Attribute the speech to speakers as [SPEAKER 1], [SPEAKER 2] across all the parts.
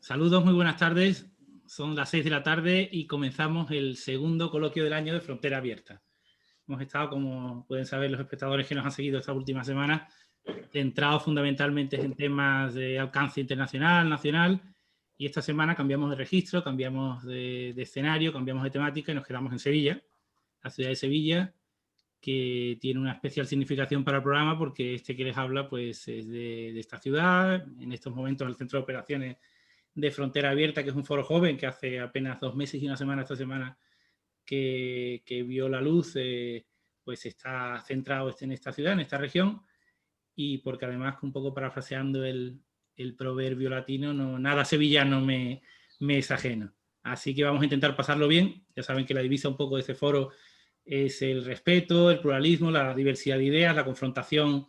[SPEAKER 1] Saludos, muy buenas tardes. Son las 6 de la tarde y comenzamos el segundo coloquio del año de Frontera Abierta. Hemos estado, como pueden saber los espectadores que nos han seguido esta última semana, centrados fundamentalmente en temas de alcance internacional, nacional, y esta semana cambiamos de registro, cambiamos de escenario, cambiamos de temática y nos quedamos en Sevilla, la ciudad de Sevilla, que tiene una especial significación para el programa porque este que les habla pues, es de esta ciudad, en estos momentos el Centro de Operaciones de Frontera Abierta, que es un foro joven que hace apenas 2 meses y una semana esta semana que vio la luz, pues está centrado en esta ciudad, en esta región, y porque además, un poco parafraseando el proverbio latino, no, nada sevillano me es ajeno. Así que vamos a intentar pasarlo bien. Ya saben que la divisa un poco de este foro es el respeto, el pluralismo, la diversidad de ideas, la confrontación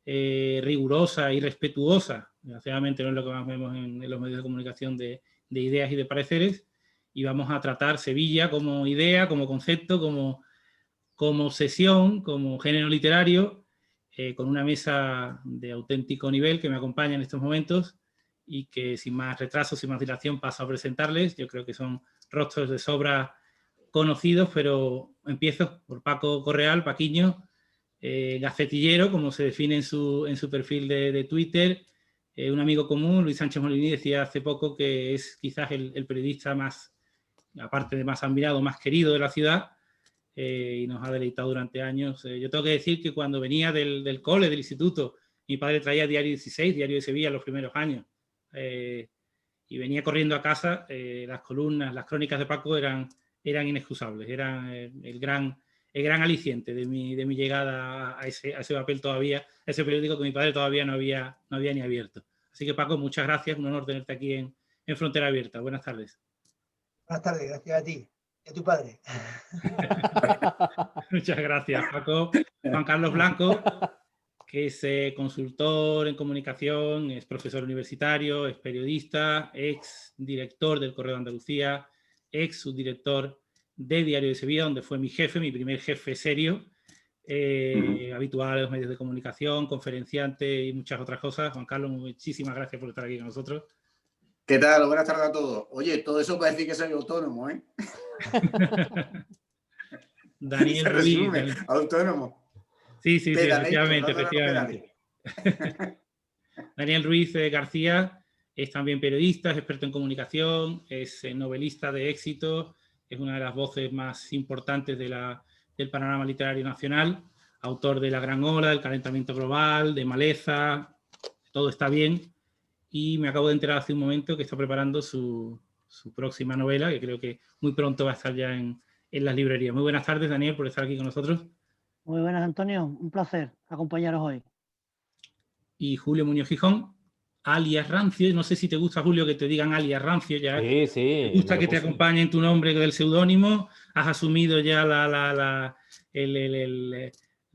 [SPEAKER 1] rigurosa y respetuosa. Desgraciadamente no es lo que más vemos en los medios de comunicación de ideas y de pareceres. Y vamos a tratar Sevilla como idea, como concepto, como obsesión, como género literario, con una mesa de auténtico nivel que me acompaña en estos momentos y que sin más retraso, sin más dilación, paso a presentarles. Yo creo que son rostros de sobra conocidos, pero empiezo por Paco Correal, Paquiño, gacetillero, como se define en su perfil de Twitter, un amigo común. Luis Sánchez Molini decía hace poco que es quizás el periodista más, aparte de más admirado, más querido de la ciudad, y nos ha deleitado durante años. Yo tengo que decir que cuando venía del cole, del instituto, mi padre traía Diario 16, Diario de Sevilla, los primeros años, y venía corriendo a casa, las columnas, las crónicas de Paco eran inexcusables, eran el gran aliciente de mi llegada a ese papel todavía, a ese periódico que mi padre todavía no había ni abierto. Así que, Paco, muchas gracias, un honor tenerte aquí en Frontera Abierta. Buenas tardes.
[SPEAKER 2] Buenas tardes, gracias a ti y a tu padre.
[SPEAKER 1] Muchas gracias, Paco. Juan Carlos Blanco, que es consultor en comunicación, es profesor universitario, es periodista, ex director del Correo de Andalucía, ex subdirector de Diario de Sevilla, donde fue mi jefe, mi primer jefe serio, habitual en los medios de comunicación, conferenciante y muchas otras cosas. Juan Carlos, muchísimas gracias por estar aquí con nosotros.
[SPEAKER 3] ¿Qué tal? Buenas tardes a todos. Oye, todo eso para decir que soy autónomo, ¿eh?
[SPEAKER 1] Daniel Ruiz.
[SPEAKER 3] Autónomo.
[SPEAKER 1] Sí, efectivamente. Daniel Ruiz García es también periodista, es experto en comunicación, es novelista de éxito, es una de las voces más importantes del panorama literario nacional, autor de La Gran Ola, del calentamiento global, de Maleza, Todo está bien, y me acabo de enterar hace un momento que está preparando su próxima novela, que creo que muy pronto va a estar ya en las librerías. Muy buenas tardes, Daniel, por estar aquí con nosotros.
[SPEAKER 4] Muy buenas, Antonio. Un placer acompañaros hoy.
[SPEAKER 1] Y Julio Muñoz Gijón, alias Rancio. No sé si te gusta, Julio, que te digan alias Rancio. Ya.
[SPEAKER 5] Sí.
[SPEAKER 1] ¿Te gusta que te acompañe en tu nombre del seudónimo? ¿Has asumido ya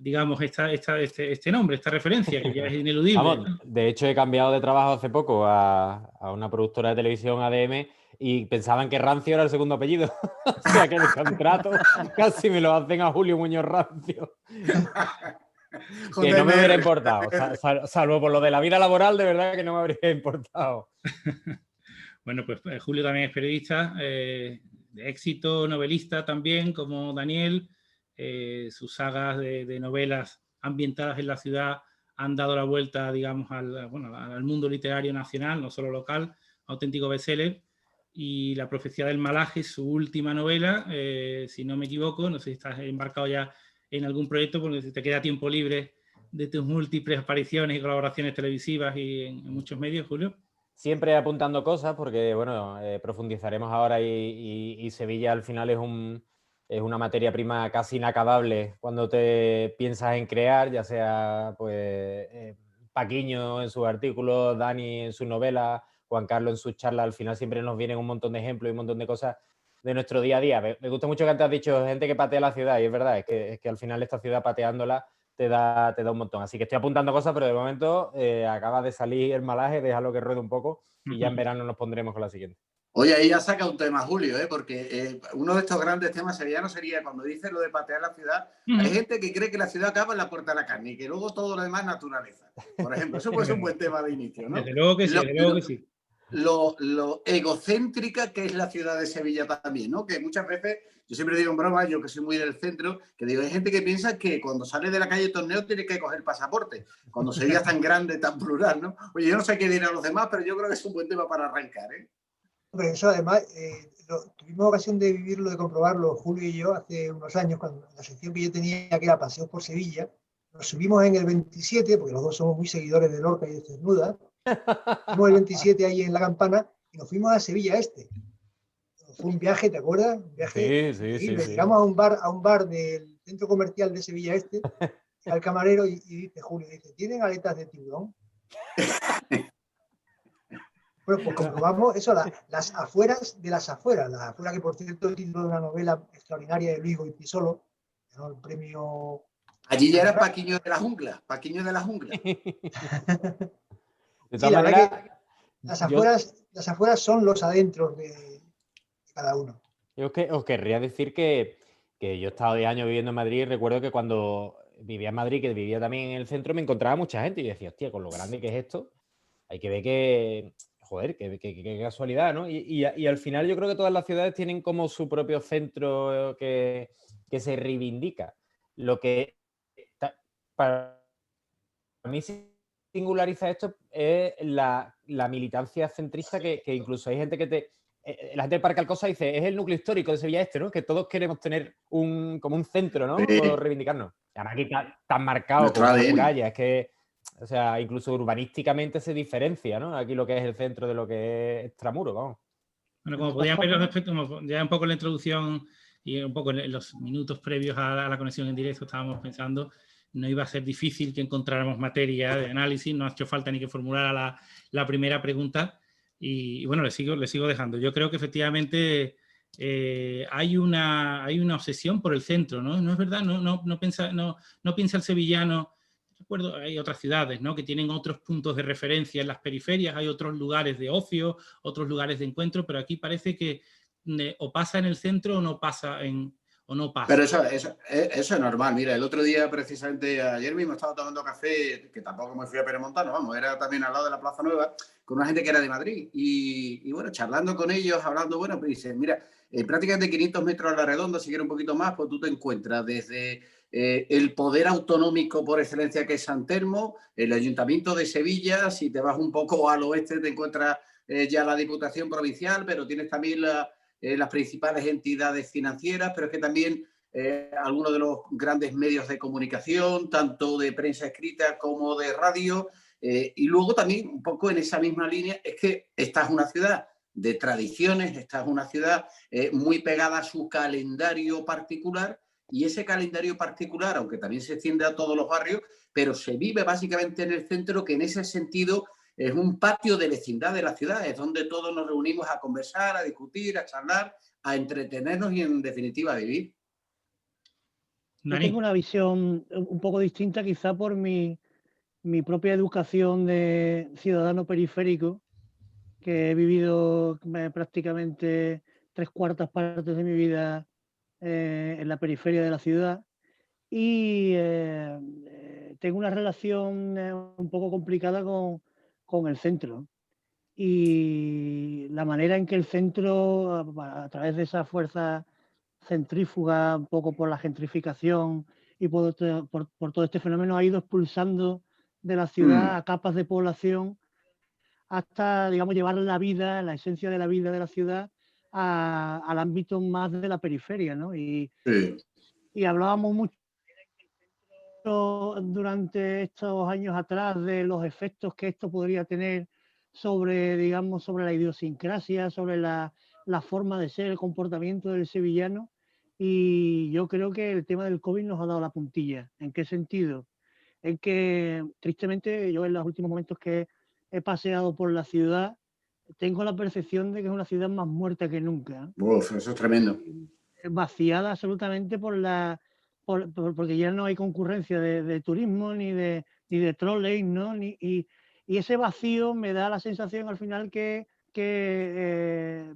[SPEAKER 1] digamos, este nombre, esta referencia, que ya es ineludible?
[SPEAKER 5] Vamos, de hecho, he cambiado de trabajo hace poco a una productora de televisión, ADM, y pensaban que Rancio era el segundo apellido. O sea que el contrato casi me lo hacen a Julio Muñoz Rancio. Que no me hubiera importado, salvo por lo de la vida laboral, de verdad que no me habría importado.
[SPEAKER 1] Bueno, pues Julio también es periodista, de éxito, novelista también, como Daniel. Sus sagas de novelas ambientadas en la ciudad han dado la vuelta, digamos, al mundo literario nacional, no solo local, auténtico bestseller. Y La profecía del malaje, su última novela, si no me equivoco, no sé si estás embarcado ya en algún proyecto, porque te queda tiempo libre de tus múltiples apariciones y colaboraciones televisivas y en muchos medios, Julio.
[SPEAKER 5] Siempre apuntando cosas, porque bueno, profundizaremos ahora y Sevilla al final es una materia prima casi inacabable cuando te piensas en crear, ya sea pues Paquiño en sus artículos, Dani en sus novelas, Juan Carlos en sus charlas. Al final siempre nos vienen un montón de ejemplos y un montón de cosas de nuestro día a día. Me gusta mucho que antes has dicho gente que patea la ciudad, y es verdad, es que al final esta ciudad pateándola te da un montón. Así que estoy apuntando cosas, pero de momento acaba de salir el malaje, déjalo que ruede un poco y ya en verano nos pondremos con la siguiente.
[SPEAKER 3] Oye, ahí ya saca un tema, Julio, porque uno de estos grandes temas sevillanos sería cuando dice lo de patear la ciudad. Hay gente que cree que la ciudad acaba en la Puerta de la Carne y que luego todo lo demás es naturaleza. Por ejemplo, eso puede ser un buen tema de inicio, ¿no?
[SPEAKER 1] Desde luego que sí, desde luego que sí.
[SPEAKER 3] lo egocéntrica que es la ciudad de Sevilla también, ¿no? Que muchas veces, yo siempre digo en broma, yo que soy muy del centro, que digo, hay gente que piensa que cuando sale de la calle Torneo tiene que coger el pasaporte, cuando Sevilla es tan grande, tan plural, ¿no? Oye, yo no sé qué dirán los demás, pero yo creo que es un buen tema para arrancar, ¿eh?
[SPEAKER 2] Hombre, eso además, tuvimos ocasión de vivirlo, de comprobarlo, Julio y yo, hace unos años, cuando la sección que yo tenía, que era Paseos por Sevilla, nos subimos en el 27, porque los dos somos muy seguidores de Lorca y de Cernuda, fuimos el 27 ahí en La Campana y nos fuimos a Sevilla Este. Fue un viaje, ¿te acuerdas? Un viaje increíble. Llegamos a un bar del centro comercial de Sevilla Este, al camarero y dice Julio, dice, ¿tienen aletas de tiburón? Bueno, pues comprobamos eso, las afueras de las afueras, las afueras que por cierto es el título de una novela extraordinaria de Luis Goytisolo, ganó el premio.
[SPEAKER 3] Allí ya era Paquiño de la Jungla, Paquiño de la Jungla.
[SPEAKER 5] De
[SPEAKER 2] Sí,
[SPEAKER 5] todas
[SPEAKER 2] la
[SPEAKER 5] maneras,
[SPEAKER 2] verdad que las afueras son los adentros de cada uno.
[SPEAKER 5] yo os querría decir que yo he estado 10 años viviendo en Madrid y recuerdo que cuando vivía en Madrid, que vivía también en el centro, me encontraba mucha gente y decía, hostia, con lo grande que es esto, hay que ver que, joder, qué casualidad, ¿no? Y al final yo creo que todas las ciudades tienen como su propio centro que se reivindica. Lo que para mí singulariza esto es la militancia centrista que incluso hay gente que la gente del Parque Alcosa dice, es el núcleo histórico de Sevilla Este, ¿no? Que todos queremos tener como un centro, ¿no?
[SPEAKER 3] Sí.
[SPEAKER 5] Por reivindicarnos. Además aquí tan marcado
[SPEAKER 3] Nuestro
[SPEAKER 5] con una
[SPEAKER 3] ADN.
[SPEAKER 5] muralla, es que, o sea, incluso urbanísticamente se diferencia, ¿no? Aquí lo que es el centro de lo que es Extramuro, vamos.
[SPEAKER 1] Bueno, como podían ver los aspectos, ya un poco en la introducción y un poco en los minutos previos a la conexión en directo estábamos pensando, no iba a ser difícil que encontráramos materia de análisis, no ha hecho falta ni que formulara la primera pregunta y bueno, le sigo dejando. Yo creo que efectivamente hay una obsesión por el centro, ¿no? No es verdad, no piensa el sevillano. Recuerdo, hay otras ciudades, ¿no? Que tienen otros puntos de referencia en las periferias, hay otros lugares de ocio, otros lugares de encuentro, pero aquí parece que o pasa en el centro o no pasa o no pasa.
[SPEAKER 3] Pero eso es normal. Mira, el otro día, precisamente ayer mismo, estaba tomando café, que tampoco me fui a Peremontano, vamos, era también al lado de la Plaza Nueva, con una gente que era de Madrid. Y bueno, charlando con ellos, hablando, bueno, pues dicen, mira, prácticamente 500 metros a la redonda, si quieres un poquito más, pues tú te encuentras desde el poder autonómico por excelencia que es San Telmo, el Ayuntamiento de Sevilla, si te vas un poco al oeste te encuentras ya la Diputación Provincial, pero tienes también las principales entidades financieras, pero es que también algunos de los grandes medios de comunicación, tanto de prensa escrita como de radio, y luego también un poco en esa misma línea es que esta es una ciudad de tradiciones, esta es una ciudad muy pegada a su calendario particular, y ese calendario particular, aunque también se extiende a todos los barrios, pero se vive básicamente en el centro, que en ese sentido es un patio de vecindad de la ciudad, es donde todos nos reunimos a conversar, a discutir, a charlar, a entretenernos y en definitiva a vivir.
[SPEAKER 4] Yo tengo una visión un poco distinta quizá por mi propia educación de ciudadano periférico, que he vivido prácticamente 3/4 partes de mi vida en la periferia de la ciudad y tengo una relación un poco complicada con el centro. Y la manera en que el centro, a través de esa fuerza centrífuga, un poco por la gentrificación y por todo este fenómeno, ha ido expulsando de la ciudad a capas de población hasta, digamos, llevar la vida, la esencia de la vida de la ciudad al ámbito más de la periferia, ¿no? Y hablábamos mucho durante estos años atrás de los efectos que esto podría tener sobre, digamos, sobre la idiosincrasia, sobre la forma de ser, el comportamiento del sevillano. Y yo creo que el tema del COVID nos ha dado la puntilla. ¿En qué sentido? En que, tristemente, yo en los últimos momentos que he paseado por la ciudad, tengo la percepción de que es una ciudad más muerta que nunca.
[SPEAKER 3] Uf, eso es tremendo.
[SPEAKER 4] Vaciada absolutamente porque ya no hay concurrencia de turismo ni de trolley, ¿no? Y ese vacío me da la sensación al final que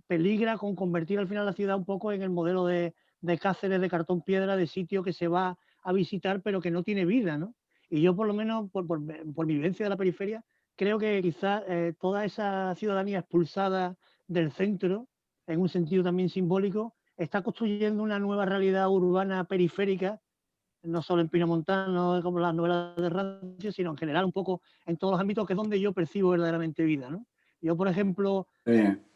[SPEAKER 4] peligra con convertir al final la ciudad un poco en el modelo de Cáceres, de cartón piedra, de sitio que se va a visitar pero que no tiene vida, ¿no? Y yo por lo menos por mi vivencia de la periferia creo que quizás toda esa ciudadanía expulsada del centro, en un sentido también simbólico, está construyendo una nueva realidad urbana periférica, no solo en Pinomontano, como las novelas de Rancio, sino en general un poco en todos los ámbitos, que es donde yo percibo verdaderamente vida, ¿no? Yo, por ejemplo,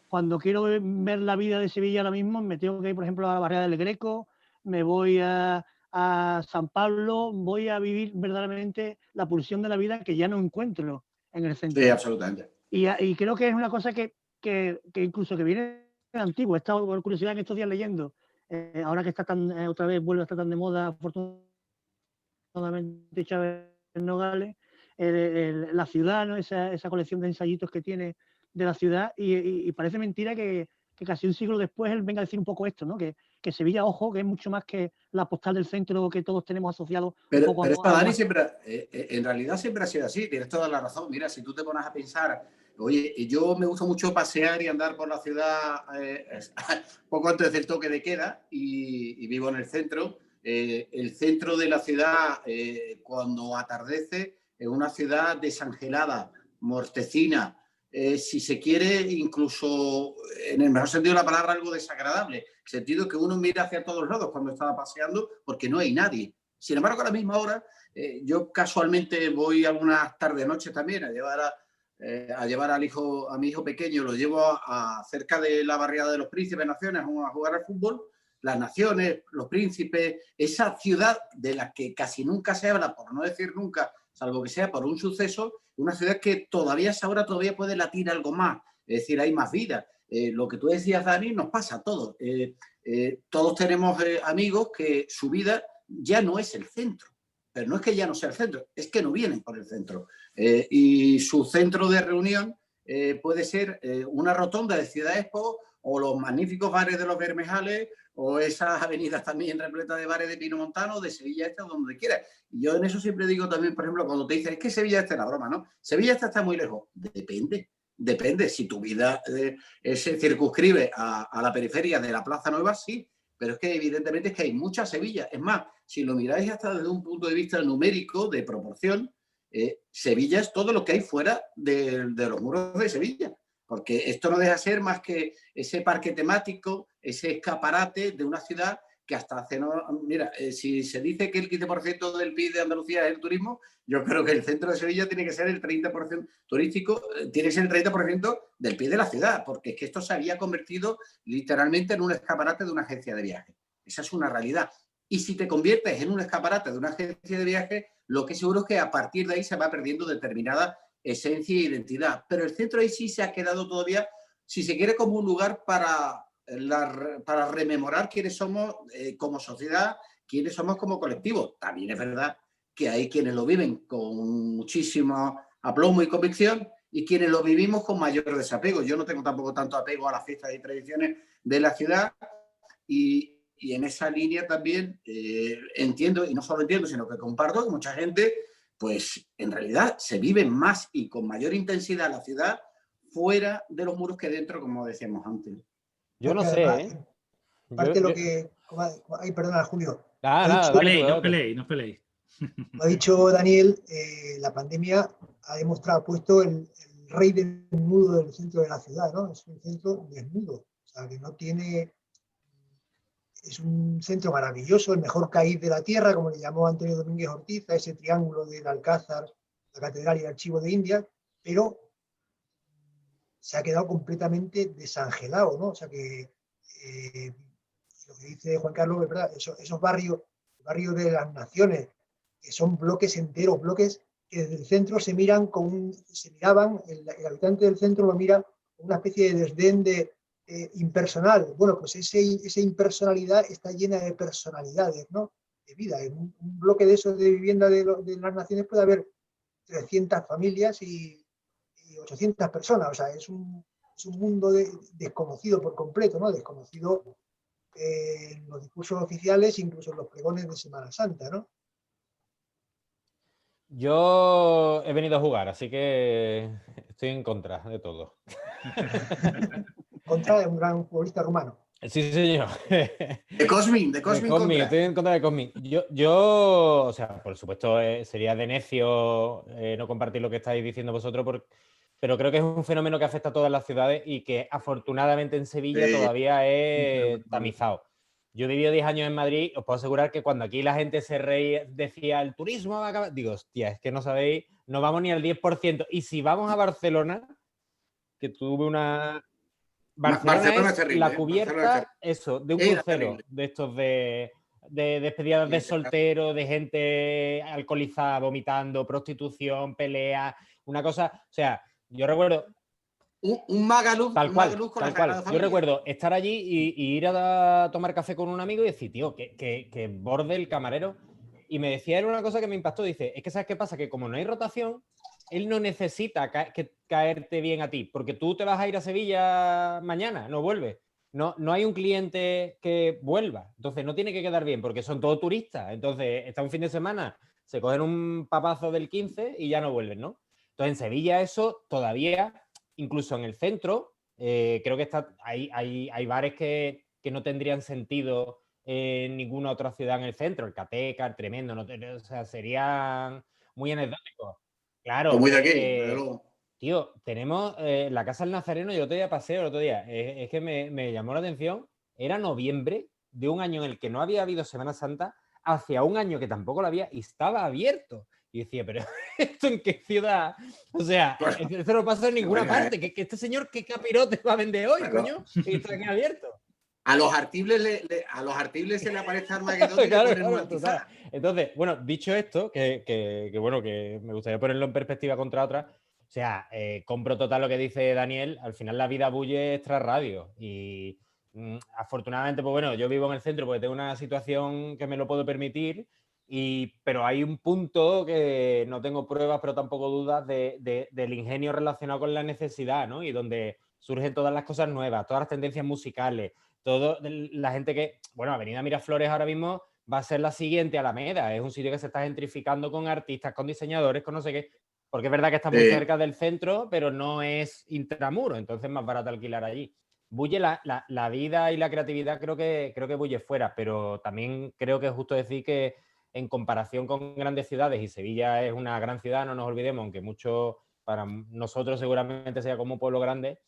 [SPEAKER 4] cuando quiero ver la vida de Sevilla ahora mismo, me tengo que ir, por ejemplo, a la barriada del Greco, me voy a San Pablo, voy a vivir verdaderamente la pulsión de la vida que ya no encuentro en el centro.
[SPEAKER 3] Sí, absolutamente.
[SPEAKER 4] Y creo que es una cosa que incluso que viene de antiguo. He estado por curiosidad en estos días leyendo, ahora que está tan, otra vez vuelve a estar tan de moda, afortunadamente, Chávez Nogales, la ciudad, ¿no? Esa colección de ensayitos que tiene de la ciudad, y parece mentira que casi un siglo después él venga a decir un poco esto, ¿no? Que Sevilla, ojo, que es mucho más que la postal del centro que todos tenemos asociado un poco
[SPEAKER 3] pero esto, Dani, siempre, en realidad siempre ha sido así, tienes toda la razón. Mira, si tú te pones a pensar, oye, yo me gusta mucho pasear y andar por la ciudad poco antes del toque de queda y vivo en el centro. El centro de la ciudad, cuando atardece, es una ciudad desangelada, mortecina, si se quiere, incluso en el mejor sentido de la palabra, algo desagradable. El sentido que uno mira hacia todos lados cuando estaba paseando porque no hay nadie. Sin embargo, a la misma hora, yo casualmente voy algunas tardes, noches también a llevar a mi hijo pequeño, lo llevo a cerca de la barriada de los Príncipes Naciones a jugar al fútbol. Las Naciones, los Príncipes, esa ciudad de la que casi nunca se habla, por no decir nunca, salvo que sea por un suceso, una ciudad que todavía esa hora todavía puede latir algo más, es decir, hay más vida. Lo que tú decías, Dani, nos pasa a todos. Todos tenemos amigos que su vida ya no es el centro, pero no es que ya no sea el centro, es que no vienen por el centro. Y su centro de reunión puede ser una rotonda de Ciudad Expo o los magníficos bares de los Bermejales o esas avenidas también repletas de bares de Pinomontano, de Sevilla Este, donde quieras. Y yo en eso siempre digo también, por ejemplo, cuando te dicen, es que Sevilla Este es la broma, ¿no? Sevilla Este está muy lejos. Depende. Si tu vida se circunscribe a la periferia de la Plaza Nueva, sí, pero es que evidentemente es que hay muchas Sevillas. Es más, si lo miráis hasta desde un punto de vista numérico, de proporción, Sevilla es todo lo que hay fuera de los muros de Sevilla. Porque esto no deja de ser más que ese parque temático, ese escaparate de una ciudad que hasta hace... Mira, si se dice que el 15% del PIB de Andalucía es el turismo, yo creo que el centro de Sevilla tiene que ser el 30% turístico, tiene que ser el 30% del PIB de la ciudad, porque es que esto se había convertido literalmente en un escaparate de una agencia de viajes. Esa es una realidad. Y si te conviertes en un escaparate de una agencia de viajes, lo que seguro es que a partir de ahí se va perdiendo determinada esencia e identidad. Pero el centro ahí sí se ha quedado todavía, si se quiere, como un lugar para rememorar quiénes somos como sociedad, quiénes somos como colectivo. También es verdad que hay quienes lo viven con muchísimo aplomo y convicción y quienes lo vivimos con mayor desapego. Yo no tengo tampoco tanto apego a las fiestas y tradiciones de la ciudad y en esa línea también entiendo, y no solo entiendo, sino que comparto que mucha gente, pues en realidad se vive más y con mayor intensidad la ciudad fuera de los muros que dentro, como decíamos antes.
[SPEAKER 5] Yo no sé, ¿eh?
[SPEAKER 2] Parte lo que... Ay, perdona, Julio.
[SPEAKER 1] No os peleéis.
[SPEAKER 2] Lo ha dicho Daniel, la pandemia ha demostrado, ha puesto el rey desnudo del centro de la ciudad, ¿no? Es un centro desnudo, o sea, que no tiene... Es un centro maravilloso, el mejor CAID de la tierra, como le llamó Antonio Domínguez Ortiz, a ese triángulo del Alcázar, la Catedral y el Archivo de Indias, pero se ha quedado completamente desangelado, ¿no? O sea que lo que dice Juan Carlos es verdad, esos barrios de las Naciones, que son bloques enteros, bloques que desde el centro se miraban, el habitante del centro lo mira con una especie de desdén impersonal. Bueno, pues esa impersonalidad está llena de personalidades, ¿no? De vida. En un bloque de esos de vivienda de las Naciones puede haber 300 familias y 800 personas. O sea, es un mundo desconocido por completo, ¿no? Desconocido en los discursos oficiales, incluso en los pregones de Semana Santa, ¿no?
[SPEAKER 5] Yo he venido a jugar, así que estoy en contra de todo.
[SPEAKER 2] Contra de un gran futbolista rumano.
[SPEAKER 5] Sí, señor.
[SPEAKER 3] De Cosmin contra.
[SPEAKER 5] Estoy en contra de Cosmin. Yo, o sea, por supuesto, sería de necio no compartir lo que estáis diciendo vosotros, pero creo que es un fenómeno que afecta a todas las ciudades y que afortunadamente en Sevilla todavía es tamizado. Yo he vivido 10 años en Madrid, os puedo asegurar que cuando aquí la gente se reía, decía, el turismo va a acabar, digo, hostia, es que no sabéis, no vamos ni al 10%. Y si vamos a Barcelona, que tuve una... Barcelona
[SPEAKER 3] Barcelona
[SPEAKER 5] es
[SPEAKER 3] es terrible,
[SPEAKER 5] la
[SPEAKER 3] Barcelona es
[SPEAKER 5] cubierta,
[SPEAKER 3] terrible.
[SPEAKER 5] eso, de un
[SPEAKER 3] Era
[SPEAKER 5] crucero,
[SPEAKER 3] terrible.
[SPEAKER 5] de estos de despedidas de soltero, de gente alcoholizada, vomitando, prostitución, pelea, una cosa, o sea, yo recuerdo...
[SPEAKER 3] Un Magaluf
[SPEAKER 5] Tal cual,
[SPEAKER 3] con la
[SPEAKER 5] tal
[SPEAKER 3] Sagrada
[SPEAKER 5] cual. Yo
[SPEAKER 3] Familia.
[SPEAKER 5] recuerdo estar allí y ir a tomar café con un amigo y decir, tío, que borde el camarero. Y me decía él una cosa que me impactó. Dice, es que ¿sabes qué pasa? Que como no hay rotación, él no necesita caerte bien a ti, porque tú te vas a ir a Sevilla mañana, no vuelves. No hay un cliente que vuelva. Entonces no tiene que quedar bien, porque son todos turistas. Entonces está un fin de semana, se cogen un papazo del 15 y ya no vuelven, ¿no? Entonces en Sevilla eso todavía, incluso en el centro, creo que hay bares que no tendrían sentido en ninguna otra ciudad en el centro. El Cateca, el Tremendo, no, o sea, serían muy anecdóticos. Claro,
[SPEAKER 3] O muy de aquí, desde luego.
[SPEAKER 5] tío, tenemos la Casa del Nazareno, yo el otro día pasé, el otro día, es que me llamó la atención, era noviembre de un año en el que no había habido Semana Santa, hacia un año que tampoco lo había y estaba abierto. Y decía, pero ¿esto en qué ciudad? O sea,
[SPEAKER 3] Claro.
[SPEAKER 5] esto no pasa en ninguna parte. ¿Que este señor qué capirote va a vender hoy,
[SPEAKER 3] Claro.
[SPEAKER 5] coño? Y está aquí abierto.
[SPEAKER 3] A los artibles se le aparece Armagedón y
[SPEAKER 5] claro,
[SPEAKER 3] le ponen una antizada.
[SPEAKER 5] Entonces, bueno, dicho esto, que bueno, que me gustaría ponerlo en perspectiva contra otra. O sea, compro total lo que dice Daniel. Al final la vida bulle extra radio. Y afortunadamente, pues bueno, yo vivo en el centro porque tengo una situación que me lo puedo permitir. Pero hay un punto que no tengo pruebas, pero tampoco dudas del ingenio relacionado con la necesidad, ¿no? Y donde surgen todas las cosas nuevas, todas las tendencias musicales, todo la gente que, bueno, Avenida Miraflores ahora mismo va a ser la siguiente Alameda. Es un sitio que se está gentrificando con artistas, con diseñadores, con no sé qué. Porque es verdad que está muy cerca del centro, pero no es intramuro, entonces es más barato alquilar allí. Bulle la vida y la creatividad, creo que bulle fuera, pero también creo que es justo decir que en comparación con grandes ciudades, y Sevilla es una gran ciudad, no nos olvidemos, aunque mucho para nosotros seguramente sea como un pueblo grande,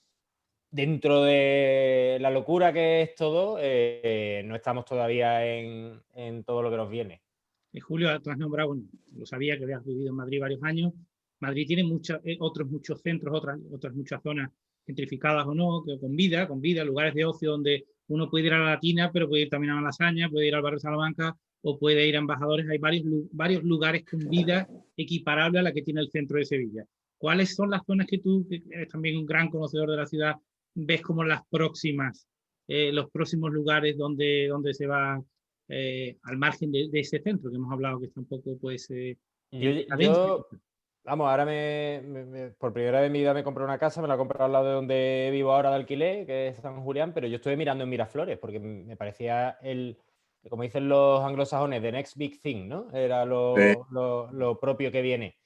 [SPEAKER 5] dentro de la locura que es todo, no estamos todavía en todo lo que nos viene.
[SPEAKER 1] Julio, tú has nombrado, bueno, lo sabía que habías vivido en Madrid varios años. Madrid tiene otros muchos centros, otras muchas zonas gentrificadas o no, que con vida, lugares de ocio donde uno puede ir a la Latina, pero puede ir también a la Malasaña, puede ir al barrio Salamanca o puede ir a Embajadores. Hay varios lugares con vida equiparable a la que tiene el centro de Sevilla. ¿Cuáles son las zonas que tú, que eres también un gran conocedor de la ciudad, ves como las próximas, los próximos lugares donde se va al margen de ese centro que hemos hablado, que está un poco, pues,
[SPEAKER 5] vamos, ahora por primera vez en mi vida me compré una casa, me la he comprado al lado de donde vivo ahora de alquiler, que es San Julián, pero yo estuve mirando en Miraflores, porque me parecía como dicen los anglosajones, the next big thing, ¿no? Era lo propio que viene.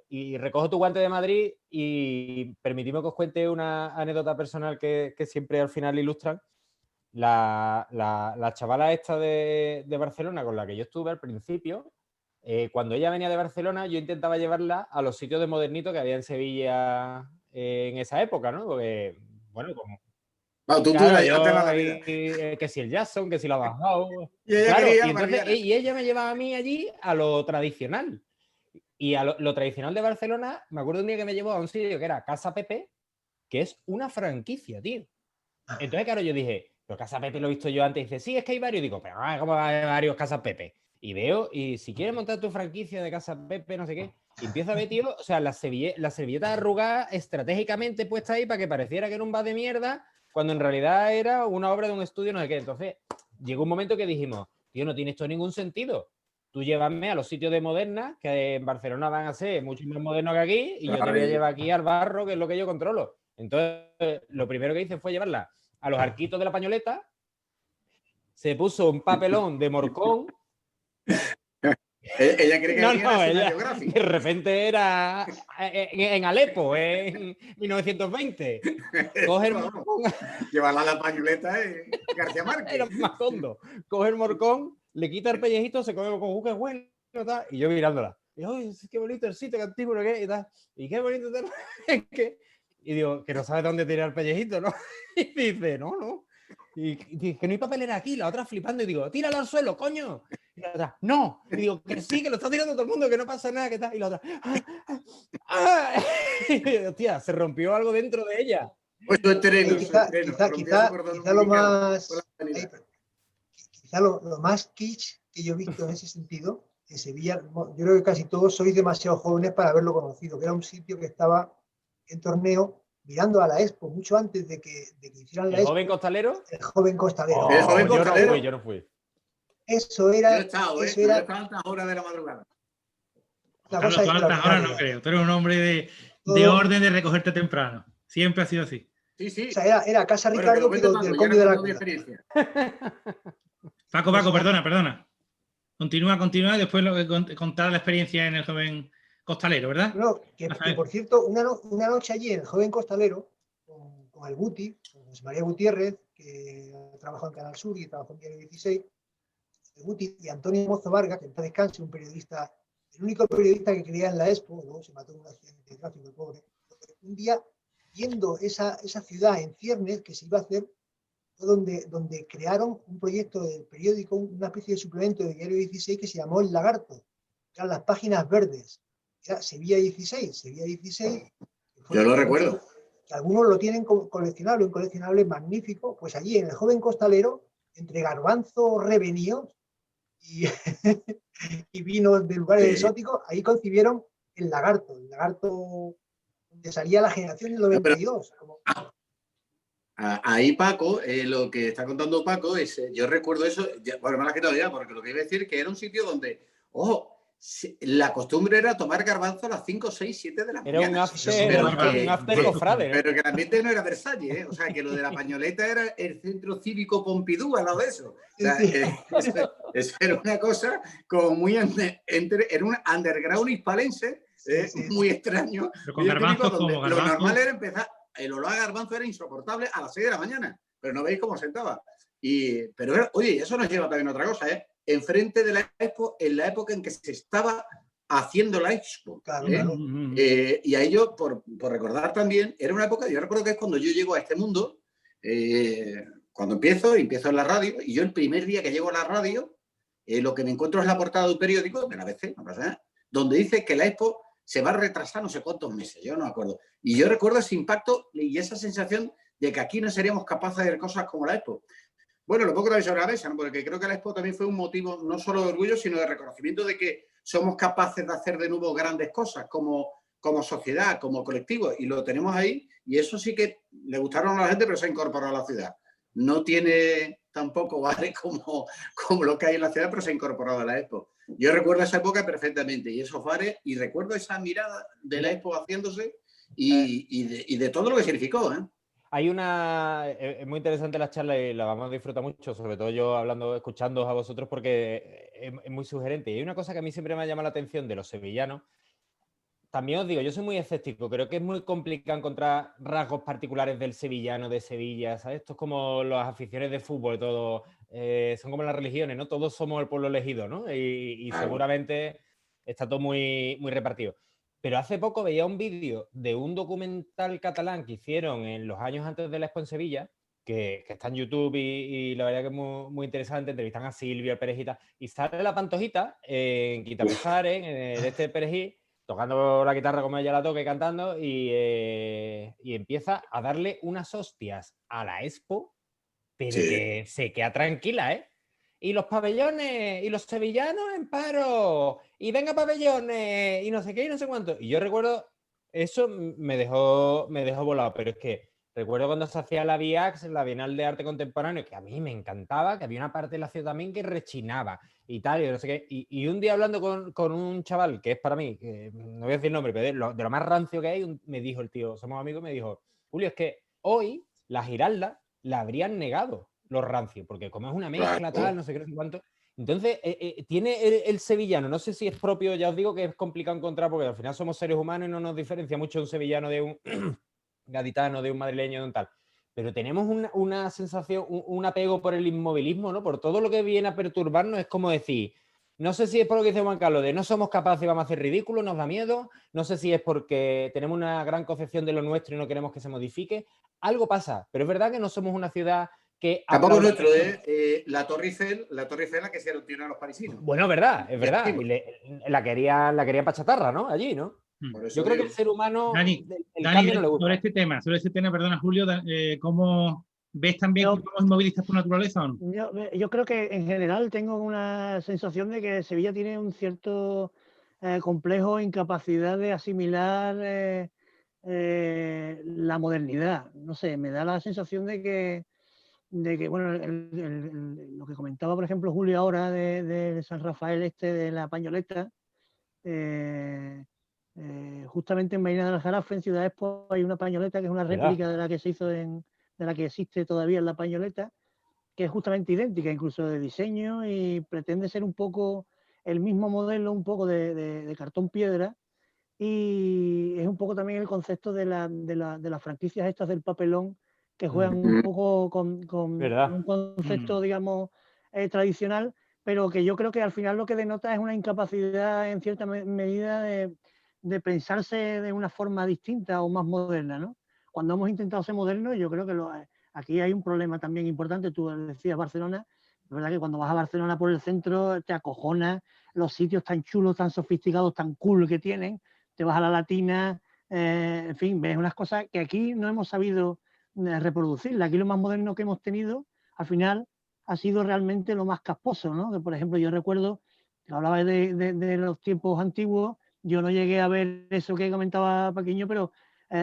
[SPEAKER 5] Y recojo tu guante de Madrid y permitidme que os cuente una anécdota personal que siempre al final ilustran. La chavala esta de Barcelona con la que yo estuve al principio, cuando ella venía de Barcelona, yo intentaba llevarla a los sitios de modernito que había en Sevilla en esa época, ¿no? Porque, bueno, como...
[SPEAKER 3] Bueno, tú
[SPEAKER 5] claro,
[SPEAKER 3] la
[SPEAKER 5] yo
[SPEAKER 3] llevaste a la vida.
[SPEAKER 5] que si el Jackson, que si la Bauhaus...
[SPEAKER 3] Y ella
[SPEAKER 5] claro,
[SPEAKER 3] quería
[SPEAKER 5] y entonces ella me llevaba a mí allí a lo tradicional. Y a lo tradicional de Barcelona, me acuerdo un día que me llevó a un sitio que era Casa Pepe, que es una franquicia, tío. Entonces, claro, yo dije, pero Casa Pepe lo he visto yo antes. Y dice, sí, es que hay varios. Y digo, pero ¿cómo va a haber varios Casa Pepe? Y veo, y si quieres montar tu franquicia de Casa Pepe, no sé qué, y empiezo a ver, tío, o sea, la servilleta arrugada estratégicamente puesta ahí para que pareciera que era un bar de mierda, cuando en realidad era una obra de un estudio, no sé qué. Entonces, llegó un momento que dijimos, tío, no tiene esto ningún sentido. Tú llévame a los sitios de moderna, que en Barcelona van a ser mucho más modernos que aquí, y yo te voy a llevar aquí al barro, que es lo que yo controlo. Entonces, lo primero que hice fue llevarla a los arquitos de la Pañoleta, se puso un papelón de morcón
[SPEAKER 3] Ella cree que
[SPEAKER 5] No,
[SPEAKER 3] era
[SPEAKER 5] no,
[SPEAKER 3] National
[SPEAKER 5] ella
[SPEAKER 3] Geographic.
[SPEAKER 5] de repente era en Alepo, en 1920. Coge el morcón,
[SPEAKER 3] Llevarla a la pañoleta García Márquez.
[SPEAKER 5] era más hondo. Coge el morcón, le quita el pellejito, se come con jugo, bueno, tal, y yo mirándola. Y yo, oye, qué bonito el sitio, qué antiguo, ¿qué? Y tal. Y qué bonito es que... Y digo, que no sabe dónde tirar el pellejito, ¿no? Y dice, no. Y dice, que no hay papelera aquí. La otra flipando y digo, tíralo al suelo, coño. Y la otra, no. Y digo, que sí, que lo está tirando todo el mundo, que no pasa nada, que tal. Y la otra, Y yo, hostia, se rompió algo dentro de ella.
[SPEAKER 3] Pues su estreno,
[SPEAKER 2] Quizá lo más... Quizá lo más kitsch que yo he visto en ese sentido, en Sevilla, yo creo que casi todos sois demasiado jóvenes para haberlo conocido, que era un sitio que estaba en Torneo mirando a la Expo, mucho antes de que hicieran la
[SPEAKER 5] ¿El
[SPEAKER 2] Expo.
[SPEAKER 5] joven costalero?
[SPEAKER 2] El joven costalero.
[SPEAKER 3] El joven costalero.
[SPEAKER 5] Yo no fui.
[SPEAKER 2] Eso era...
[SPEAKER 3] Yo he estado, yo he estado a altas horas de la madrugada.
[SPEAKER 2] Una cosa
[SPEAKER 1] ahora no creo. Tú eres un hombre de orden de recogerte temprano. Siempre ha sido así.
[SPEAKER 3] Sí.
[SPEAKER 2] O sea, era Casa Ricardo, pero del combi de la Cuna.
[SPEAKER 1] Paco, perdona. Continúa y después contar la experiencia en el joven costalero, ¿verdad?
[SPEAKER 2] No, que por cierto, una noche allí en el joven costalero, con el Guti, con José María Gutiérrez, que trabajó en Canal Sur y trabajó en Diario 16, el Guti y Antonio Mozo Vargas, que en paz descanse, un periodista, el único periodista que creía en la Expo, luego se mató en un accidente de tráfico, el pobre. Un día, viendo esa ciudad en ciernes que se iba a hacer, donde crearon un proyecto del periódico, una especie de suplemento de Diario 16 que se llamó El Lagarto. Eran las páginas verdes. Era Sevilla 16.
[SPEAKER 3] Yo lo recuerdo.
[SPEAKER 2] Que algunos lo tienen coleccionable, un coleccionable magnífico. Pues allí en el joven costalero, entre garbanzos revenidos y vinos de lugares exóticos, ahí concibieron el lagarto donde salía la generación del 92.
[SPEAKER 3] Ahí Paco, lo que está contando Paco es, yo recuerdo eso, bueno, me lo has quitado ya, porque lo que iba a decir es que era un sitio donde, ojo, la costumbre era tomar garbanzo a las 5, 6, 7 de la mañana.
[SPEAKER 5] Era un after cofrade, ¿no?
[SPEAKER 3] Pero que el ambiente no era Versalles, ¿eh? O sea, que lo de la pañoleta era el centro cívico Pompidou al lado de eso. O sea, eso era una cosa como muy... era un underground hispalense, muy extraño.
[SPEAKER 1] Pero con garbanzos como
[SPEAKER 3] garbanzo. Lo normal era empezar... El olor a garbanzo era insoportable a las 6 de la mañana, pero no veis cómo sentaba. Pero oye, eso nos lleva también a otra cosa, ¿eh? Enfrente de la Expo, en la época en que se estaba haciendo la Expo.
[SPEAKER 2] Claro.
[SPEAKER 3] Y a ello, por recordar también, era una época, yo recuerdo que es cuando yo llego a este mundo, cuando empiezo en la radio, y yo el primer día que llego a la radio, lo que me encuentro es la portada de un periódico, de la ABC, no pasa nada, donde dice que la Expo se va a retrasar no sé cuántos meses, yo no me acuerdo. Y yo recuerdo ese impacto y esa sensación de que aquí no seríamos capaces de ver cosas como la Expo. Bueno, lo pongo también sobre la mesa, ¿no? Porque creo que la Expo también fue un motivo no solo de orgullo, sino de reconocimiento de que somos capaces de hacer de nuevo grandes cosas como sociedad, como colectivo, y lo tenemos ahí, y eso sí que le gustaron a la gente, pero se ha incorporado a la ciudad. No tiene tampoco bares como lo que hay en la ciudad, pero se ha incorporado a la Expo. Yo recuerdo esa época perfectamente, y esos bares, y recuerdo esa mirada de la Expo haciéndose, y de todo lo que significó, ¿eh?
[SPEAKER 5] Hay es muy interesante la charla y la vamos a disfrutar mucho, sobre todo yo escuchándoos a vosotros porque es muy sugerente. Y hay una cosa que a mí siempre me ha llamado la atención de los sevillanos. También os digo, yo soy muy escéptico, creo que es muy complicado encontrar rasgos particulares del sevillano, de Sevilla, ¿sabes? Esto es como las aficiones de fútbol, todo, son como las religiones, ¿no? Todos somos el pueblo elegido, ¿no? Y seguramente está todo muy, muy repartido. Pero hace poco veía un vídeo de un documental catalán que hicieron en los años antes de la Expo en Sevilla, que está en YouTube y la verdad que es muy, muy interesante. Entrevistan a Silvia, el Perejita, y sale la Pantojita en Quitapesares, en este Perejil, tocando la guitarra como ella la toca y cantando, y empieza a darle unas hostias a la Expo, pero que se queda tranquila, ¿eh? Y los pabellones, y los sevillanos en paro, y venga pabellones, y no sé qué, y no sé cuánto. Y yo recuerdo, eso me dejó volado, pero es que recuerdo cuando se hacía la BIAX, la Bienal de Arte Contemporáneo, que a mí me encantaba, que había una parte de la ciudad también que rechinaba y tal, y no sé qué. Y un día hablando con un chaval, que es para mí, que no voy a decir el nombre, pero de lo más rancio que hay, me dijo el tío, somos amigos, me dijo, Julio, es que hoy la Giralda la habrían negado los rancios, porque como es una mezcla, tal, no sé qué, no sé cuánto. Entonces, tiene el sevillano, no sé si es propio, ya os digo que es complicado encontrar porque al final somos seres humanos y no nos diferencia mucho un sevillano de un gaditano, de un madrileño, de un tal. Pero tenemos una sensación, un apego por el inmovilismo, ¿no? Por todo lo que viene a perturbarnos, es como decir, no sé si es por lo que dice Juan Carlos, de no somos capaces y vamos a hacer ridículo, nos da miedo, no sé si es porque tenemos una gran concepción de lo nuestro y no queremos que se modifique. Algo pasa, pero es verdad que no somos una ciudad que...
[SPEAKER 3] Tampoco es nuestro, la Torre Eiffel, la que se lo a los parisinos.
[SPEAKER 5] Bueno, es verdad. Y la querían para chatarra, ¿no? Allí, ¿no? Yo creo que el ser humano...
[SPEAKER 1] Dani,
[SPEAKER 5] cambio no le gusta.
[SPEAKER 1] Sobre este tema, perdona Julio, ¿cómo ves también cómo inmovilizas tu naturaleza o no?
[SPEAKER 4] Yo creo que en general tengo una sensación de que Sevilla tiene un cierto complejo, incapacidad de asimilar la modernidad. No sé, me da la sensación de que bueno, lo que comentaba, por ejemplo, Julio ahora de San Rafael de la pañoleta, justamente en Marina del Jarafe, en Ciudad Expo, hay una pañoleta que es una réplica de la que se hizo de la que existe todavía en la pañoleta, que es justamente idéntica, incluso de diseño, y pretende ser un poco el mismo modelo, un poco de cartón piedra, y es un poco también el concepto de las franquicias estas del papelón, que juegan un poco con un concepto, digamos, tradicional, pero que yo creo que al final lo que denota es una incapacidad en cierta medida de pensarse de una forma distinta o más moderna, ¿no? Cuando hemos intentado ser modernos, yo creo que aquí hay un problema también importante. Tú decías Barcelona, es verdad que cuando vas a Barcelona por el centro te acojona los sitios tan chulos, tan sofisticados, tan cool que tienen. Te vas a la Latina, en fin, ves unas cosas que aquí no hemos sabido reproducir. Aquí lo más moderno que hemos tenido, al final, ha sido realmente lo más casposo, ¿no? Que, por ejemplo, yo recuerdo, que hablaba de los tiempos antiguos, yo no llegué a ver eso que comentaba Paquiño, pero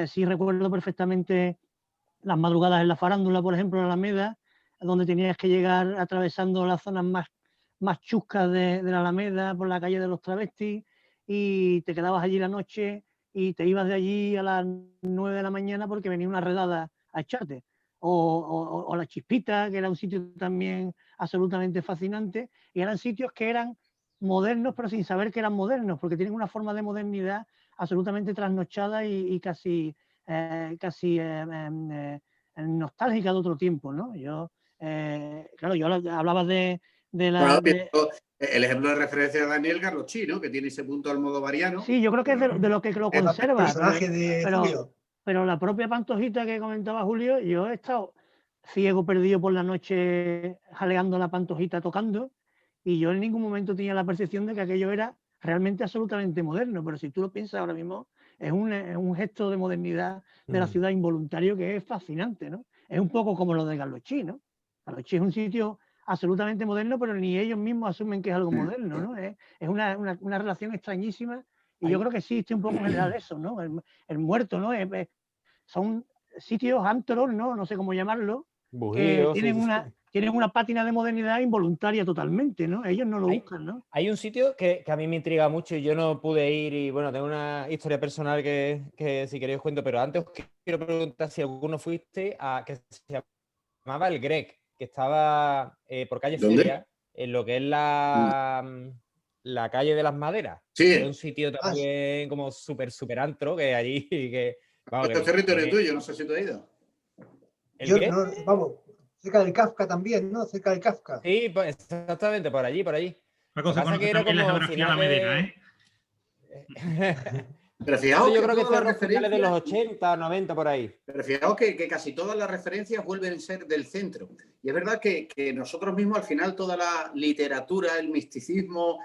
[SPEAKER 4] sí recuerdo perfectamente las madrugadas en la farándula, por ejemplo, en la Alameda, donde tenías que llegar atravesando las zonas más chuscas de la Alameda, por la calle de los travestis, y te quedabas allí la noche y te ibas de allí a las 9 de la mañana porque venía una redada a echarte. O La Chispita, que era un sitio también absolutamente fascinante, y eran sitios que eran modernos, pero sin saber que eran modernos, porque tienen una forma de modernidad absolutamente trasnochada y casi nostálgica de otro tiempo, ¿no? Claro, yo hablaba de la...
[SPEAKER 3] El ejemplo de referencia de Daniel Garrochí, ¿no? Que tiene ese punto almodovariano.
[SPEAKER 4] Sí, yo creo que es de lo que lo conserva.
[SPEAKER 2] El personaje de Julio.
[SPEAKER 4] Pero la propia Pantojita que comentaba Julio, yo he estado ciego, perdido por la noche, jaleando la Pantojita tocando, y yo en ningún momento tenía la percepción de que aquello era realmente absolutamente moderno. Pero si tú lo piensas ahora mismo, es un gesto de modernidad de la ciudad involuntario que es fascinante, ¿no? Es un poco como lo de Garlochí, ¿no? Garlochí es un sitio absolutamente moderno, pero ni ellos mismos asumen que es algo moderno, ¿no? Es una relación extrañísima, y yo creo que existe un poco en general eso, ¿no? El muerto, ¿no? Son sitios antros, ¿no? No sé cómo llamarlo, que tienen una pátina de modernidad involuntaria totalmente, ¿no? Ellos no lo buscan, ¿no?
[SPEAKER 5] Hay un sitio que a mí me intriga mucho y yo no pude ir, y bueno, tengo una historia personal que si queréis os cuento, pero antes os quiero preguntar si alguno fuiste a que se llamaba El Grec, que estaba por calle Feria, en lo que es la calle de las Maderas.
[SPEAKER 3] Sí.
[SPEAKER 5] Es un sitio también como súper antro, que allí...
[SPEAKER 3] Vamos, este territorio tuyo, no sé si te has ido.
[SPEAKER 2] Vamos, cerca del Kafka también, ¿no? Cerca del Kafka.
[SPEAKER 5] Sí, pues, exactamente, por allí.
[SPEAKER 1] Una cosa que era como la geografía alamedera, ¿eh?
[SPEAKER 3] Pero fijaos
[SPEAKER 5] yo creo que cerró finales de los 80, 90, por ahí.
[SPEAKER 3] Pero fijaos que casi todas las referencias vuelven a ser del centro. Y es verdad que nosotros mismos, al final, toda la literatura, el misticismo,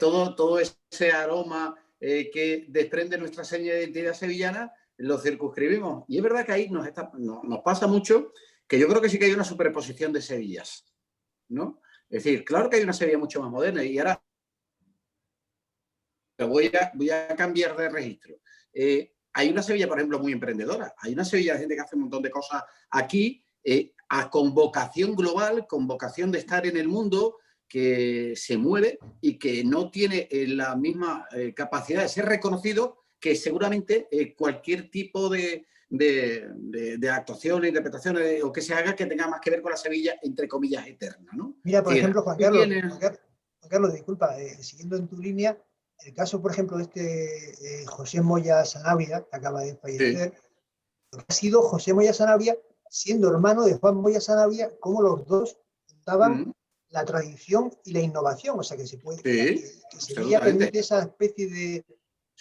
[SPEAKER 3] todo ese aroma que desprende nuestra seña de identidad sevillana, lo circunscribimos. Y es verdad que ahí nos pasa mucho, que yo creo que sí que hay una superposición de Sevillas, ¿no? Es decir, claro que hay una Sevilla mucho más moderna, y ahora voy a cambiar de registro. Hay una Sevilla, por ejemplo, muy emprendedora. Hay una Sevilla de gente que hace un montón de cosas aquí, con vocación global, con vocación de estar en el mundo, que se mueve y que no tiene la misma capacidad de ser reconocido que seguramente cualquier tipo de actuación, interpretación o que se haga que tenga más que ver con la Sevilla, entre comillas, eterna, ¿no?
[SPEAKER 2] Mira, por ejemplo, Juan Carlos, Carlos, disculpa, siguiendo en tu línea, el caso, por ejemplo, de José Moya Sanabria, que acaba de fallecer, ha sido José Moya Sanabria, siendo hermano de Juan Moya Sanabria, como los dos daban la tradición y la innovación. O sea, que se puede, que Sevilla permite esa especie de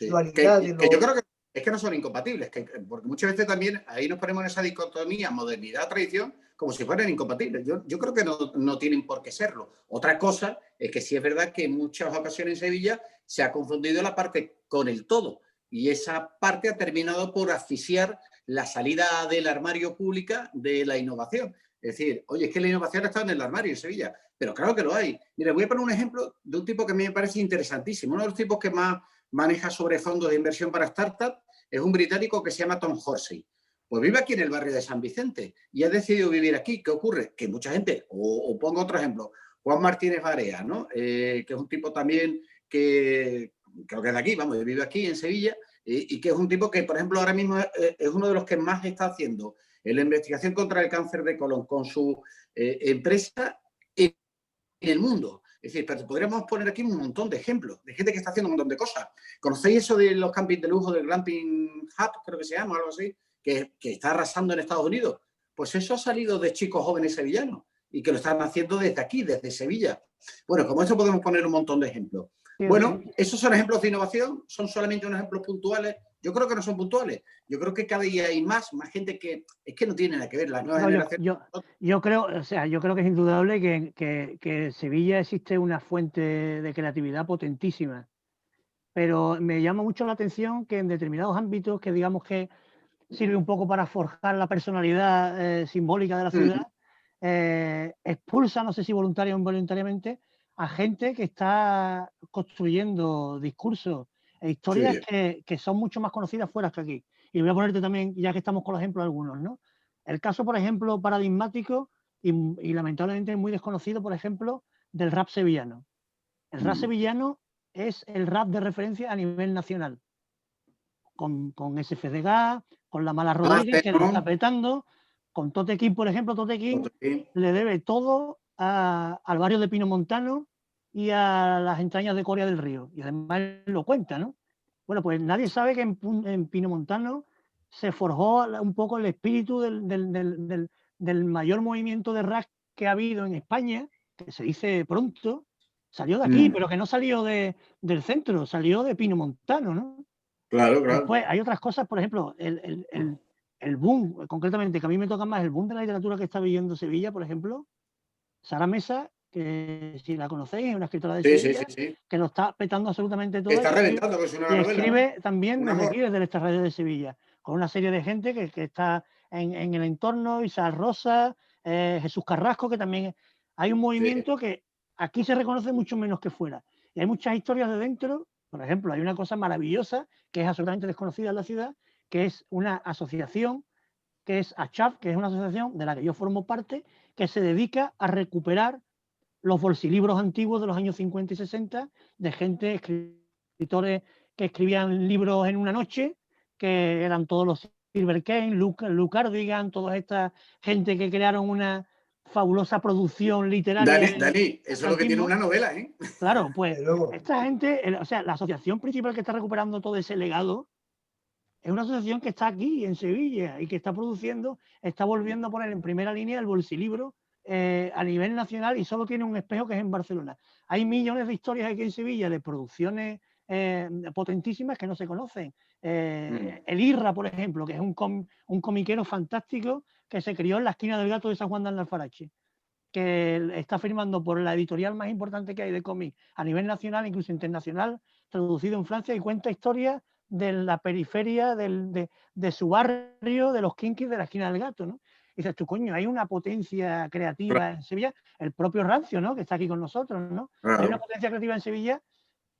[SPEAKER 2] dualidad de
[SPEAKER 3] que yo creo que es que no son incompatibles, porque muchas veces también ahí nos ponemos en esa dicotomía modernidad-tradición como si fueran incompatibles. Yo creo que no tienen por qué serlo. Otra cosa es que sí es verdad que en muchas ocasiones en Sevilla se ha confundido la parte con el todo, y esa parte ha terminado por asfixiar la salida del armario pública de la innovación. Es decir, oye, es que la innovación está en el armario en Sevilla, pero claro que lo hay. Mira, voy a poner un ejemplo de un tipo que a mí me parece interesantísimo. Uno de los tipos que más maneja sobre fondos de inversión para startups es un británico que se llama Tom Horsey. Pues vive aquí en el barrio de San Vicente y ha decidido vivir aquí. ¿Qué ocurre? Que mucha gente, o pongo otro ejemplo, Juan Martínez Barea, ¿no? Que es un tipo también que creo que es de aquí, vamos, vive aquí en Sevilla, y que es un tipo que, por ejemplo, ahora mismo es uno de los que más está haciendo en la investigación contra el cáncer de colon con su empresa en el mundo. Es decir, pero podríamos poner aquí un montón de ejemplos de gente que está haciendo un montón de cosas. ¿Conocéis eso de los campings de lujo, del Glamping Hub, creo que se llama, algo así, que está arrasando en Estados Unidos? Pues eso ha salido de chicos jóvenes sevillanos y que lo están haciendo desde aquí, desde Sevilla. Bueno, como eso podemos poner un montón de ejemplos. Bueno, esos son ejemplos de innovación, son solamente unos ejemplos puntuales. Yo creo que no son puntuales. Yo creo que cada día hay más gente que es que no tiene nada que ver. Las nuevas generaciones.
[SPEAKER 4] Yo creo, o sea, yo creo que es indudable que en Sevilla existe una fuente de creatividad potentísima. Pero me llama mucho la atención que en determinados ámbitos que digamos que sirve un poco para forjar la personalidad simbólica de la ciudad, expulsa, no sé si voluntaria o involuntariamente, a gente que está construyendo discursos e historias que son mucho más conocidas fuera que aquí. Y voy a ponerte también, ya que estamos con los ejemplos, algunos, ¿no? El caso, por ejemplo, paradigmático y lamentablemente muy desconocido, por ejemplo, del rap sevillano. El rap sevillano es el rap de referencia a nivel nacional. Con SFDG, con La Mala Rodríguez, que lo está petando, con Totequín, por ejemplo. Totequín le debe todo al barrio de Pino Montano y a las entrañas de Coria del Río. Y además lo cuenta, ¿no? Bueno, pues nadie sabe que en Pino Montano se forjó un poco el espíritu del mayor movimiento de rap que ha habido en España, que se dice pronto, salió de aquí, pero que no salió del centro, salió de Pino Montano, ¿no?
[SPEAKER 3] Claro, claro.
[SPEAKER 4] Después hay otras cosas, por ejemplo, el boom, concretamente, que a mí me toca más el boom de la literatura que está viviendo Sevilla, por ejemplo. Sara Mesa, que si la conocéis, es una escritora de Sevilla, que lo está petando absolutamente todo.
[SPEAKER 3] Está reventando, que es una novela.
[SPEAKER 4] Y escribe también desde aquí, desde esta radio de Sevilla, con una serie de gente que está en el entorno, Isabel Rosa, Jesús Carrasco, que también hay un movimiento que aquí se reconoce mucho menos que fuera. Y hay muchas historias de dentro. Por ejemplo, hay una cosa maravillosa que es absolutamente desconocida en la ciudad, que es una asociación, que es ACHAF, que es una asociación de la que yo formo parte, que se dedica a recuperar los bolsilibros antiguos de los años 50 y 60, de gente, escritores que escribían libros en una noche, que eran todos los Silver Kane, Luke Cardigan, toda esta gente que crearon una fabulosa producción literaria.
[SPEAKER 3] Dani, eso es lo que tiene una novela, ¿eh?
[SPEAKER 4] Claro, pues esta gente, o sea, la asociación principal que está recuperando todo ese legado es una asociación que está aquí en Sevilla y que está produciendo, está volviendo a poner en primera línea el bolsilibro a nivel nacional, y solo tiene un espejo que es en Barcelona. Hay millones de historias aquí en Sevilla de producciones potentísimas que no se conocen. El Irra, por ejemplo, que es un comiquero fantástico que se crió en la esquina del Gato de San Juan de Alfarache, que está firmando por la editorial más importante que hay de cómic a nivel nacional, incluso internacional, traducido en Francia, y cuenta historias de la periferia de su barrio, de los kinkis de la esquina del Gato, ¿no? Y dices tú, coño, hay una potencia creativa en Sevilla, el propio Rancio, ¿no?, que está aquí con nosotros, ¿no? Hay una potencia creativa en Sevilla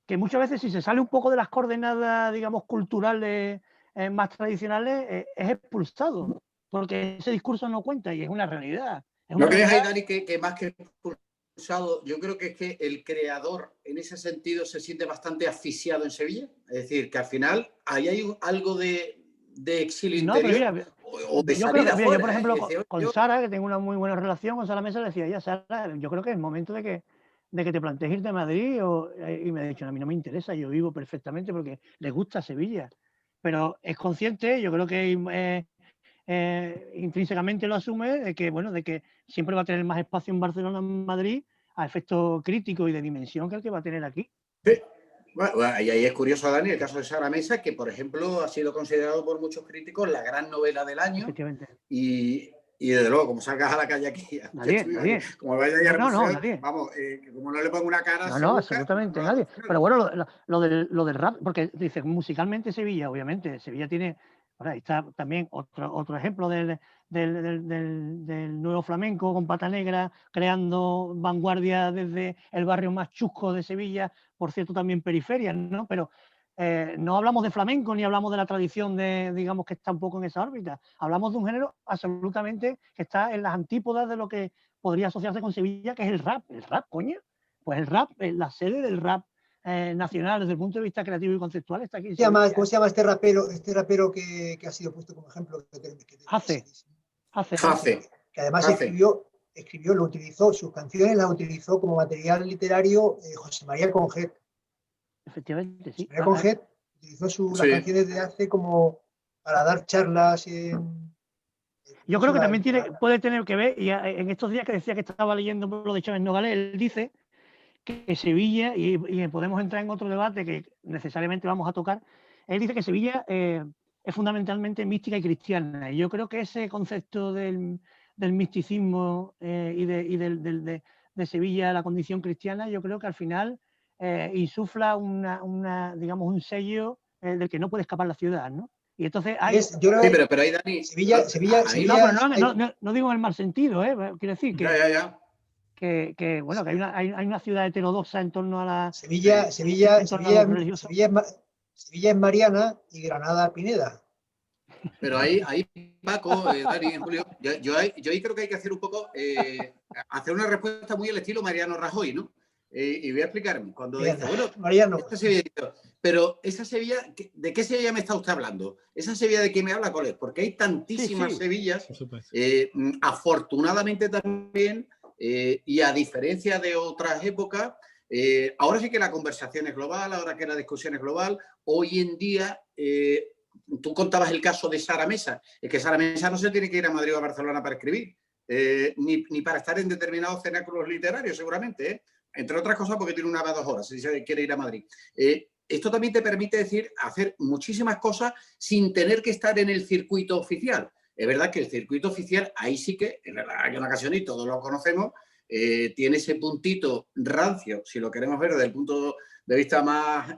[SPEAKER 4] que muchas veces, si se sale un poco de las coordenadas, digamos, culturales más tradicionales, es expulsado, porque ese discurso no cuenta y es una realidad.
[SPEAKER 3] ¿No crees ahí, Dani, que más que expulsado, yo creo que es que el creador en ese sentido se siente bastante asfixiado en Sevilla? Es decir, que al final ahí hay algo de exilio interior, mira, o de salida fuera.
[SPEAKER 4] Yo, por ejemplo, con Sara, que tengo una muy buena relación, con Sara Mesa, le decía, ya, Sara, yo creo que es el momento de que de que te plantees irte a Madrid y me ha dicho, a mí no me interesa, yo vivo perfectamente porque les gusta Sevilla. Pero es consciente, yo creo que intrínsecamente lo asume, de que siempre va a tener más espacio en Barcelona o en Madrid a efecto crítico y de dimensión que el que va a tener aquí.
[SPEAKER 3] Sí. Bueno, y ahí es curioso, Dani, el caso de Sara Mesa, que por ejemplo ha sido considerado por muchos críticos la gran novela del año.
[SPEAKER 4] Efectivamente.
[SPEAKER 3] Y desde luego, como salgas a la calle aquí,
[SPEAKER 4] nadie.
[SPEAKER 3] como vaya a ir
[SPEAKER 4] nadie.
[SPEAKER 3] Vamos, como no le pongo una cara.
[SPEAKER 4] No, absolutamente nadie. Pero bueno, lo del rap, porque dice, musicalmente Sevilla, obviamente, Sevilla tiene, ahora ahí está también otro ejemplo del nuevo flamenco con Pata Negra, creando vanguardia desde el barrio más chusco de Sevilla, por cierto también periferia, ¿no? Pero no hablamos de flamenco ni hablamos de la tradición digamos, que está un poco en esa órbita. Hablamos de un género absolutamente que está en las antípodas de lo que podría asociarse con Sevilla, que es el rap. El rap, coño. Pues el rap, la sede del rap nacional desde el punto de vista creativo y conceptual está aquí.
[SPEAKER 2] ¿Cómo se llama este rapero que ha sido puesto como ejemplo?
[SPEAKER 4] Hace.
[SPEAKER 2] Que además escribió, lo utilizó, sus canciones las utilizó como material literario José María Conjet.
[SPEAKER 4] Efectivamente, sí.
[SPEAKER 2] José María Conjet utilizó las canciones de Hace como para dar charlas.
[SPEAKER 4] Yo creo que también puede tener que ver, y en estos días que decía que estaba leyendo lo de Chávez Nogales, él dice que Sevilla, y podemos entrar en otro debate que necesariamente vamos a tocar, él dice que Sevilla es fundamentalmente mística y cristiana. Y yo creo que ese concepto del misticismo y de Sevilla, la condición cristiana, yo creo que al final insufla digamos, un sello del que no puede escapar la ciudad, ¿no? Y entonces hay...
[SPEAKER 3] pero ahí, Dani...
[SPEAKER 2] Sevilla
[SPEAKER 4] no digo en el mal sentido, quiero decir que...
[SPEAKER 3] Ya.
[SPEAKER 4] Que hay una ciudad heterodoxa en torno a la...
[SPEAKER 2] Sevilla es Mariana y Granada Pineda.
[SPEAKER 3] Pero ahí Paco, Dani, Julio, yo ahí creo que hay que hacer un poco, hacer una respuesta muy al estilo Mariano Rajoy, ¿no? Y voy a explicarme. Cuando dice, bueno,
[SPEAKER 2] Mariano.
[SPEAKER 3] Pero esa Sevilla, ¿de qué Sevilla me está usted hablando? ¿Esa Sevilla de qué me habla, cuál es? Porque hay tantísimas Sevillas, afortunadamente también, y a diferencia de otras épocas, ahora sí que la conversación es global, ahora que la discusión es global. Hoy en día, tú contabas el caso de Sara Mesa, es que Sara Mesa no se tiene que ir a Madrid o a Barcelona para escribir, ni para estar en determinados cenáculos literarios, seguramente, entre otras cosas porque tiene una vez 2 horas si se quiere ir a Madrid. Esto también te permite hacer muchísimas cosas sin tener que estar en el circuito oficial. Es verdad que el circuito oficial, ahí sí que, en alguna ocasión, y todos lo conocemos, tiene ese puntito rancio, si lo queremos ver desde el punto de vista más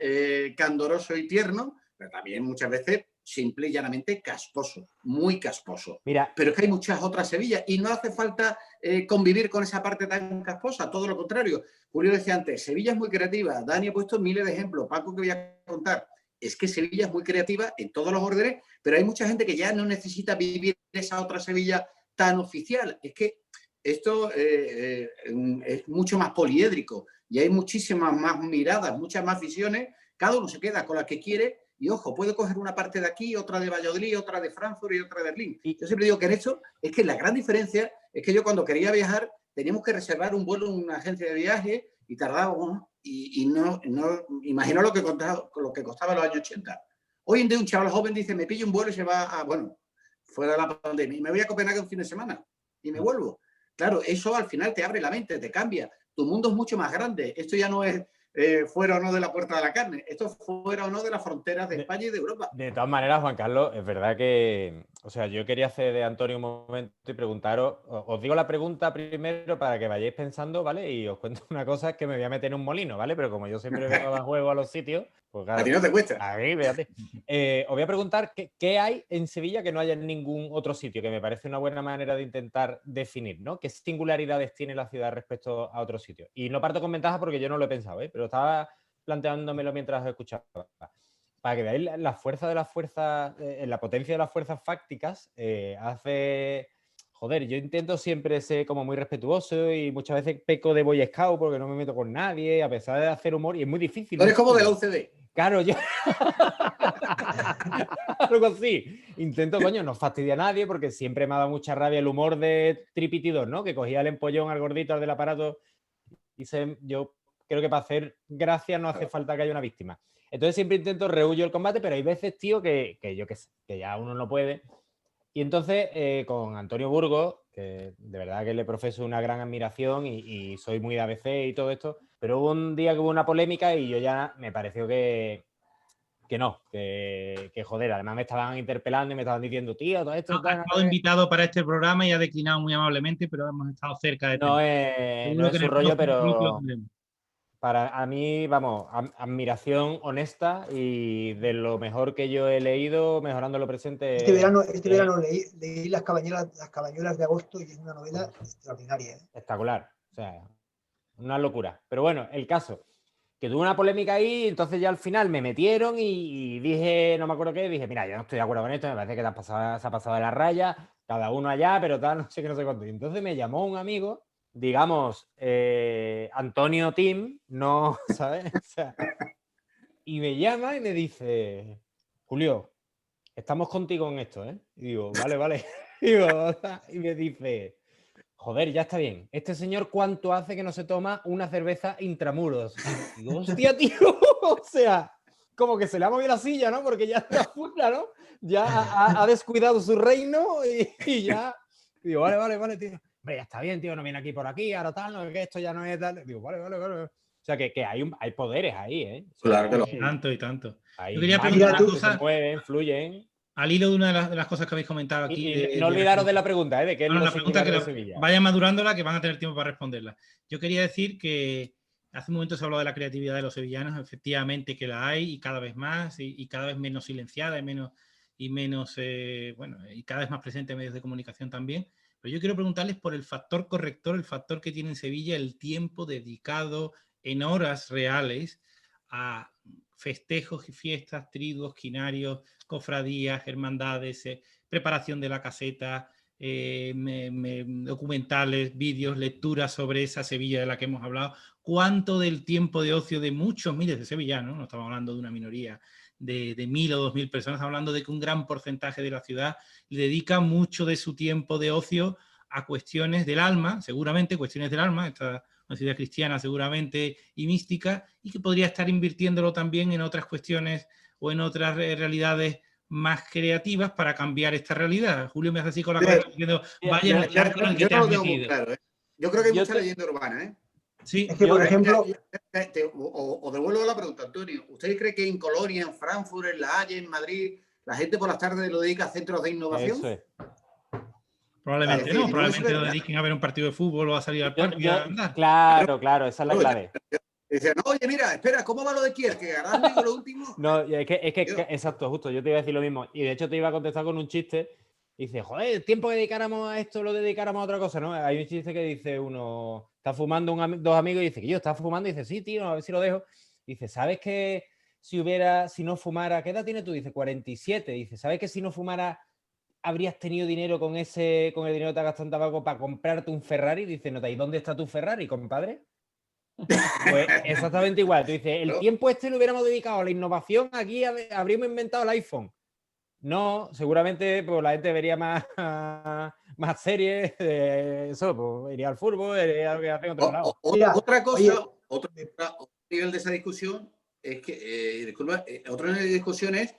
[SPEAKER 3] candoroso y tierno, pero también muchas veces simple y llanamente casposo, muy casposo.
[SPEAKER 5] Mira,
[SPEAKER 3] pero es que hay muchas otras Sevillas y no hace falta convivir con esa parte tan casposa, todo lo contrario. Julio decía antes, Sevilla es muy creativa, Dani ha puesto miles de ejemplos, Paco que voy a contar. Es que Sevilla es muy creativa en todos los órdenes, pero hay mucha gente que ya no necesita vivir esa otra Sevilla tan oficial. Es que esto es mucho más poliédrico y hay muchísimas más miradas, muchas más visiones. Cada uno se queda con la que quiere y, ojo, puede coger una parte de aquí, otra de Valladolid, otra de Frankfurt y otra de Berlín. Yo siempre digo que en esto es que la gran diferencia es que yo cuando quería viajar teníamos que reservar un vuelo en una agencia de viaje y tardábamos y no imagino lo que costaba en los años 80. Hoy en día un chaval joven dice, me pillo un vuelo y se va fuera de la pandemia, y me voy a Copenhague un fin de semana y me vuelvo. Claro, eso al final te abre la mente, te cambia. Tu mundo es mucho más grande. Esto ya no es fuera o no de la puerta de la carne. Esto es fuera o no de las fronteras de España y de Europa.
[SPEAKER 5] De todas maneras, Juan Carlos, es verdad que... O sea, yo quería hacer de Antonio un momento y preguntaros... Os digo la pregunta primero para que vayáis pensando, ¿vale? Y os cuento una cosa, que me voy a meter en un molino, ¿vale? Pero como yo siempre vengo a juego a los sitios... Pues claro,
[SPEAKER 3] a ti no te cuesta.
[SPEAKER 5] A mí, fíjate. Os voy a preguntar qué hay en Sevilla que no haya en ningún otro sitio, que me parece una buena manera de intentar definir, ¿no? ¿Qué singularidades tiene la ciudad respecto a otros sitios? Y no parto con ventaja porque yo no lo he pensado, pero estaba planteándomelo mientras os escuchaba. Para que veáis la fuerza de las fuerzas, la potencia de las fuerzas fácticas, hace... Joder, yo intento siempre ser como muy respetuoso y muchas veces peco de Boy Scout porque no me meto con nadie, a pesar de hacer humor, y es muy difícil.
[SPEAKER 3] Tú eres como de la UCD.
[SPEAKER 5] Claro, yo... Algo así. Intento, coño, no fastidiar a nadie porque siempre me ha dado mucha rabia el humor de Tripitidor, ¿no? Que cogía el empollón al gordito, al del aparato. yo creo que para hacer gracia no hace falta que haya una víctima. Entonces siempre intento rehuyo el combate, pero hay veces, tío, que yo qué sé, que ya uno no puede. Y entonces con Antonio Burgos, que de verdad que le profeso una gran admiración y soy muy de ABC y todo esto, pero hubo un día que hubo una polémica y yo ya me pareció que joder, además me estaban interpelando y me estaban diciendo, tío, todo esto...
[SPEAKER 1] Ha estado invitado para este programa y ha declinado muy amablemente, pero hemos estado cerca de
[SPEAKER 5] no es su rollo, pero para mí, vamos, admiración honesta y de lo mejor que yo he leído, mejorando lo presente.
[SPEAKER 2] Este verano leí las Cabañuelas de agosto y es una novela extraordinaria.
[SPEAKER 5] Espectacular, o sea, una locura. Pero bueno, el caso, que tuve una polémica ahí, entonces ya al final me metieron y dije, no me acuerdo qué, dije, mira, yo no estoy de acuerdo con esto, me parece que se ha pasado de la raya, cada uno allá, pero tal, no sé qué, no sé cuánto. Y entonces me llamó un amigo, digamos, Antonio Tim, no, ¿sabes? O sea, y me llama y me dice, Julio, estamos contigo en esto, ¿eh? Y digo, vale. Y me dice, joder, ya está bien. Este señor, ¿cuánto hace que no se toma una cerveza intramuros? Y digo, hostia, tío, o sea, como que se le ha movido la silla, ¿no? Porque ya está fuera, ¿no? Ya ha descuidado su reino y ya... Y digo, vale, tío. Hombre, ya está bien, tío, no viene aquí por aquí, ahora tal, no, que esto ya no es tal. Digo, vale. O sea, que hay poderes ahí, ¿eh? O sea,
[SPEAKER 3] Claro que lo
[SPEAKER 1] Tanto y tanto.
[SPEAKER 5] Yo quería preguntar una cosa. Se mueven, fluyen.
[SPEAKER 1] Al hilo de una de las cosas que habéis comentado aquí.
[SPEAKER 5] Y no olvidaros de la pregunta, ¿eh? De qué es
[SPEAKER 1] la pregunta que vayan madurándola, que van a tener tiempo para responderla. Yo quería decir que hace un momento se habló de la creatividad de los sevillanos, efectivamente que la hay y cada vez más y cada vez menos silenciada y cada vez más presente en medios de comunicación también. Pero yo quiero preguntarles por el factor corrector, el factor que tiene en Sevilla, el tiempo dedicado en horas reales a festejos y fiestas, triduos, quinarios, cofradías, hermandades, preparación de la caseta, documentales, vídeos, lecturas sobre esa Sevilla de la que hemos hablado. ¿Cuánto del tiempo de ocio de muchos miles de sevillanos, no estamos hablando de una minoría de 1.000 o 2.000 personas, hablando de que un gran porcentaje de la ciudad le dedica mucho de su tiempo de ocio a cuestiones del alma, seguramente cuestiones del alma, una ciudad cristiana seguramente y mística, y que podría estar invirtiéndolo también en otras cuestiones o en otras realidades más creativas para cambiar esta realidad? Julio me hace así con la cabeza diciendo, vaya el charco en el que te has metido.
[SPEAKER 3] Claro, ¿eh? Yo creo que hay mucha leyenda urbana, ¿eh?
[SPEAKER 1] Sí.
[SPEAKER 2] Es que, por ejemplo...
[SPEAKER 3] O devuelvo la pregunta, Antonio. ¿Usted cree que en Colonia, en Frankfurt, en La Haya, en Madrid, la gente por las tardes lo dedica a centros de innovación?
[SPEAKER 5] Eso es.
[SPEAKER 1] Probablemente no, probablemente lo dediquen a ver un partido de fútbol o a salir al parque y a andar.
[SPEAKER 5] Claro, esa es la clave.
[SPEAKER 3] Decían, oye, mira, espera, ¿cómo va lo de Kierkegaard? Lo último.
[SPEAKER 5] No, es que exacto, justo, yo te iba a decir lo mismo. Y de hecho te iba a contestar con un chiste. Dice, joder, el tiempo que dedicáramos a esto lo dedicáramos a otra cosa, ¿no? Hay un chiste que dice uno, está fumando dos amigos y dice que yo estaba fumando y dice, sí, tío, a ver si lo dejo. Dice, ¿sabes que si no fumara, ¿qué edad tienes tú? Dice, 47. Dice, ¿sabes que si no fumara habrías tenido dinero con el dinero que te has gastado en tabaco para comprarte un Ferrari? Dice, ¿y dónde está tu Ferrari, compadre? Pues exactamente igual. Tú dices, el tiempo lo hubiéramos dedicado a la innovación, aquí habríamos inventado el iPhone. No, seguramente pues, la gente vería más series, eso, pues iría al fútbol, iría a lo que hace en otro lado.
[SPEAKER 3] Otra cosa, otro nivel de esa discusión es que, otro nivel de discusión es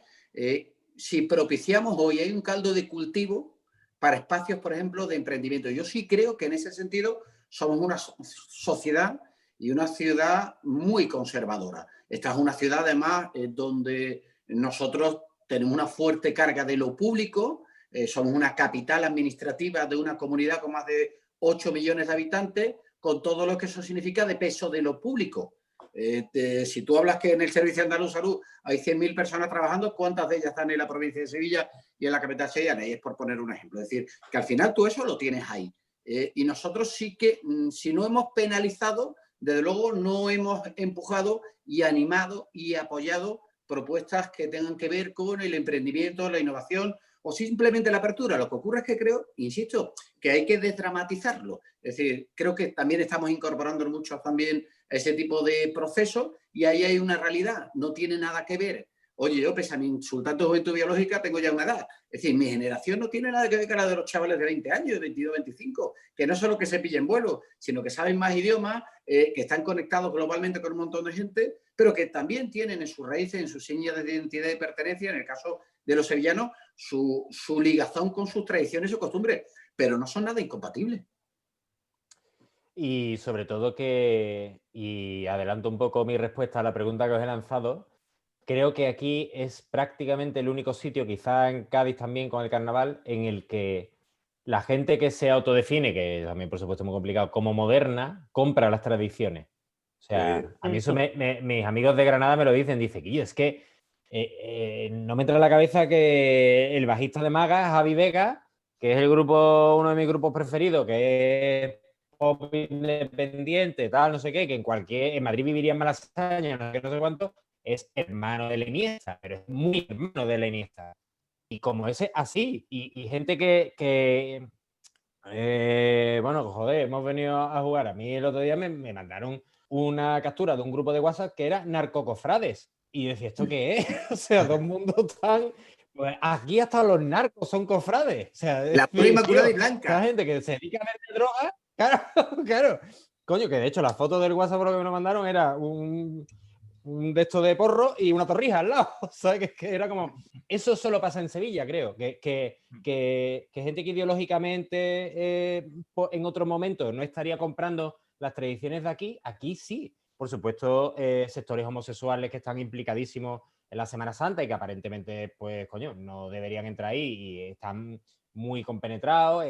[SPEAKER 3] si propiciamos hoy hay un caldo de cultivo para espacios, por ejemplo, de emprendimiento. Yo sí creo que en ese sentido somos una sociedad y una ciudad muy conservadora. Esta es una ciudad, además, donde nosotros tenemos una fuerte carga de lo público, somos una capital administrativa de una comunidad con más de 8 millones de habitantes, con todo lo que eso significa de peso de lo público. Si tú hablas que en el Servicio Andaluz de Salud hay 100.000 personas trabajando, ¿cuántas de ellas están en la provincia de Sevilla y en la capital sevillana? Y es por poner un ejemplo. Es decir, que al final tú eso lo tienes ahí. Y nosotros sí que, si no hemos penalizado, desde luego no hemos empujado y animado y apoyado propuestas que tengan que ver con el emprendimiento, la innovación o simplemente la apertura. Lo que ocurre es que creo, insisto, que hay que desdramatizarlo. Es decir, creo que también estamos incorporando mucho también a ese tipo de procesos y ahí hay una realidad. No tiene nada que ver oye, yo pese a mi insultante juventud biológica tengo ya una edad. Es decir, mi generación no tiene nada que ver con la de los chavales de 20 años, de 22, 25, que no solo que se pillen vuelo, sino que saben más idiomas, que están conectados globalmente con un montón de gente, pero que también tienen en sus raíces, en sus señas de identidad y pertenencia, en el caso de los sevillanos, su ligazón con sus tradiciones y sus costumbres, pero no son nada incompatibles.
[SPEAKER 5] Y sobre todo que, y adelanto un poco mi respuesta a la pregunta que os he lanzado, creo que aquí es prácticamente el único sitio, quizá en Cádiz también con el carnaval, en el que la gente que se autodefine, que también por supuesto es muy complicado, como moderna, compra las tradiciones. O sea, a mí eso mis amigos de Granada me lo dicen, dice, Guillo, es que no me entra en la cabeza que el bajista de Magas, Javi Vega, que es el grupo, uno de mis grupos preferidos, que es pop independiente, tal, no sé qué, que en Madrid viviría en Malasaña, no sé cuánto, es hermano de la Iniesta, pero es muy hermano de la Iniesta. Y como ese, así, y gente bueno, joder, hemos venido a jugar. A mí el otro día me mandaron una captura de un grupo de WhatsApp que era narcocofrades. Y yo decía, ¿esto qué es? O sea, dos mundos tan... Pues aquí hasta los narcos son cofrades. O sea,
[SPEAKER 3] la pura inmaculada y blanca.
[SPEAKER 5] La gente que se dedica a vender droga, claro, claro. Coño, que de hecho la foto del WhatsApp que me lo mandaron era un de esto de porro y una torrija al lado. ¿Sabes? Que era como... Eso solo pasa en Sevilla, creo. Que gente que ideológicamente en otro momento no estaría comprando las tradiciones de aquí sí. Por supuesto, sectores homosexuales que están implicadísimos en la Semana Santa y que aparentemente, pues, coño, no deberían entrar ahí y están muy compenetrados.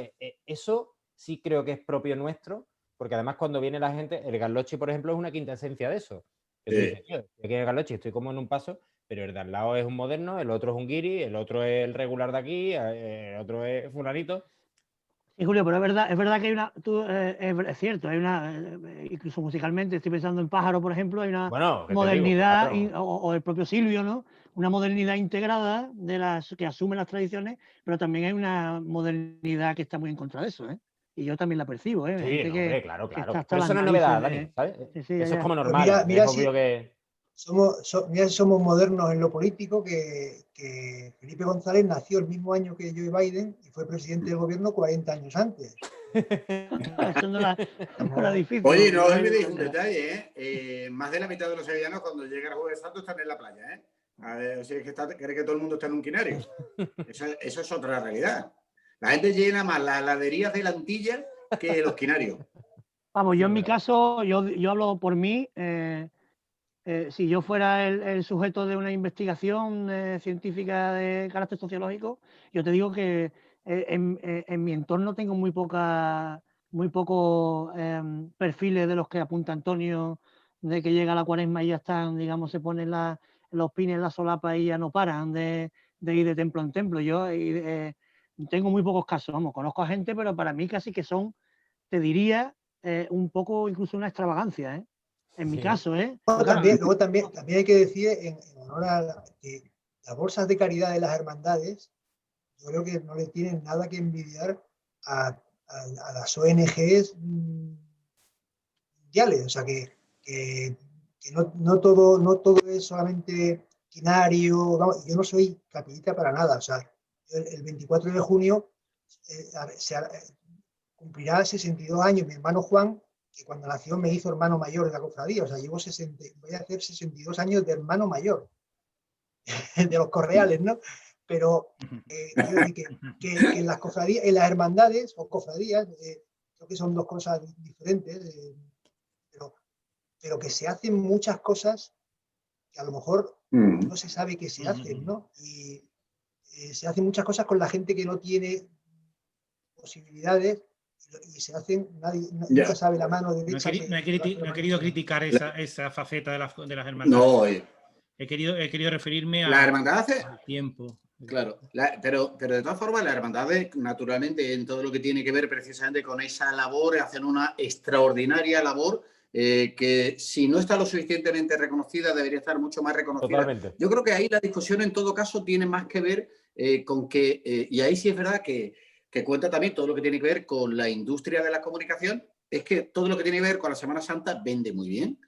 [SPEAKER 5] Eso sí creo que es propio nuestro, porque además cuando viene la gente, el Garlochi, por ejemplo, es una quinta esencia de eso. Que tú dices, tío, aquí en el Garlochi estoy como en un paso, pero el de al lado es un moderno, el otro es un guiri, el otro es el regular de aquí, el otro es fulanito.
[SPEAKER 4] Sí, Julio, pero es verdad que hay una, es cierto, hay una, incluso musicalmente, estoy pensando en Pájaro, por ejemplo, hay una modernidad, digo, claro. o el propio Silvio, ¿no? Una modernidad integrada de las que asume las tradiciones, pero también hay una modernidad que está muy en contra de eso, ¿eh? Y yo también la percibo, ¿eh?
[SPEAKER 5] Sí, no, hombre, claro.
[SPEAKER 4] Pero
[SPEAKER 5] eso no es novedad, Dani, ¿sabes? Sí, eso es como normal.
[SPEAKER 2] Mira,
[SPEAKER 5] es obvio que...
[SPEAKER 2] Mira si somos modernos en lo político, que Felipe González nació el mismo año que Joe Biden y fue presidente del gobierno 40 años antes.
[SPEAKER 4] Eso no era difícil.
[SPEAKER 3] Oye, no olvidéis un detalle, ¿eh? Más de la mitad de los sevillanos cuando llega el Jueves Santo están en la playa, ¿eh? A ver, si es que cree que todo el mundo está en un quinario. Eso es otra realidad. La gente llena más las heladerías de la Antilla que los quinarios.
[SPEAKER 4] Vamos, yo en mi caso, yo hablo por mí. Si yo fuera el sujeto de una investigación científica de carácter sociológico, yo te digo que en mi entorno tengo muy pocos perfiles de los que apunta Antonio, de que llega la Cuaresma y ya están, digamos, se ponen los pines en la solapa y ya no paran de ir de templo en templo. Yo tengo muy pocos casos, vamos, conozco a gente, pero para mí casi que son, te diría, un poco incluso una extravagancia, ¿eh? En mi caso, ¿eh?
[SPEAKER 2] Luego también hay que decir, en honor a que las bolsas de caridad de las hermandades, yo creo que no le tienen nada que envidiar a las ONGs mundiales. O sea, que no todo es solamente quinario. Vamos, yo no soy capillita para nada. O sea, el 24 de junio cumplirá 62 años mi hermano Juan, que cuando nació me hizo hermano mayor de la cofradía. O sea, voy a hacer 62 años de hermano mayor de los Correales, ¿no? Pero quiero decir que en las cofradías, en las hermandades o cofradías, creo que son dos cosas diferentes, pero que se hacen muchas cosas que a lo mejor no se sabe que se hacen, ¿no? Y se hacen muchas cosas con la gente que no tiene posibilidades. Y se hacen, nunca sabe la mano derecha.
[SPEAKER 1] No he querido criticar esa faceta de las hermandades.
[SPEAKER 3] No,
[SPEAKER 1] he querido referirme
[SPEAKER 3] a la hermandad
[SPEAKER 1] al tiempo.
[SPEAKER 3] Claro, pero de todas formas las hermandades, naturalmente, en todo lo que tiene que ver precisamente con esa labor, hacen una extraordinaria labor que si no está lo suficientemente reconocida, debería estar mucho más reconocida.
[SPEAKER 5] Totalmente.
[SPEAKER 3] Yo creo que ahí la discusión en todo caso tiene más que ver con que, y ahí sí es verdad que cuenta también todo lo que tiene que ver con la industria de la comunicación, es que todo lo que tiene que ver con la Semana Santa vende muy bien,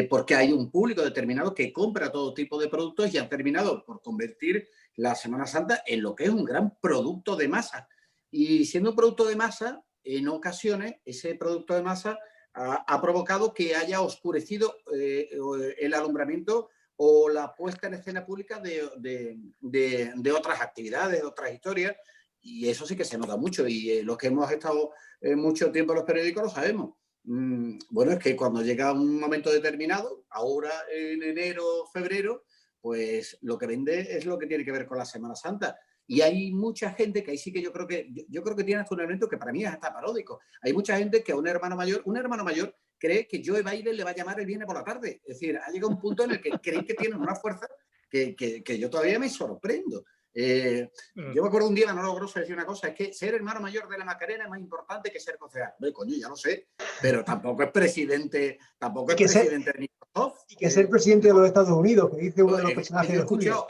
[SPEAKER 3] porque hay un público determinado que compra todo tipo de productos y han terminado por convertir la Semana Santa en lo que es un gran producto de masa. Y siendo un producto de masa, en ocasiones ese producto de masa ha provocado que haya oscurecido el alumbramiento o la puesta en escena pública de otras actividades, de otras historias, y eso sí que se nota mucho, y los que hemos estado mucho tiempo en los periódicos lo sabemos. Bueno, es que cuando llega un momento determinado, ahora en enero, febrero, pues lo que vende es lo que tiene que ver con la Semana Santa. Y hay mucha gente que ahí sí que yo creo que tiene hasta un elemento que para mí es hasta paródico. Hay mucha gente que a un hermano mayor cree que Joe Biden le va a llamar el viernes por la tarde. Es decir, ha llegado un punto en el que creen que tienen una fuerza que yo todavía me sorprendo. Yo me acuerdo un día, Manolo Grosso decía una cosa, es que ser hermano mayor de la Macarena es más importante que ser concejal. Coño, ya lo sé, pero tampoco es presidente, de Microsoft.
[SPEAKER 2] Y que ser presidente de los Estados Unidos, que dice uno de los personajes de
[SPEAKER 3] Julio.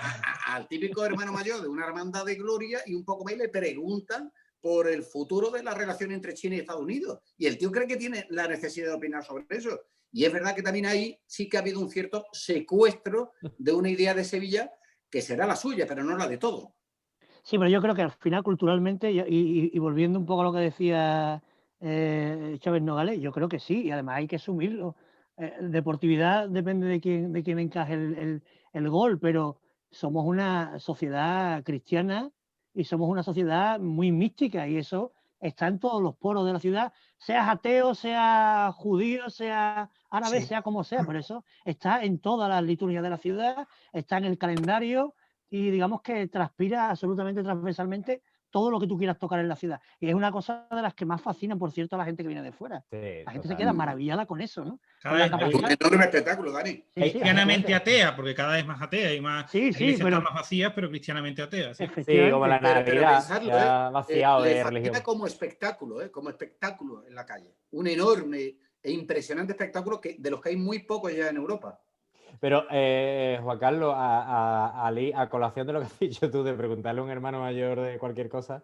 [SPEAKER 3] Al típico hermano mayor de una hermandad de gloria y un poco más le preguntan por el futuro de la relación entre China y Estados Unidos. Y el tío cree que tiene la necesidad de opinar sobre eso. Y es verdad que también ahí sí que ha habido un cierto secuestro de una idea de Sevilla que será la suya, pero no la de todo.
[SPEAKER 4] Sí, pero yo creo que al final culturalmente, y volviendo un poco a lo que decía Chávez Nogales, yo creo que sí, y además hay que asumirlo. Deportividad depende de quién encaje el gol, pero somos una sociedad cristiana y somos una sociedad muy mística, y eso está en todos los poros de la ciudad, seas ateo, sea judío, sea árabe, sea como sea, por eso está en todas las liturgias de la ciudad, está en el calendario, y digamos que transpira absolutamente transversalmente todo lo que tú quieras tocar en la ciudad. Y es una cosa de las que más fascinan, por cierto, a la gente que viene de fuera.
[SPEAKER 5] Sí,
[SPEAKER 4] la gente se queda maravillada con eso, ¿no?
[SPEAKER 3] Es un enorme espectáculo, Dani.
[SPEAKER 1] Cristianamente atea, porque cada vez más atea y más
[SPEAKER 4] iglesias
[SPEAKER 1] están más vacías, pero cristianamente atea.
[SPEAKER 5] Sí, como la Navidad, ya vaciado de religión.
[SPEAKER 3] Como espectáculo en la calle. Un enorme e impresionante espectáculo de los que hay muy pocos ya en Europa.
[SPEAKER 5] Pero, Juan Carlos, a colación de lo que has dicho tú, de preguntarle a un hermano mayor de cualquier cosa,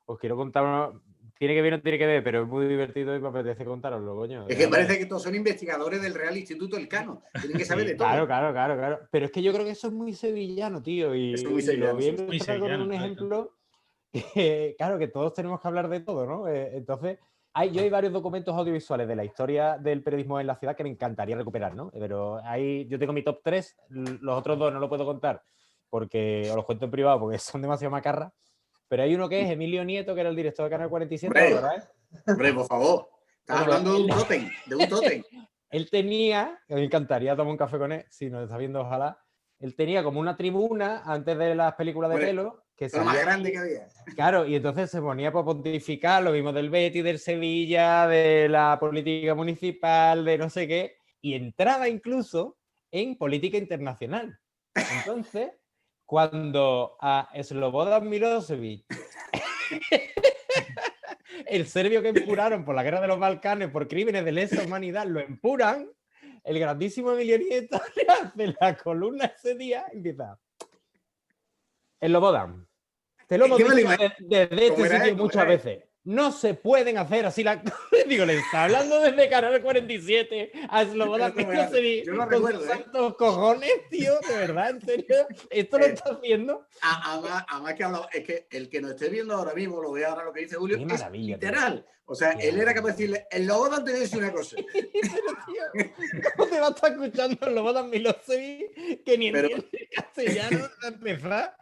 [SPEAKER 5] os quiero contar tiene que ver o no tiene que ver, pero es muy divertido y me apetece contaroslo, coño.
[SPEAKER 3] Es que parece que todos son investigadores del Real Instituto Elcano. Tienen que saber de todo.
[SPEAKER 5] Claro. Pero es que yo creo que eso es muy sevillano, tío. Y
[SPEAKER 3] es muy sevillano.
[SPEAKER 5] Lo voy a ilustrar con un ejemplo que, claro, que todos tenemos que hablar de todo, ¿no? Entonces, yo hay varios documentos audiovisuales de la historia del periodismo en la ciudad que me encantaría recuperar, ¿no? Pero yo tengo mi top 3, los otros 2 no lo puedo contar porque os los cuento en privado porque son demasiado macarras. Pero hay uno que es Emilio Nieto, que era el director de Canal 47, ¿verdad?
[SPEAKER 3] Hombre, por favor. Estás hablando de un tótem.
[SPEAKER 5] Él tenía, me encantaría tomar un café con él, si nos está viendo, ojalá. Él tenía como una tribuna antes de las películas de pelo. Que
[SPEAKER 3] lo más grande que había.
[SPEAKER 5] Claro, y entonces se ponía para pontificar lo mismo del Betis, del Sevilla, de la política municipal, de no sé qué, y entraba incluso en política internacional. Entonces, cuando a Slobodan Milosevic, el serbio que empuraron por la guerra de los Balcanes por crímenes de lesa humanidad, lo empuran, el grandísimo Emilio Nieto le hace la columna ese día y empieza: Slobodan, te lo hemos dicho desde este sitio muchas veces. No se pueden hacer así las cosas. Digo, le está hablando desde Canal 47 a Slobodan Milosevic con santos cojones, tío, de verdad, en serio. ¿Esto lo está haciendo?
[SPEAKER 3] Además que es que el que nos esté viendo ahora mismo, lo ve ahora lo que dice Julio, es literal. Tío. O sea, él era capaz de decirle, el Slobodan te dice una cosa.
[SPEAKER 5] Pero, tío, ¿cómo te va a estar escuchando el Slobodan Milosevic que ni entiende castellano a empezar?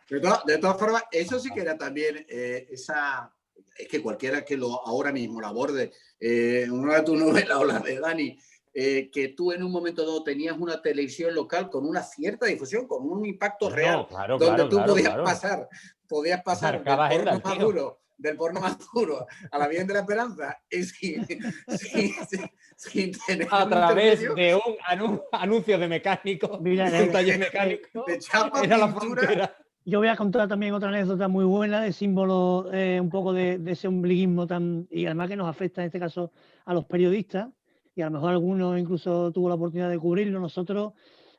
[SPEAKER 3] De todas formas, eso sí que era también esa... Es que cualquiera que ahora mismo lo aborde, una de tus novelas o la de Dani, que tú en un momento dado tenías una televisión local con una cierta difusión, con un impacto real, donde tú podías pasar del porno más duro a la Virgen de la Esperanza sin tener
[SPEAKER 5] a través de un anuncio de mecánico, un taller mecánico,
[SPEAKER 3] de chapa,
[SPEAKER 5] era la frontera.
[SPEAKER 4] Yo voy a contar también otra anécdota muy buena de símbolo un poco de ese ombliguismo y además que nos afecta en este caso a los periodistas, y a lo mejor algunos incluso tuvo la oportunidad de cubrirlo. Nosotros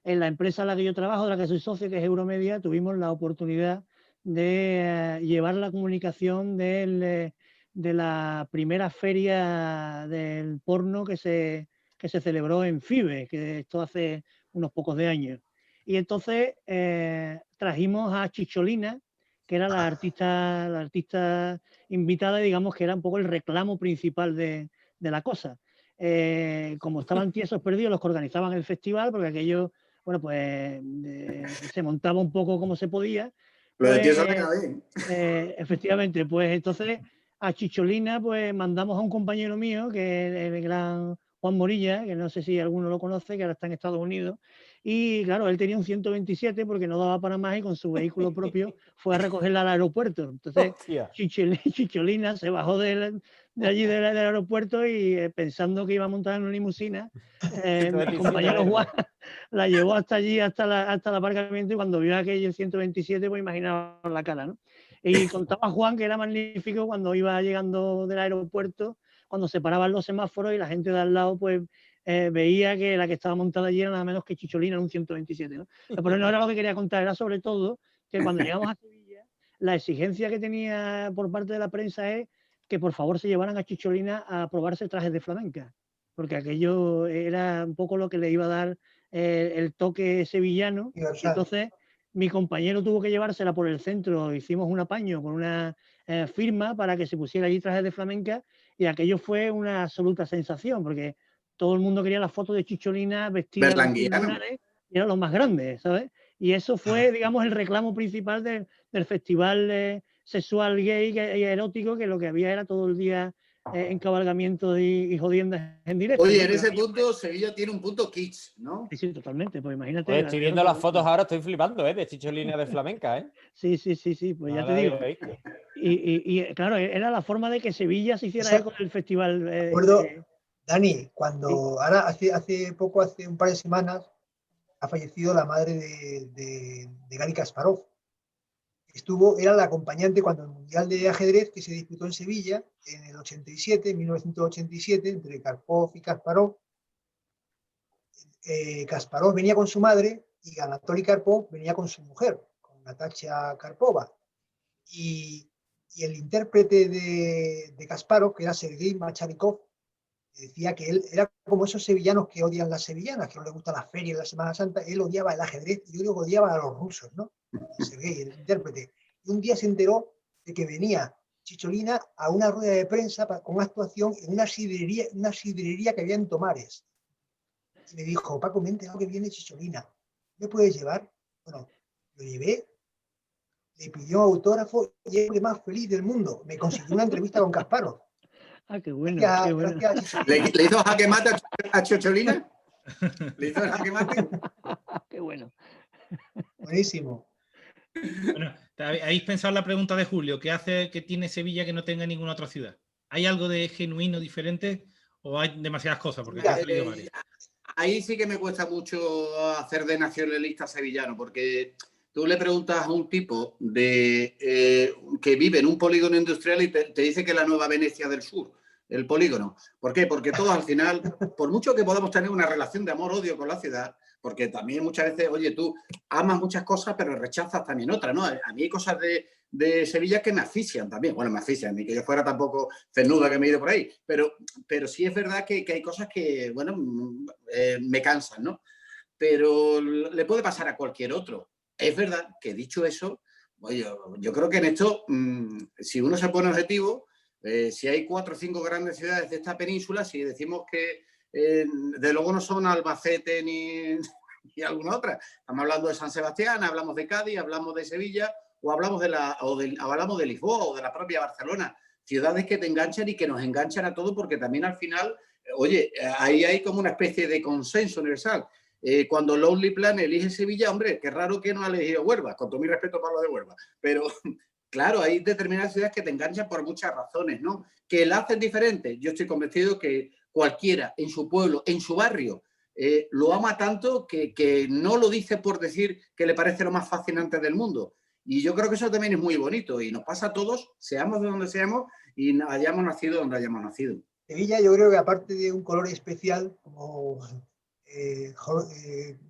[SPEAKER 4] en la empresa en la que yo trabajo, de la que soy socio, que es Euromedia, tuvimos la oportunidad de llevar la comunicación del de la primera feria del porno que se celebró en FIBE, que esto hace unos pocos de años. Y entonces trajimos a Chicholina, que era la artista invitada, digamos que era un poco el reclamo principal de la cosa. Como estaban tiesos perdidos los que organizaban el festival, porque aquello, bueno, pues se montaba un poco como se podía.
[SPEAKER 3] Lo de
[SPEAKER 4] Pues,
[SPEAKER 3] tieso le queda bien.
[SPEAKER 4] efectivamente, pues entonces a Chicholina pues mandamos a un compañero mío, que es el gran Juan Morilla, que no sé si alguno lo conoce, que ahora está en Estados Unidos. Y claro, él tenía un 127 porque no daba para más y con su vehículo propio fue a recogerla al aeropuerto. Entonces Chicholina se bajó de allí del aeropuerto y pensando que iba a montar en una limusina, mi compañero Juan la llevó hasta allí, hasta el aparcamiento, y cuando vio aquello 127, pues imaginaos la cara, ¿no? Y contaba Juan que era magnífico cuando iba llegando del aeropuerto, cuando se paraban los semáforos y la gente de al lado, pues veía que la que estaba montada allí era nada menos que Chicholina en un 127, ¿no? Pero no era lo que quería contar, era sobre todo que cuando llegamos a Sevilla, la exigencia que tenía por parte de la prensa es que por favor se llevaran a Chicholina a probarse trajes de flamenca, porque aquello era un poco lo que le iba a dar el toque sevillano. Y entonces mi compañero tuvo que llevársela por el centro, hicimos un apaño con una firma para que se pusiera allí trajes de flamenca, y aquello fue una absoluta sensación, porque todo el mundo quería la foto de Chicholina vestida con lunares, y era lo más grande, ¿sabes? Y eso fue, digamos, el reclamo principal del festival sexual gay y erótico, que lo que había era todo el día encabalgamiento y jodiendas en directo.
[SPEAKER 3] Oye, en ese punto Sevilla tiene un punto kitsch, ¿no?
[SPEAKER 4] Sí, sí, totalmente. Pues imagínate.
[SPEAKER 5] Pues estoy viendo las fotos ahora, estoy flipando, de Chicholina de flamenca, ¿eh?
[SPEAKER 4] Sí, pues ya te digo. Y claro, era la forma de que Sevilla se hiciera eco del festival.
[SPEAKER 2] Recuerdo, Dani, cuando ahora hace poco, hace un par de semanas, ha fallecido la madre de Gary Kasparov. Era la acompañante cuando el Mundial de Ajedrez que se disputó en Sevilla en el 87, 1987, entre Karpov y Kasparov. Kasparov venía con su madre y Anatoly Karpov venía con su mujer, con Natasha Karpova. Y el intérprete de Kasparov, que era Sergei Macharikov, decía que él era como esos sevillanos que odian las sevillanas, que no les gusta la feria y la Semana Santa. Él odiaba el ajedrez, y yo creo que odiaba a los rusos, ¿no? Sergei, el intérprete. Y un día se enteró de que venía Chicholina a una rueda de prensa con una actuación en una sidrería que había en Tomares. Y me dijo: Paco, me he enterado que viene Chicholina, ¿me puedes llevar? Bueno, lo llevé, le pidió autógrafo y es el más feliz del mundo. Me consiguió una entrevista con Kasparov.
[SPEAKER 4] Ah, qué bueno.
[SPEAKER 2] Gracias,
[SPEAKER 4] qué bueno.
[SPEAKER 2] Gracias,
[SPEAKER 3] ¿Le hizo jaque mate a Chicholina? ¿Le hizo el jaque mate?
[SPEAKER 4] Qué bueno.
[SPEAKER 2] Buenísimo.
[SPEAKER 1] Bueno, ¿habéis pensado la pregunta de Julio? ¿Qué hace que tiene Sevilla que no tenga ninguna otra ciudad? ¿Hay algo de genuino diferente o hay demasiadas cosas? Porque
[SPEAKER 3] Mira,
[SPEAKER 1] han salido varias.
[SPEAKER 3] Ahí sí que me cuesta mucho hacer de nacionalista sevillano, porque tú le preguntas a un tipo que vive en un polígono industrial y te dice que es la nueva Venecia del Sur, el polígono. ¿Por qué? Porque todos al final, por mucho que podamos tener una relación de amor-odio con la ciudad, porque también muchas veces, oye, tú amas muchas cosas, pero rechazas también otras, ¿no? A mí hay cosas de Sevilla que me asfixian también. Bueno, me asfixian, ni que yo fuera tampoco cernuda que me he ido por ahí, pero sí es verdad que hay cosas que, bueno, me cansan, ¿no? Pero le puede pasar a cualquier otro. Es verdad que, dicho eso, oye, yo creo que en esto, si uno se pone objetivo, si hay 4 o 5 grandes ciudades de esta península, si decimos que de luego no son Albacete ni alguna otra, estamos hablando de San Sebastián, hablamos de Cádiz, hablamos de Sevilla, o hablamos hablamos de Lisboa o de la propia Barcelona, ciudades que te enganchan y que nos enganchan a todos, porque también al final, oye, ahí hay como una especie de consenso universal. Cuando Lonely Planet elige Sevilla, hombre, qué raro que no ha elegido Huelva, con todo mi respeto para lo de Huelva, pero claro, hay determinadas ciudades que te enganchan por muchas razones, ¿no? Que la hacen diferente. Yo estoy convencido que cualquiera en su pueblo, en su barrio, lo ama tanto que no lo dice por decir que le parece lo más fascinante del mundo. Y yo creo que eso también es muy bonito y nos pasa a todos, seamos de donde seamos y hayamos nacido donde hayamos nacido.
[SPEAKER 2] Sevilla, yo creo que aparte de un color especial, como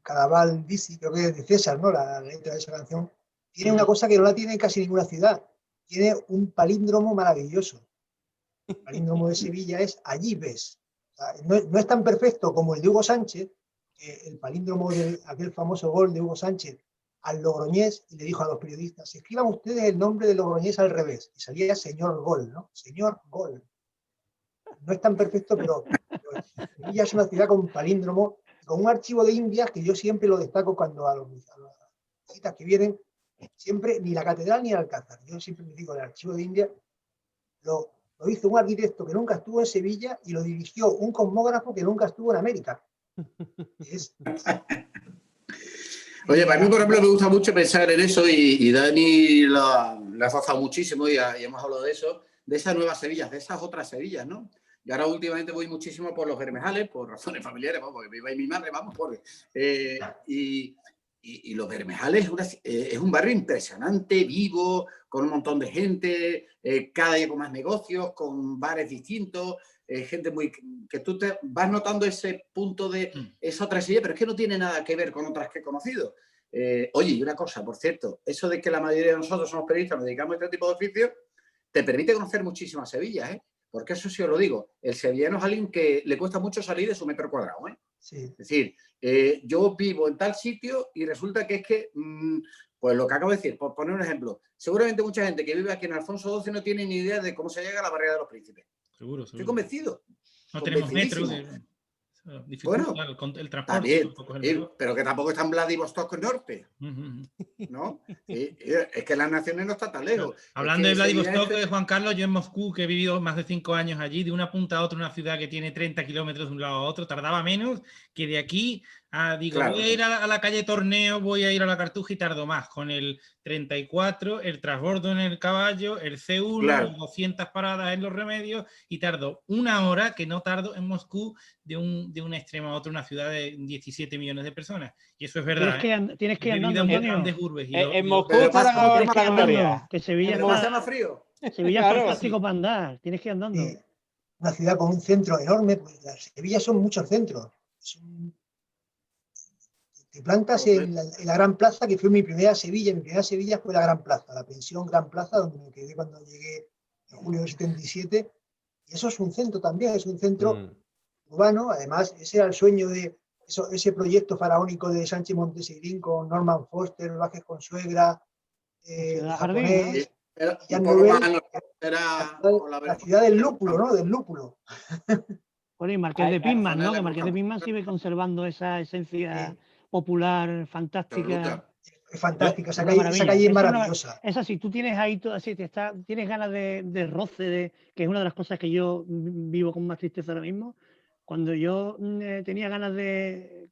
[SPEAKER 2] Cadaval Bici, creo que es de César, ¿no? La letra de esa canción, tiene una cosa que no la tiene en casi ninguna ciudad. Tiene un palíndromo maravilloso. El palíndromo de Sevilla es allí ves. O sea, no es tan perfecto como el de Hugo Sánchez, el palíndromo de aquel famoso gol de Hugo Sánchez al Logroñés, y le dijo a los periodistas, escriban ustedes el nombre de Logroñés al revés, y salía señor Gol, ¿no? Señor Gol. No es tan perfecto, pero Sevilla es una ciudad con palíndromo, con un archivo de Indias que yo siempre lo destaco cuando a las visitas que vienen, siempre, ni la catedral ni el Alcázar. Yo siempre me digo, el archivo de Indias lo hizo un arquitecto que nunca estuvo en Sevilla y lo dirigió un cosmógrafo que nunca estuvo en América.
[SPEAKER 3] Oye, para mí, por ejemplo, me gusta mucho pensar en eso y Dani lo ha forzado muchísimo y hemos hablado de eso, de esas nuevas Sevillas, de esas otras Sevillas, ¿no? Y ahora últimamente voy muchísimo por los Bermejales, por razones familiares, vamos, porque vive ahí mi madre, vamos, y los Bermejales es un barrio impresionante, vivo, con un montón de gente, cada día con más negocios, con bares distintos, gente muy... que tú te vas notando ese punto de esa otra Sevilla, pero es que no tiene nada que ver con otras que he conocido. Oye, y una cosa, por cierto, eso de que la mayoría de nosotros somos periodistas, nos dedicamos a este tipo de oficios, te permite conocer muchísimas Sevillas, ¿eh? Porque eso sí os lo digo, el sevillano es alguien que le cuesta mucho salir de su metro cuadrado, ¿eh? Sí. Es decir, yo vivo en tal sitio y resulta que es que, pues lo que acabo de decir, por poner un ejemplo, seguramente mucha gente que vive aquí en Alfonso XII no tiene ni idea de cómo se llega a la Barrera de los Príncipes.
[SPEAKER 1] Seguro.
[SPEAKER 3] Estoy convencido.
[SPEAKER 1] No tenemos metro.
[SPEAKER 3] Bueno,
[SPEAKER 1] el transporte.
[SPEAKER 3] También, pero que tampoco está en Vladivostok Norte, ¿no? Es que las naciones no están tan lejos.
[SPEAKER 1] Hablando de Vladivostok, Juan Carlos, yo en Moscú, que he vivido más de 5 años allí, de una punta a otra, una ciudad que tiene 30 kilómetros de un lado a otro, tardaba menos que de aquí claro. Voy a ir a la calle Torneo, voy a ir a la Cartuja y tardo más. Con el 34, el transbordo en el Caballo, el C1, claro. 200 paradas en los Remedios, y tardo 1 hora, que no tardo en Moscú, de un extremo a otro, una ciudad de 17 millones de personas. Y eso es verdad.
[SPEAKER 4] Tienes que ir andando,
[SPEAKER 1] grandes urbes.
[SPEAKER 5] En Moscú están ahora
[SPEAKER 4] para la gloria. Que Sevilla
[SPEAKER 3] está más frío.
[SPEAKER 4] Sevilla es fantástico para andar. Tienes que ir andando.
[SPEAKER 2] Una ciudad con un centro enorme. Pues Sevilla son muchos centros. Te plantas en la Gran Plaza, que fue mi primera Sevilla. Mi primera Sevilla fue la Gran Plaza, la pensión Gran Plaza, donde me quedé cuando llegué en julio del 77. Y eso es un centro también, es un centro urbano. Además, ese era el sueño de ese proyecto faraónico de Sánchez Montesegrín con Norman Foster, Vázquez Consuegra, japonés. La ciudad del lúpulo, ¿no? Del lúpulo.
[SPEAKER 4] Bueno, y Marqués de Pisman, ¿no? Que Marqués de Pisman sigue conservando esa esencia popular, fantástica.
[SPEAKER 2] Es fantástica, esa calle es maravillosa.
[SPEAKER 4] Es así, tú tienes ahí todo así, tienes ganas de roce, que es una de las cosas que yo vivo con más tristeza ahora mismo. Cuando yo tenía ganas de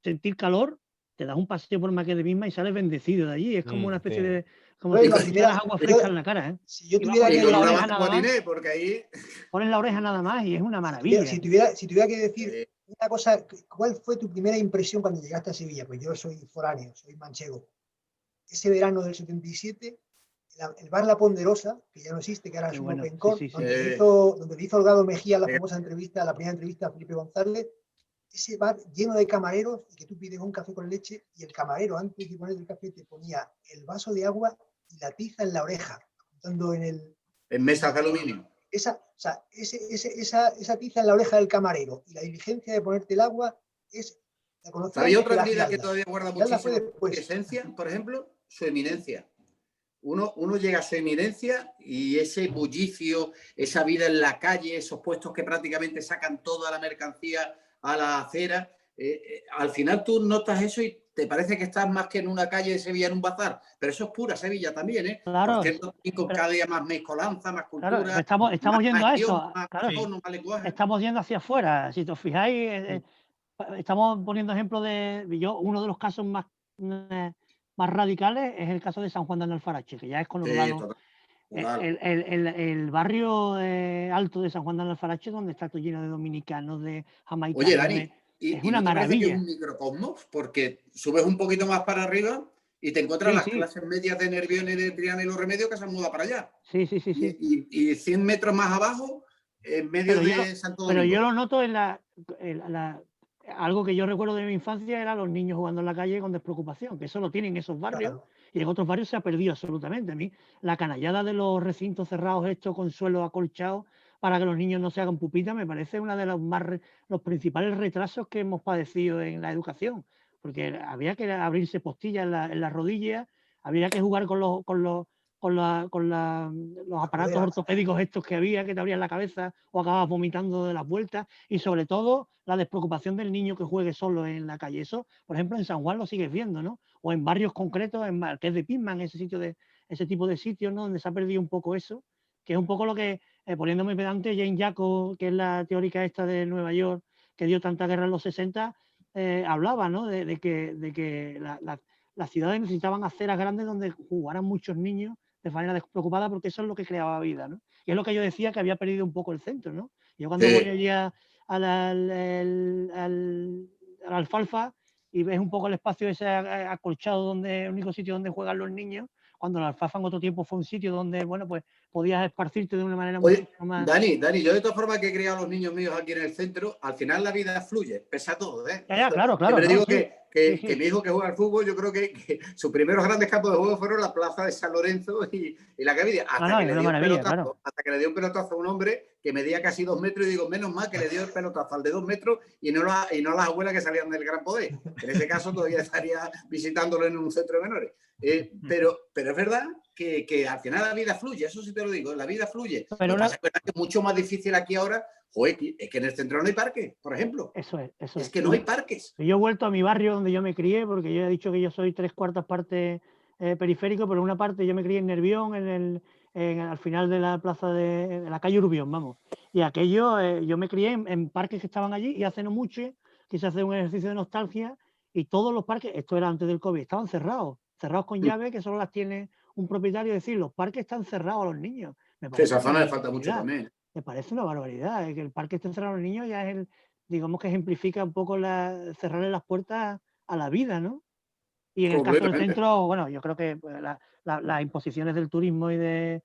[SPEAKER 4] sentir calor, te das un paseo por Marqués de Pisman y sales bendecido de allí. Es como una especie de... Como si te das agua fresca en la cara, ¿eh?
[SPEAKER 2] Si yo tuviera que
[SPEAKER 3] la oreja nada más, porque ahí...
[SPEAKER 4] Pones la oreja nada más y es una maravilla.
[SPEAKER 2] Si tuviera que decir una cosa, ¿cuál fue tu primera impresión cuando llegaste a Sevilla? Pues yo soy foráneo, soy manchego. Ese verano del 77, el bar La Ponderosa, que ya no existe, que ahora es un open court, donde le hizo Holgado Mejía la famosa entrevista, la primera entrevista a Felipe González, ese bar lleno de camareros, y que tú pides un café con leche, y el camarero, antes de poner el café, te ponía el vaso de agua y la tiza en la oreja, apuntando en
[SPEAKER 3] mesas de aluminio.
[SPEAKER 2] Esa tiza en la oreja del camarero y la diligencia de ponerte el agua es la conocida.
[SPEAKER 3] Hay otra avenida que todavía guarda muchísimo esencia, por ejemplo, su eminencia. Uno llega a su eminencia y ese bullicio, esa vida en la calle, esos puestos que prácticamente sacan toda la mercancía a la acera, al final tú notas eso y te parece que estás más que en una calle de Sevilla, en un bazar, pero eso es pura Sevilla también, ¿eh?
[SPEAKER 4] Claro.
[SPEAKER 3] Con cada día más mezcolanza, más cultura.
[SPEAKER 4] Claro, estamos yendo a eso. Estamos yendo hacia afuera. Si os fijáis, estamos poniendo ejemplo de uno de los casos más radicales es el caso de San Juan de Analfarache, que ya es conurbado. El barrio alto de San Juan de Analfarache, donde está todo lleno de dominicanos, de jamaicanos.
[SPEAKER 3] Oye, Dani,
[SPEAKER 4] es una maravilla.
[SPEAKER 3] Es un microcosmos, porque subes un poquito más para arriba y te encuentras las clases medias de Nervión y de Triana y los Remedios que se han mudado para allá.
[SPEAKER 4] Sí.
[SPEAKER 3] Y 100 metros más abajo, en medio de Santo Domingo.
[SPEAKER 4] Pero yo lo noto algo que yo recuerdo de mi infancia era los niños jugando en la calle con despreocupación, que eso lo tienen esos barrios, claro. Y en otros barrios se ha perdido absolutamente. A mí, la canallada de los recintos cerrados hechos con suelo acolchado, para que los niños no se hagan pupitas, me parece uno de los principales retrasos que hemos padecido en la educación, porque había que abrirse postillas en las rodillas, había que jugar con los aparatos ortopédicos estos que había, que te abrían la cabeza o acababas vomitando de las vueltas, y sobre todo la despreocupación del niño que juegue solo en la calle. Eso, por ejemplo, en San Juan lo sigues viendo, ¿no? O en barrios concretos, en Marqués de Pisman, ese tipo de sitios, ¿no? Donde se ha perdido un poco eso, que es un poco lo que, poniéndome pedante, Jane Jacobs, que es la teórica esta de Nueva York, que dio tanta guerra en los 60, hablaba, ¿no? De que las ciudades necesitaban aceras grandes donde jugaran muchos niños de manera despreocupada, porque eso es lo que creaba vida, ¿no? Y es lo que yo decía, que había perdido un poco el centro, ¿no? Yo cuando voy allí a la alfalfa y ves un poco el espacio ese acolchado, el único sitio donde juegan los niños, cuando la alfalfa en otro tiempo fue un sitio donde, bueno, pues podías esparcirte de una manera mucho más...
[SPEAKER 3] Dani, yo de todas formas que he criado a los niños míos aquí en el centro, al final la vida fluye, pese a todo, ¿eh?
[SPEAKER 4] Ya, claro.
[SPEAKER 3] Siempre digo
[SPEAKER 4] sí.
[SPEAKER 3] que mi hijo que juega al fútbol, yo creo que sus primeros grandes campos de juego fueron la plaza de San Lorenzo y la Gavidia, hasta que le dio un pelotazo a un hombre que medía casi 2 metros, y digo, menos mal que le dio el pelotazo al de 2 metros y no a las abuelas que salían del Gran Poder. En ese caso todavía estaría visitándolo en un centro de menores. Pero es verdad que al final la vida fluye, eso sí te lo digo, la vida fluye. Pero lo que pasa es que es mucho más difícil aquí ahora, joder, es que en el centro no hay parques, por ejemplo.
[SPEAKER 4] Eso es.
[SPEAKER 3] Es que no hay parques.
[SPEAKER 4] Yo he vuelto a mi barrio donde yo me crié, porque yo he dicho que yo soy 3/4 partes periférico, pero una parte yo me crié en Nervión, al final de la plaza de la calle Urbión, vamos. Y aquello, yo me crié en parques que estaban allí, y hace no mucho quise hacer un ejercicio de nostalgia, y todos los parques, esto era antes del COVID, estaban cerrados con llave, que solo las tiene un propietario. Es decir, los parques están cerrados a los niños.
[SPEAKER 3] Esa zona le falta mucho también.
[SPEAKER 4] Me parece una barbaridad, que el parque esté cerrado a los niños ya es digamos que ejemplifica un poco cerrarle las puertas a la vida, ¿no? Y en el caso del centro, bueno, yo creo que las imposiciones del turismo y de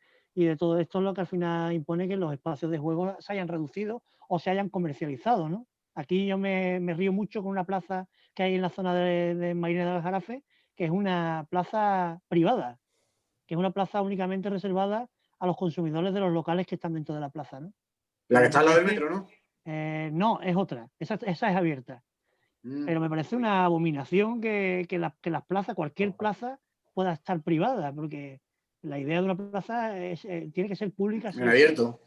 [SPEAKER 4] todo esto es lo que al final impone que los espacios de juego se hayan reducido o se hayan comercializado, ¿no? Aquí yo me río mucho con una plaza que hay en la zona de Marina de Aljarafe, que es una plaza privada, que es una plaza únicamente reservada a los consumidores de los locales que están dentro de la plaza, ¿no?
[SPEAKER 3] La que está al lado del metro, ¿no?
[SPEAKER 4] No, es otra. Esa es abierta. Pero me parece una abominación que las plazas, cualquier plaza, pueda estar privada, porque la idea de una plaza tiene que ser pública.
[SPEAKER 3] En abierto.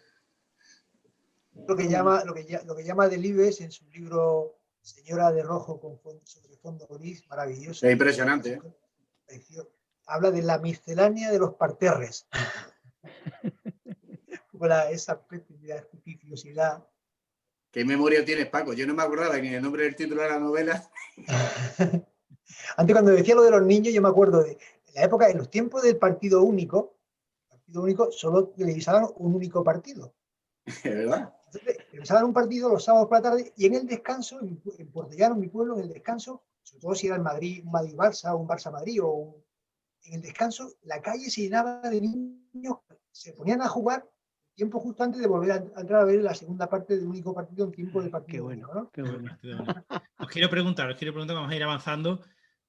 [SPEAKER 2] Lo que llama Delibes en su libro Señora de Rojo sobre fondo gris, maravilloso.
[SPEAKER 3] Es impresionante.
[SPEAKER 2] Habla de la miscelánea de los parterres. Esa artificiosidad.
[SPEAKER 3] ¿Qué memoria tienes, Paco? Yo no me acordaba ni el nombre del título de la novela.
[SPEAKER 2] Antes, cuando decía lo de los niños, yo me acuerdo de la época, en los tiempos del partido único solo televisaban un único partido.
[SPEAKER 3] ¿Es verdad?
[SPEAKER 2] Entonces, televisaban un partido los sábados por la tarde, y en el descanso, en Portellano, en mi pueblo, en el descanso, sobre todo si era el Madrid, un Madrid-Barça, un Barça-Madrid, en el descanso, la calle se llenaba de niños, se ponían a jugar tiempo justo antes de volver a entrar a ver la segunda parte del único partido en tiempo de partido único, ¿no?
[SPEAKER 1] Qué bueno. Os quiero preguntar, vamos a ir avanzando.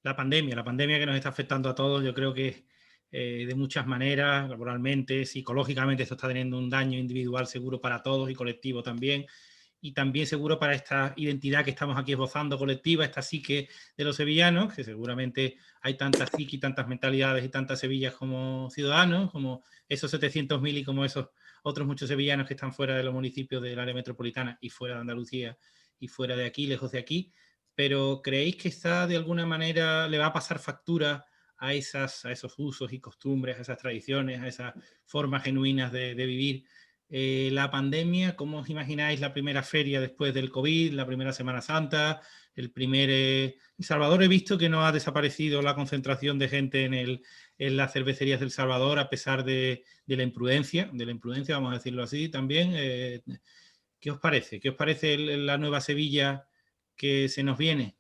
[SPEAKER 1] La pandemia que nos está afectando a todos, yo creo que de muchas maneras, laboralmente, psicológicamente, esto está teniendo un daño individual seguro para todos y colectivo también, y también seguro para esta identidad que estamos aquí esbozando colectiva, esta psique de los sevillanos, que seguramente hay tantas psique y tantas mentalidades y tantas Sevillas como ciudadanos, como esos 700.000 y como esos otros muchos sevillanos que están fuera de los municipios del área metropolitana y fuera de Andalucía y fuera de aquí, lejos de aquí. Pero ¿creéis que está de alguna manera, le va a pasar factura a esos usos y costumbres, a esas tradiciones, a esas formas genuinas de vivir? La pandemia, ¿cómo os imagináis la primera feria después del COVID, la primera Semana Santa, el primer... En Salvador he visto que no ha desaparecido la concentración de gente en las cervecerías del Salvador, a pesar de la imprudencia, vamos a decirlo así también. ¿Qué os parece? ¿Qué os parece la nueva Sevilla que se nos viene?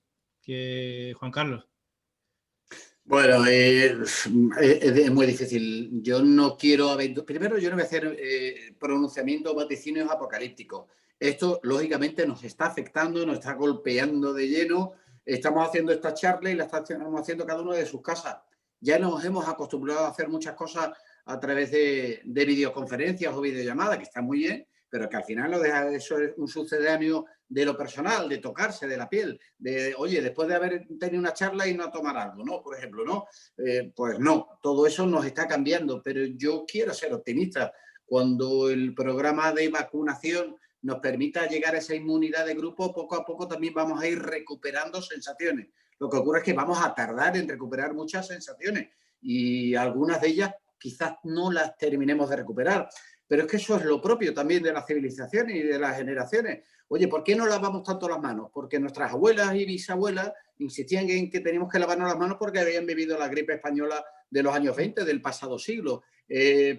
[SPEAKER 1] Juan Carlos.
[SPEAKER 3] Bueno, es muy difícil. Yo no quiero... Primero, yo no voy a hacer pronunciamientos vaticinios apocalípticos. Esto, lógicamente, nos está afectando, nos está golpeando de lleno. Estamos haciendo esta charla y la estamos haciendo cada uno de sus casas. Ya nos hemos acostumbrado a hacer muchas cosas a través de videoconferencias o videollamadas, que está muy bien, pero que al final no deja eso es un sucedáneo de lo personal, de tocarse, de la piel, de, oye, después de haber tenido una charla y no tomar algo, ¿no? Por ejemplo, ¿no? Pues no, todo eso nos está cambiando, pero yo quiero ser optimista. Cuando el programa de vacunación nos permita llegar a esa inmunidad de grupo, poco a poco también vamos a ir recuperando sensaciones. Lo que ocurre es que vamos a tardar en recuperar muchas sensaciones y algunas de ellas quizás no las terminemos de recuperar. Pero es que eso es lo propio también de las civilizaciones y de las generaciones. Oye, ¿por qué no lavamos tanto las manos? Porque nuestras abuelas y bisabuelas insistían en que teníamos que lavarnos las manos porque habían vivido la gripe española de los años 20 del pasado siglo.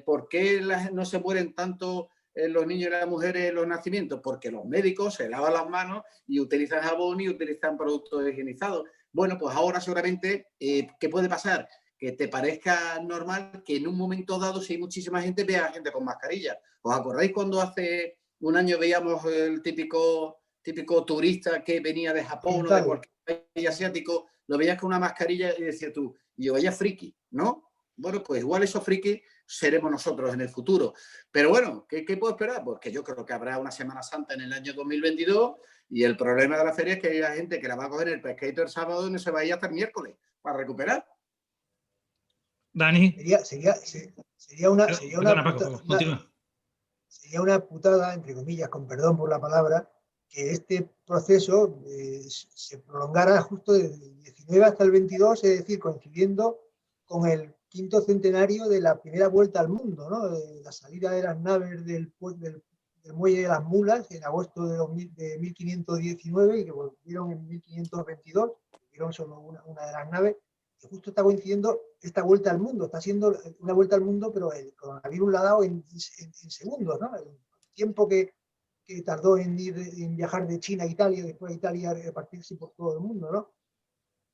[SPEAKER 3] ¿Por qué no se mueren tanto los niños y las mujeres en los nacimientos? Porque los médicos se lavan las manos y utilizan jabón y utilizan productos higienizados. Bueno, pues ahora seguramente, ¿qué puede pasar? Que te parezca normal que en un momento dado, si hay muchísima gente, vea a gente con mascarilla. ¿Os acordáis cuando hace un año veíamos el típico turista que venía de Japón o de cualquier país asiático? Lo veías con una mascarilla y decías tú, y yo vaya friki, ¿no? Bueno, pues igual esos frikis seremos nosotros en el futuro. Pero bueno, ¿qué puedo esperar? Pues que yo creo que habrá una Semana Santa en el año 2022 y el problema de la feria es que hay gente que la va a coger el pescadito el sábado y no se va a ir hasta el miércoles para recuperar.
[SPEAKER 1] Dani.
[SPEAKER 2] Sería una putada, entre comillas, con perdón por la palabra, que este proceso se prolongara justo desde el 19 hasta el 22, es decir, coincidiendo con el 5º centenario de la primera vuelta al mundo, ¿no? De la salida de las naves del muelle de las Mulas en agosto de 1519 y que volvieron en 1522, volvieron solo una de las naves, que justo está coincidiendo esta vuelta al mundo, está siendo una vuelta al mundo, pero el coronavirus la ha dado en segundos, ¿no? El tiempo que tardó en viajar de China a Italia, después a Italia a repartirse por todo el mundo, ¿no?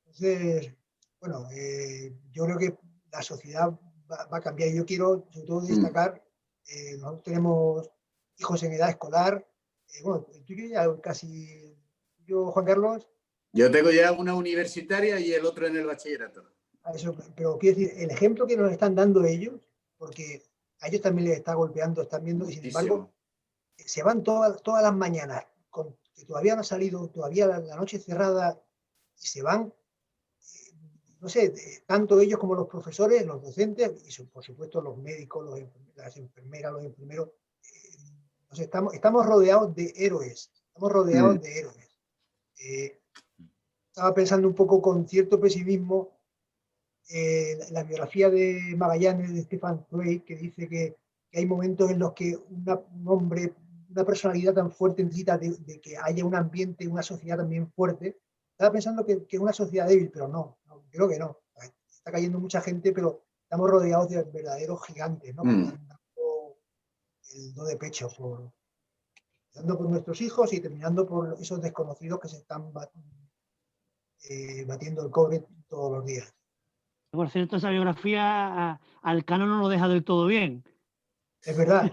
[SPEAKER 2] Entonces, bueno, yo creo que la sociedad va a cambiar. Yo quiero, sobre todo, destacar, nosotros tenemos hijos en edad escolar, bueno, el tuyo ya casi, yo, Juan Carlos.
[SPEAKER 3] Yo tengo ya una universitaria y el otro en el bachillerato.
[SPEAKER 2] Eso, pero quiero decir, el ejemplo que nos están dando ellos, porque a ellos también les está golpeando, están viendo, y sin embargo, se van todas las mañanas, que todavía no ha salido, todavía la noche cerrada, y se van, no sé, tanto ellos como los profesores, los docentes, y por supuesto los médicos, las enfermeras, los enfermeros, no sé, estamos rodeados de héroes, Estaba pensando un poco con cierto pesimismo la biografía de Magallanes, de Stefan Zweig, que dice que hay momentos en los que un hombre, una personalidad tan fuerte necesita de que haya un ambiente, una sociedad también fuerte. Estaba pensando que es una sociedad débil, pero no, creo que no. Está cayendo mucha gente, pero estamos rodeados de verdaderos gigantes, ¿no? Que están dando el do de pecho, dando por nuestros hijos y terminando por esos desconocidos que se están batiendo el cobre todos los días.
[SPEAKER 4] Por cierto, esa biografía al Cano no lo deja del todo bien.
[SPEAKER 2] Es verdad.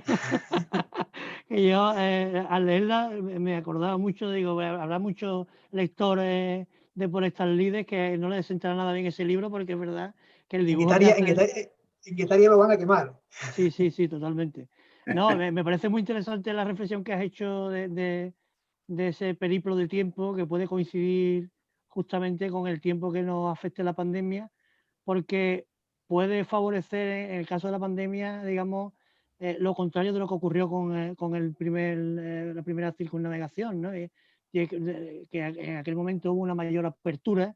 [SPEAKER 4] Que yo al leerla me acordaba mucho, digo, habrá muchos lectores de Por estas lides que no les sentará nada bien ese libro, porque es verdad que el dibujo...
[SPEAKER 2] En Guetaria lo van a quemar.
[SPEAKER 4] Sí, totalmente. No, me parece muy interesante la reflexión que has hecho de ese periplo de tiempo que puede coincidir justamente con el tiempo que nos afecte la pandemia, porque puede favorecer, en el caso de la pandemia, digamos, lo contrario de lo que ocurrió con la primera circunnavegación, ¿no? Y que en aquel momento hubo una mayor apertura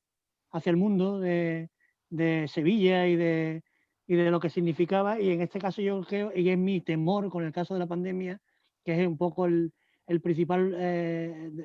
[SPEAKER 4] hacia el mundo de Sevilla y de lo que significaba, y en este caso yo creo, y es mi temor con el caso de la pandemia, que es un poco el principal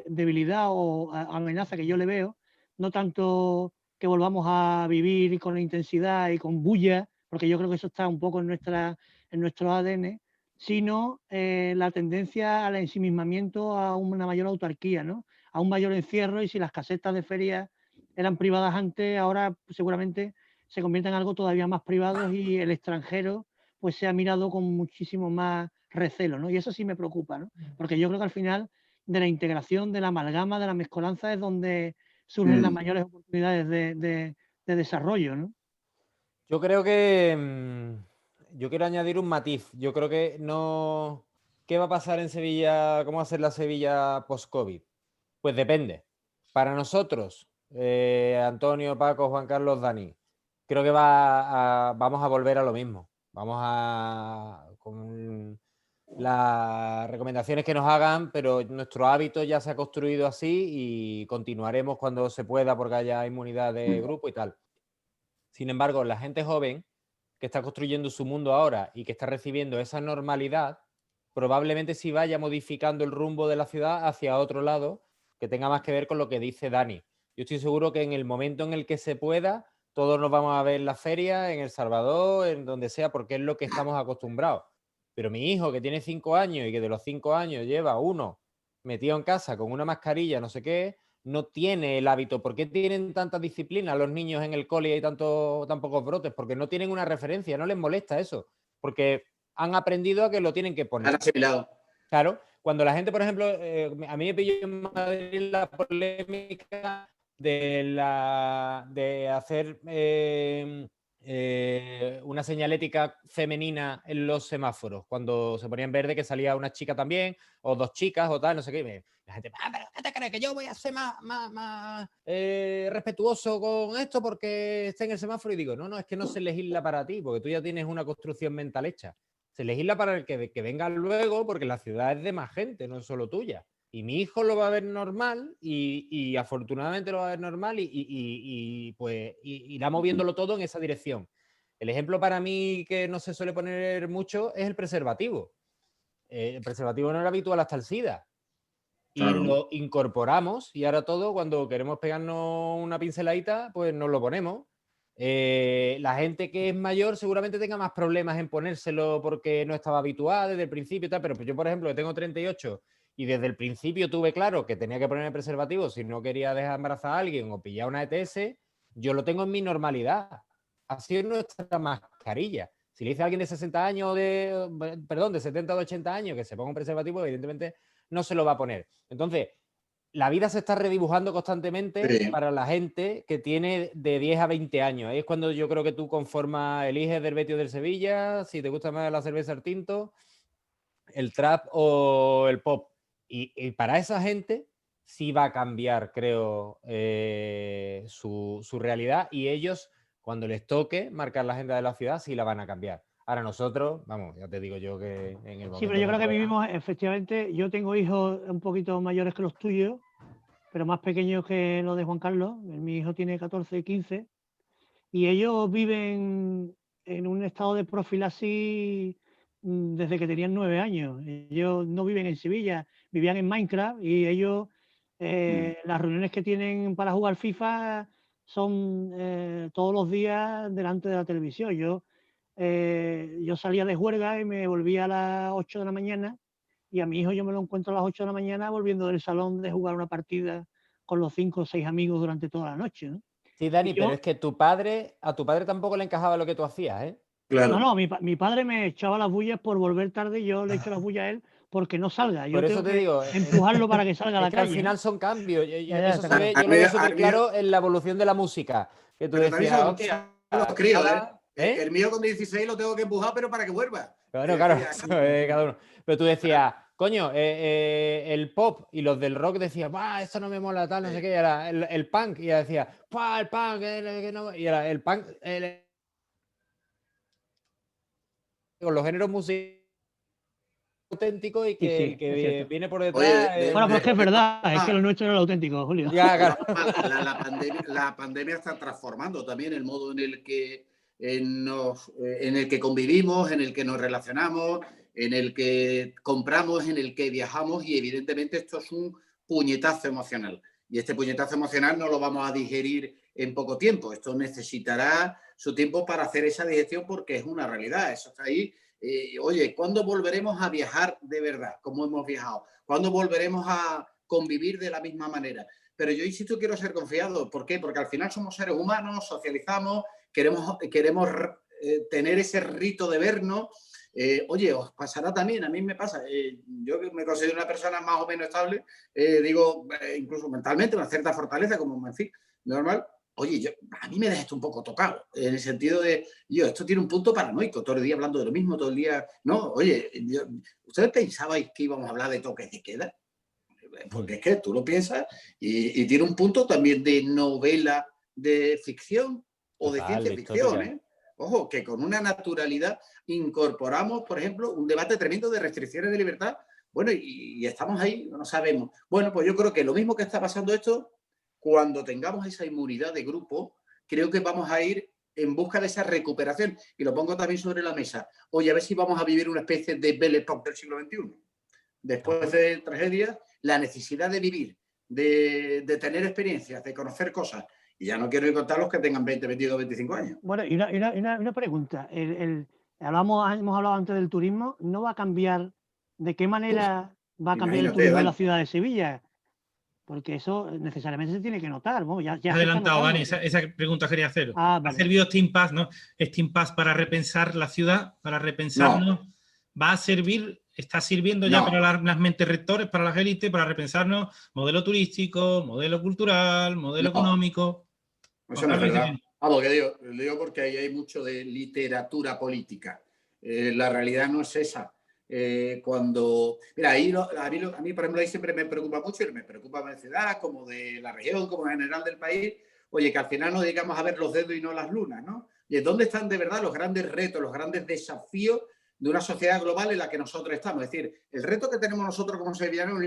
[SPEAKER 4] debilidad o amenaza que yo le veo, no tanto que volvamos a vivir con intensidad y con bulla, porque yo creo que eso está un poco en nuestro ADN, sino la tendencia al ensimismamiento, a una mayor autarquía, ¿no? A un mayor encierro, y si las casetas de feria eran privadas antes, ahora seguramente se convierten en algo todavía más privado, y el extranjero pues se ha mirado con muchísimo más recelo, ¿no? Y eso sí me preocupa, ¿no? Porque yo creo que al final de la integración, de la amalgama, de la mezcolanza es donde surgen las mayores oportunidades de desarrollo, ¿no?
[SPEAKER 5] Yo creo que yo quiero añadir un matiz. Yo creo que no ¿qué va a pasar en Sevilla? ¿Cómo va a ser la Sevilla post-COVID? Pues depende. Para nosotros, Antonio, Paco, Juan Carlos, Dani, creo que vamos a volver a lo mismo. Con las recomendaciones que nos hagan, pero nuestro hábito ya se ha construido así y continuaremos cuando se pueda porque haya inmunidad de grupo y tal. Sin embargo, la gente joven que está construyendo su mundo ahora y que está recibiendo esa normalidad, probablemente sí vaya modificando el rumbo de la ciudad hacia otro lado que tenga más que ver con lo que dice Dani. Yo estoy seguro que en el momento en el que se pueda, todos nos vamos a ver en la feria, en El Salvador, en donde sea, porque es lo que estamos acostumbrados. Pero mi hijo, que tiene 5 años y que de los 5 años lleva uno metido en casa con una mascarilla, no sé qué, no tiene el hábito. ¿Por qué tienen tanta disciplina los niños en el cole y hay tan pocos brotes? Porque no tienen una referencia, no les molesta eso. Porque han aprendido a que lo tienen que poner.
[SPEAKER 3] Han asimilado.
[SPEAKER 5] Claro, cuando la gente, por ejemplo, a mí me pilló en Madrid la polémica de hacer una señalética femenina en los semáforos, cuando se ponía en verde que salía una chica también, o 2 chicas o tal, no sé qué. La gente, pero ¿qué te crees? Que yo voy a ser más respetuoso con esto porque esté en el semáforo. Y digo, no, es que no se legisla para ti, porque tú ya tienes una construcción mental hecha. Se legisla para el que venga luego, porque la ciudad es de más gente, no es solo tuya. Y mi hijo lo va a ver normal y afortunadamente lo va a ver normal y pues irá moviéndolo todo en esa dirección. El ejemplo para mí que no se suele poner mucho es el preservativo. El preservativo no era habitual hasta el SIDA. Claro. Y lo incorporamos y ahora todo, cuando queremos pegarnos una pinceladita, pues nos lo ponemos. La gente que es mayor seguramente tenga más problemas en ponérselo porque no estaba habituada desde el principio y tal, pero yo, por ejemplo, que tengo 38 y desde el principio tuve claro que tenía que poner el preservativo si no quería dejar embarazada a alguien o pillar una ETS, yo lo tengo en mi normalidad. Así es nuestra mascarilla. Si le dice a alguien de 60 años, de 70 o 80 años que se ponga un preservativo, evidentemente no se lo va a poner. Entonces, la vida se está redibujando constantemente para la gente que tiene de 10 a 20 años. Ahí es cuando yo creo que tú eliges del Betis o del Sevilla, si te gusta más la cerveza, el tinto, el trap o el pop. Y para esa gente sí va a cambiar, creo, su realidad, y ellos, cuando les toque marcar la agenda de la ciudad, sí la van a cambiar. Ahora nosotros, vamos, ya te digo yo que en el momento...
[SPEAKER 4] Sí, pero yo creo que vivimos, efectivamente, yo tengo hijos un poquito mayores que los tuyos, pero más pequeños que los de Juan Carlos. Mi hijo tiene 14 y 15, y ellos viven en un estado de profilaxis desde que tenían 9 años. Ellos no viven en Sevilla, vivían en Minecraft, y ellos, las reuniones que tienen para jugar FIFA son todos los días delante de la televisión. Yo salía de juerga y me volvía a las 8 de la mañana, y a mi hijo yo me lo encuentro a las 8 de la mañana volviendo del salón de jugar una partida con los 5 o 6 amigos durante toda la noche, ¿no?
[SPEAKER 5] Sí, Dani, pero es que a tu padre tampoco le encajaba lo que tú hacías, ¿eh?
[SPEAKER 2] Claro.
[SPEAKER 4] No, mi padre me echaba las bullas por volver tarde, y yo le echo las bullas a él porque no salga. Yo
[SPEAKER 5] por eso te digo,
[SPEAKER 4] empujarlo para que salga a la calle.
[SPEAKER 5] Al final son cambios. Eso
[SPEAKER 4] se ve,
[SPEAKER 5] yo lo veo súper claro en la evolución de la música. Que tú decías, hostia,
[SPEAKER 3] los críos, el mío con 16 lo tengo que empujar, pero para que vuelva.
[SPEAKER 5] Claro, cada uno. Pero tú decías, coño, el pop y los del rock decían, esto no me mola, tal, no sé qué. Y era el punk, y ya decía, el punk, no. Y era el punk, con los géneros musicales auténticos, y que el que viene por detrás...
[SPEAKER 4] Bueno, pues que es verdad, es que lo nuestro era lo auténtico, Julio.
[SPEAKER 5] Ya, claro.
[SPEAKER 3] La pandemia está transformando también el modo en el que convivimos, en el que nos relacionamos, en el que compramos, en el que viajamos, y evidentemente esto es un puñetazo emocional. Y este puñetazo emocional no lo vamos a digerir en poco tiempo. Esto necesitará su tiempo para hacer esa digestión, porque es una realidad. Eso está ahí. Oye, ¿cuándo volveremos a viajar de verdad, como hemos viajado? ¿Cuándo volveremos a convivir de la misma manera? Pero yo insisto, quiero ser confiado. ¿Por qué? Porque al final somos seres humanos, socializamos, queremos tener ese rito de vernos. Oye, os pasará también, a mí me pasa. Yo que me considero una persona más o menos estable, incluso mentalmente, una cierta fortaleza, como, en fin, normal. oye, a mí me deja esto un poco tocado, en el sentido de, esto tiene un punto paranoico, todo el día hablando de lo mismo, todo el día, no, oye, ¿ustedes pensabais que íbamos a hablar de toques de queda? Porque es que tú lo piensas y tiene un punto también de novela de ficción o de ciencia ficción, ¿eh? Ojo, que con una naturalidad incorporamos, por ejemplo, un debate tremendo de restricciones de libertad. Bueno, y estamos ahí, no sabemos. Bueno, pues yo creo que lo mismo que está pasando esto, cuando tengamos esa inmunidad de grupo, creo que vamos a ir en busca de esa recuperación. Y lo pongo también sobre la mesa. Oye, a ver si vamos a vivir una especie de Belle Époque del siglo XXI. Después de tragedias, la necesidad de vivir, de tener experiencias, de conocer cosas. Y ya no quiero ir contar los que tengan 20, 22, 25 años.
[SPEAKER 4] Bueno, y una pregunta. Hemos hablado antes del turismo. ¿No va a cambiar? ¿De qué manera va a cambiar el turismo en la ciudad de Sevilla? Porque eso necesariamente se tiene que notar. Bueno, ya
[SPEAKER 1] adelantado, Dani, esa pregunta quería hacer.
[SPEAKER 4] Vale.
[SPEAKER 1] ¿Ha servido Steam Pass, no? Steam Pass para repensar la ciudad, para repensarnos? No. ¿Va a servir? ¿Está sirviendo ya para las mentes rectores, para las élites, para repensarnos modelo turístico, modelo cultural, modelo económico?
[SPEAKER 3] Eso no es verdad. Vamos, que digo porque ahí hay mucho de literatura política. La realidad no es esa. Mira, a mí, por ejemplo, ahí siempre me preocupa mucho, y me preocupa de la ciudad, como de la región, como en general del país, oye, que al final nos dedicamos a ver los dedos y no las lunas, ¿no? Y ¿dónde están de verdad los grandes retos, los grandes desafíos de una sociedad global en la que nosotros estamos? Es decir, el reto que tenemos nosotros como sevillanos es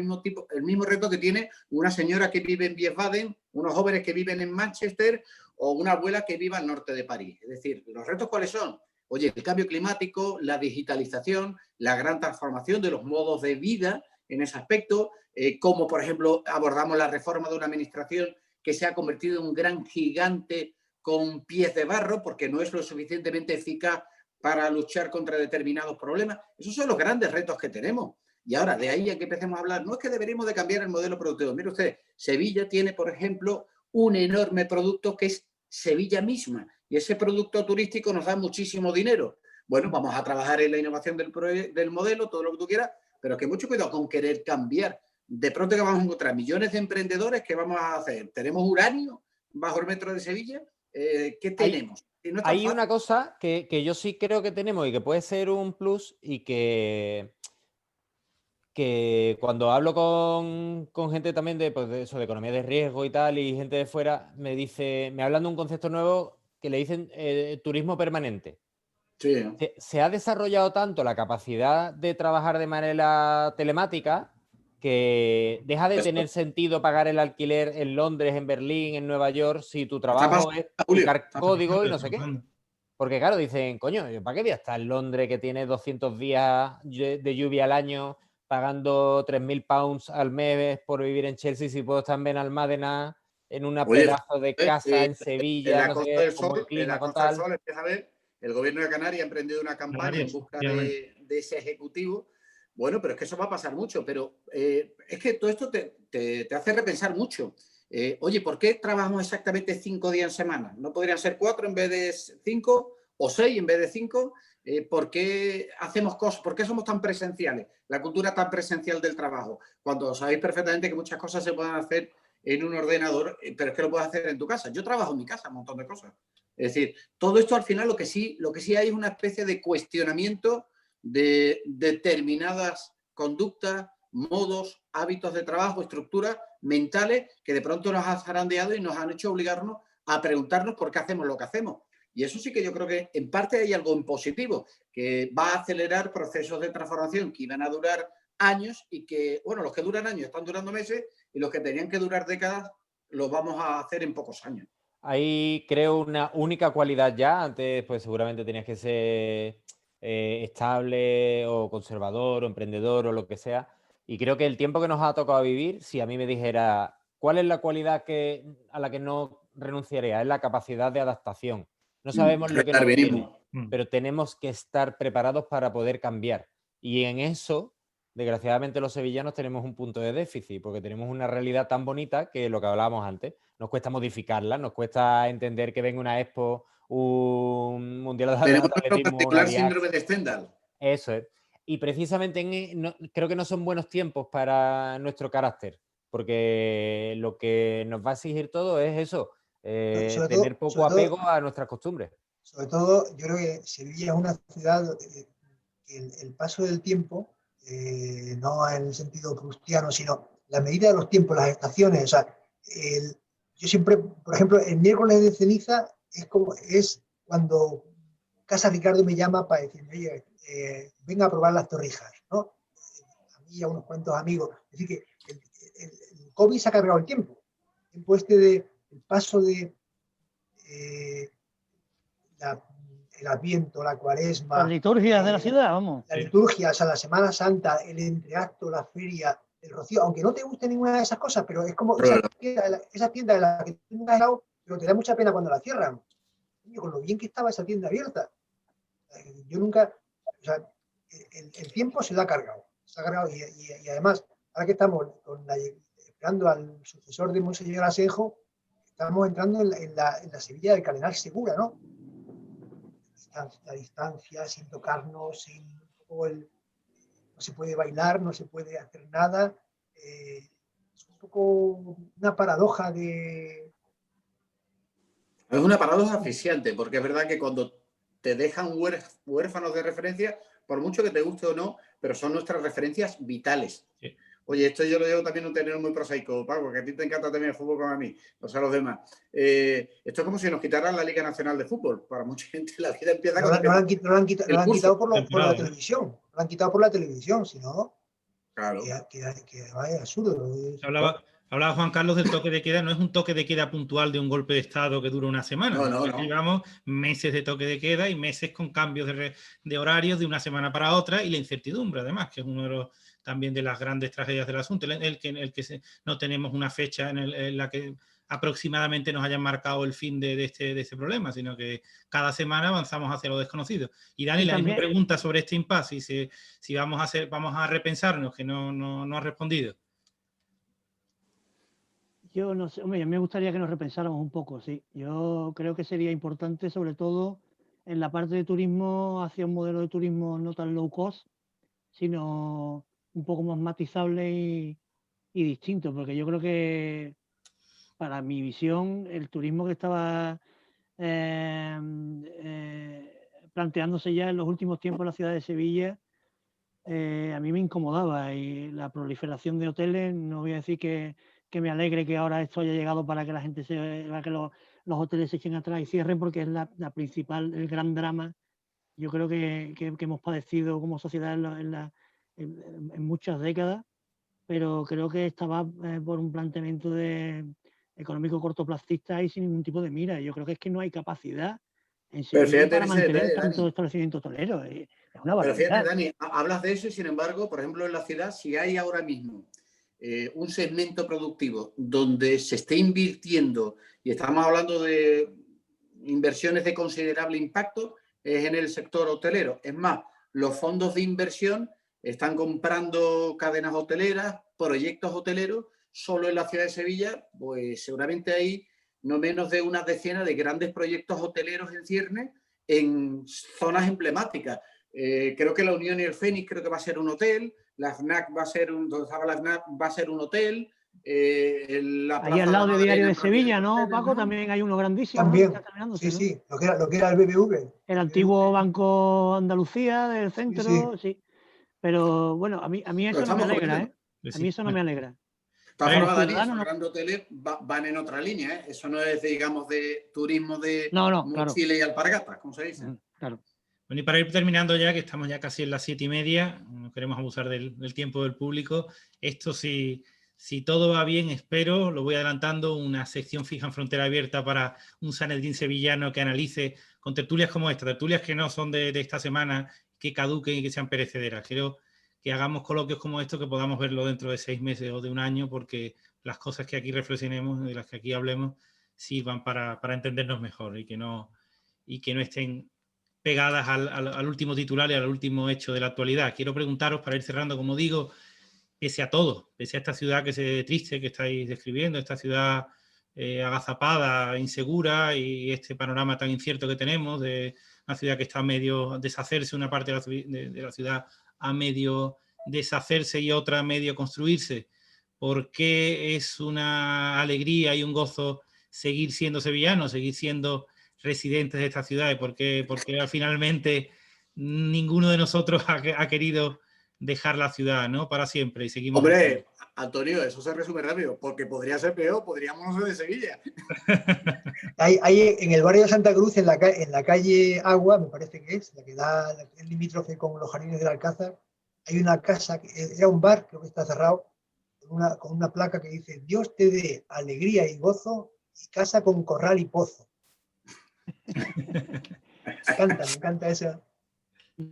[SPEAKER 3] el mismo reto que tiene una señora que vive en Wiesbaden, unos jóvenes que viven en Manchester o una abuela que vive al norte de París. Es decir, ¿los retos cuáles son? Oye, el cambio climático, la digitalización, la gran transformación de los modos de vida en ese aspecto, como por ejemplo abordamos la reforma de una administración que se ha convertido en un gran gigante con pies de barro porque no es lo suficientemente eficaz para luchar contra determinados problemas. Esos son los grandes retos que tenemos. Y ahora, de ahí a que empecemos a hablar, no es que deberíamos de cambiar el modelo productivo. Mire usted, Sevilla tiene, por ejemplo, un enorme producto que es Sevilla misma. Y ese producto turístico nos da muchísimo dinero. Bueno, vamos a trabajar en la innovación del modelo, todo lo que tú quieras, pero que mucho cuidado con querer cambiar. De pronto que vamos a encontrar millones de emprendedores, ¿qué vamos a hacer? ¿Tenemos uranio bajo el metro de Sevilla? ¿Qué tenemos?
[SPEAKER 5] No hay una cosa que yo sí creo que tenemos y que puede ser un plus y que cuando hablo con gente también de eso, de economía de riesgo y tal, y gente de fuera, me hablan de un concepto nuevo que le dicen turismo permanente.
[SPEAKER 3] Sí.
[SPEAKER 5] Se ha desarrollado tanto la capacidad de trabajar de manera telemática que deja de tener sentido pagar el alquiler en Londres, en Berlín, en Nueva York, si tu trabajo es picar código y no sé qué. Porque claro, dicen, coño, ¿para qué voy a estar en Londres que tiene 200 días de lluvia al año pagando 3.000 pounds al mes por vivir en Chelsea si puedo estar en Benalmádena, en una pedazo de casa en Sevilla,
[SPEAKER 3] en la
[SPEAKER 5] no
[SPEAKER 3] Costa
[SPEAKER 5] sé qué,
[SPEAKER 3] del Sol,
[SPEAKER 5] como el clima,
[SPEAKER 3] en la Costa del Sol, empieza a ver, el gobierno de Canarias ha emprendido una campaña en busca de ese ejecutivo. Bueno, pero es que eso va a pasar mucho, pero es que todo esto te hace repensar mucho. Oye, ¿por qué trabajamos exactamente 5 días en semana? ¿No podrían ser 4 en vez de 5 o 6 en vez de 5? ¿Por qué hacemos cosas? ¿Por qué somos tan presenciales? La cultura tan presencial del trabajo, cuando sabéis perfectamente que muchas cosas se pueden hacer en un ordenador, pero es que lo puedes hacer en tu casa. Yo trabajo en mi casa un montón de cosas. Es decir, todo esto al final lo que sí hay es una especie de cuestionamiento de determinadas conductas, modos, hábitos de trabajo, estructuras mentales que de pronto nos han zarandeado y nos han hecho obligarnos a preguntarnos por qué hacemos lo que hacemos. Y eso sí que yo creo que en parte hay algo en positivo, que va a acelerar procesos de transformación que iban a durar años y que, bueno, los que duran años están durando meses y los que tenían que durar décadas los vamos a hacer en pocos años.
[SPEAKER 5] Ahí creo una única cualidad ya. Antes, pues seguramente tenías que ser estable o conservador o emprendedor o lo que sea. Y creo que el tiempo que nos ha tocado vivir, si a mí me dijera cuál es la cualidad a la que no renunciaría, es la capacidad de adaptación. No sabemos lo que nos viene, pero tenemos que estar preparados para poder cambiar. Y en eso, desgraciadamente, los sevillanos tenemos un punto de déficit, porque tenemos una realidad tan bonita que lo que hablábamos antes, nos cuesta modificarla, nos cuesta entender que venga una Expo, un Mundial de Atletismo.
[SPEAKER 3] Tenemos nuestro particular síndrome de Stendhal.
[SPEAKER 5] Eso es. Y precisamente creo que no son buenos tiempos para nuestro carácter, porque lo que nos va a exigir todo es eso, tener poco apego a nuestras costumbres.
[SPEAKER 2] Sobre todo, yo creo que Sevilla es una ciudad que el paso del tiempo, no en el sentido prustiano, sino la medida de los tiempos, las estaciones. O sea, yo siempre, por ejemplo, el miércoles de ceniza es cuando Casa Ricardo me llama para decirme, oye, venga a probar las torrijas, ¿no? A mí y a unos cuantos amigos. Es decir, que el COVID se ha cargado el tiempo. El tiempo el paso de el Adviento, la Cuaresma.
[SPEAKER 4] Las liturgias de la ciudad, vamos.
[SPEAKER 2] Las liturgias, o sea, la Semana Santa, el entreacto, la feria, el rocío, aunque no te guste ninguna de esas cosas, pero es como esa tienda de la que tú nunca has helado, pero te da mucha pena cuando la cierran. Con lo bien que estaba esa tienda abierta. Yo nunca, o sea, el tiempo se lo ha cargado. Se ha cargado y además, ahora que estamos esperando al sucesor de Monseñor Asenjo, estamos entrando en la Sevilla del Cardenal Segura, ¿no? La distancia, sin tocarnos, no se puede bailar, no se puede hacer nada. Es un poco una paradoja de...
[SPEAKER 3] Es una paradoja asfixiante, porque es verdad que cuando te dejan huérfanos de referencia, por mucho que te guste o no, pero son nuestras referencias vitales. Sí. Oye, esto yo lo digo también un tenor muy prosaico, Paco, que a ti te encanta también el fútbol como a mí, o sea, los demás. Esto es como si nos quitaran la Liga Nacional de Fútbol. Para mucha gente la vida empieza con... No lo han quitado por la televisión. Lo han quitado por la televisión, si no... Claro.
[SPEAKER 2] Que vaya absurdo.
[SPEAKER 1] Hablaba Juan Carlos del toque de queda. No es un toque de queda puntual de un golpe de Estado que dura una semana.
[SPEAKER 3] No.
[SPEAKER 1] Llevamos meses de toque de queda y meses con cambios de horarios de una semana para otra y la incertidumbre, además, que es uno también de las grandes tragedias del asunto, el que no tenemos una fecha en la que aproximadamente nos hayan marcado el fin de este problema, sino que cada semana avanzamos hacia lo desconocido. Y Dani, la misma pregunta sobre este impasse, si vamos a repensarnos, que no ha respondido.
[SPEAKER 4] Yo no sé, hombre, me gustaría que nos repensáramos un poco, sí. Yo creo que sería importante, sobre todo en la parte de turismo, hacia un modelo de turismo no tan low cost, sino un poco más matizable y distinto, porque yo creo que para mi visión el turismo que estaba planteándose ya en los últimos tiempos en la ciudad de Sevilla, a mí me incomodaba, y la proliferación de hoteles, no voy a decir que me alegre que ahora esto haya llegado para que la gente para que los hoteles se echen atrás y cierren, porque es la principal, el gran drama, yo creo que hemos padecido como sociedad en muchas décadas, pero creo que estaba por un planteamiento económico cortoplacista y sin ningún tipo de mira. Yo creo que es que no hay capacidad en Sevilla para mantener tantos establecimientos hoteleros. Es una barbaridad.
[SPEAKER 3] Pero fíjate, Dani, hablas de eso y sin embargo, por ejemplo, en la ciudad, si hay ahora mismo un segmento productivo donde se esté invirtiendo, y estamos hablando de inversiones de considerable impacto, es en el sector hotelero. Es más, los fondos de inversión están comprando cadenas hoteleras, proyectos hoteleros, solo en la ciudad de Sevilla, pues seguramente hay no menos de unas decenas de grandes proyectos hoteleros en ciernes en zonas emblemáticas. Creo que la Unión y el Fénix creo que va a ser un hotel, la FNAC va a ser un hotel.
[SPEAKER 4] Ahí al lado de Diario de Sevilla, ¿no, Paco? También hay uno grandísimo.
[SPEAKER 2] También, sí, lo que era el BBV.
[SPEAKER 4] El antiguo Banco Andalucía del centro, sí. Pero bueno, a mí eso no me alegra, ¿eh? A mí eso no me alegra.
[SPEAKER 3] Esos grandes hoteles van en otra línea, ¿eh? Eso no es, digamos, de turismo de Chile y alpargatas, como se dice.
[SPEAKER 4] Claro.
[SPEAKER 1] Bueno, y para ir terminando ya, que estamos ya casi en las 7:30, no queremos abusar del tiempo del público. Esto, si todo va bien, espero, lo voy adelantando, una sección fija en Frontera Abierta para un Sanedrín sevillano que analice con tertulias como esta, tertulias que no son de esta semana, que caduquen y que sean perecederas. Quiero que hagamos coloquios como estos, que podamos verlo dentro de 6 meses o de un año, porque las cosas que aquí reflexionemos, de las que aquí hablemos, sirvan para entendernos mejor y que no estén pegadas al último titular y al último hecho de la actualidad. Quiero preguntaros, para ir cerrando, como digo, pese a todo, pese a esta ciudad que se triste que estáis describiendo, esta ciudad agazapada, insegura, y este panorama tan incierto que tenemos de una ciudad que está a medio deshacerse, una parte de la ciudad a medio deshacerse y otra a medio construirse. ¿Por qué es una alegría y un gozo seguir siendo sevillanos, seguir siendo residentes de estas ciudades, porque finalmente ninguno de nosotros ha querido dejar la ciudad, ¿no? Para siempre y seguimos.
[SPEAKER 3] Hombre, Antonio, eso se resume rápido, porque podría ser peor, podríamos no ser de Sevilla.
[SPEAKER 2] Hay en el barrio de Santa Cruz, en la calle Agua, me parece que es, la que da el limítrofe con los jardines del Alcázar, hay una casa, era un bar, creo que está cerrado, con una placa que dice: Dios te dé alegría y gozo, y casa con corral y pozo. Me encanta esa.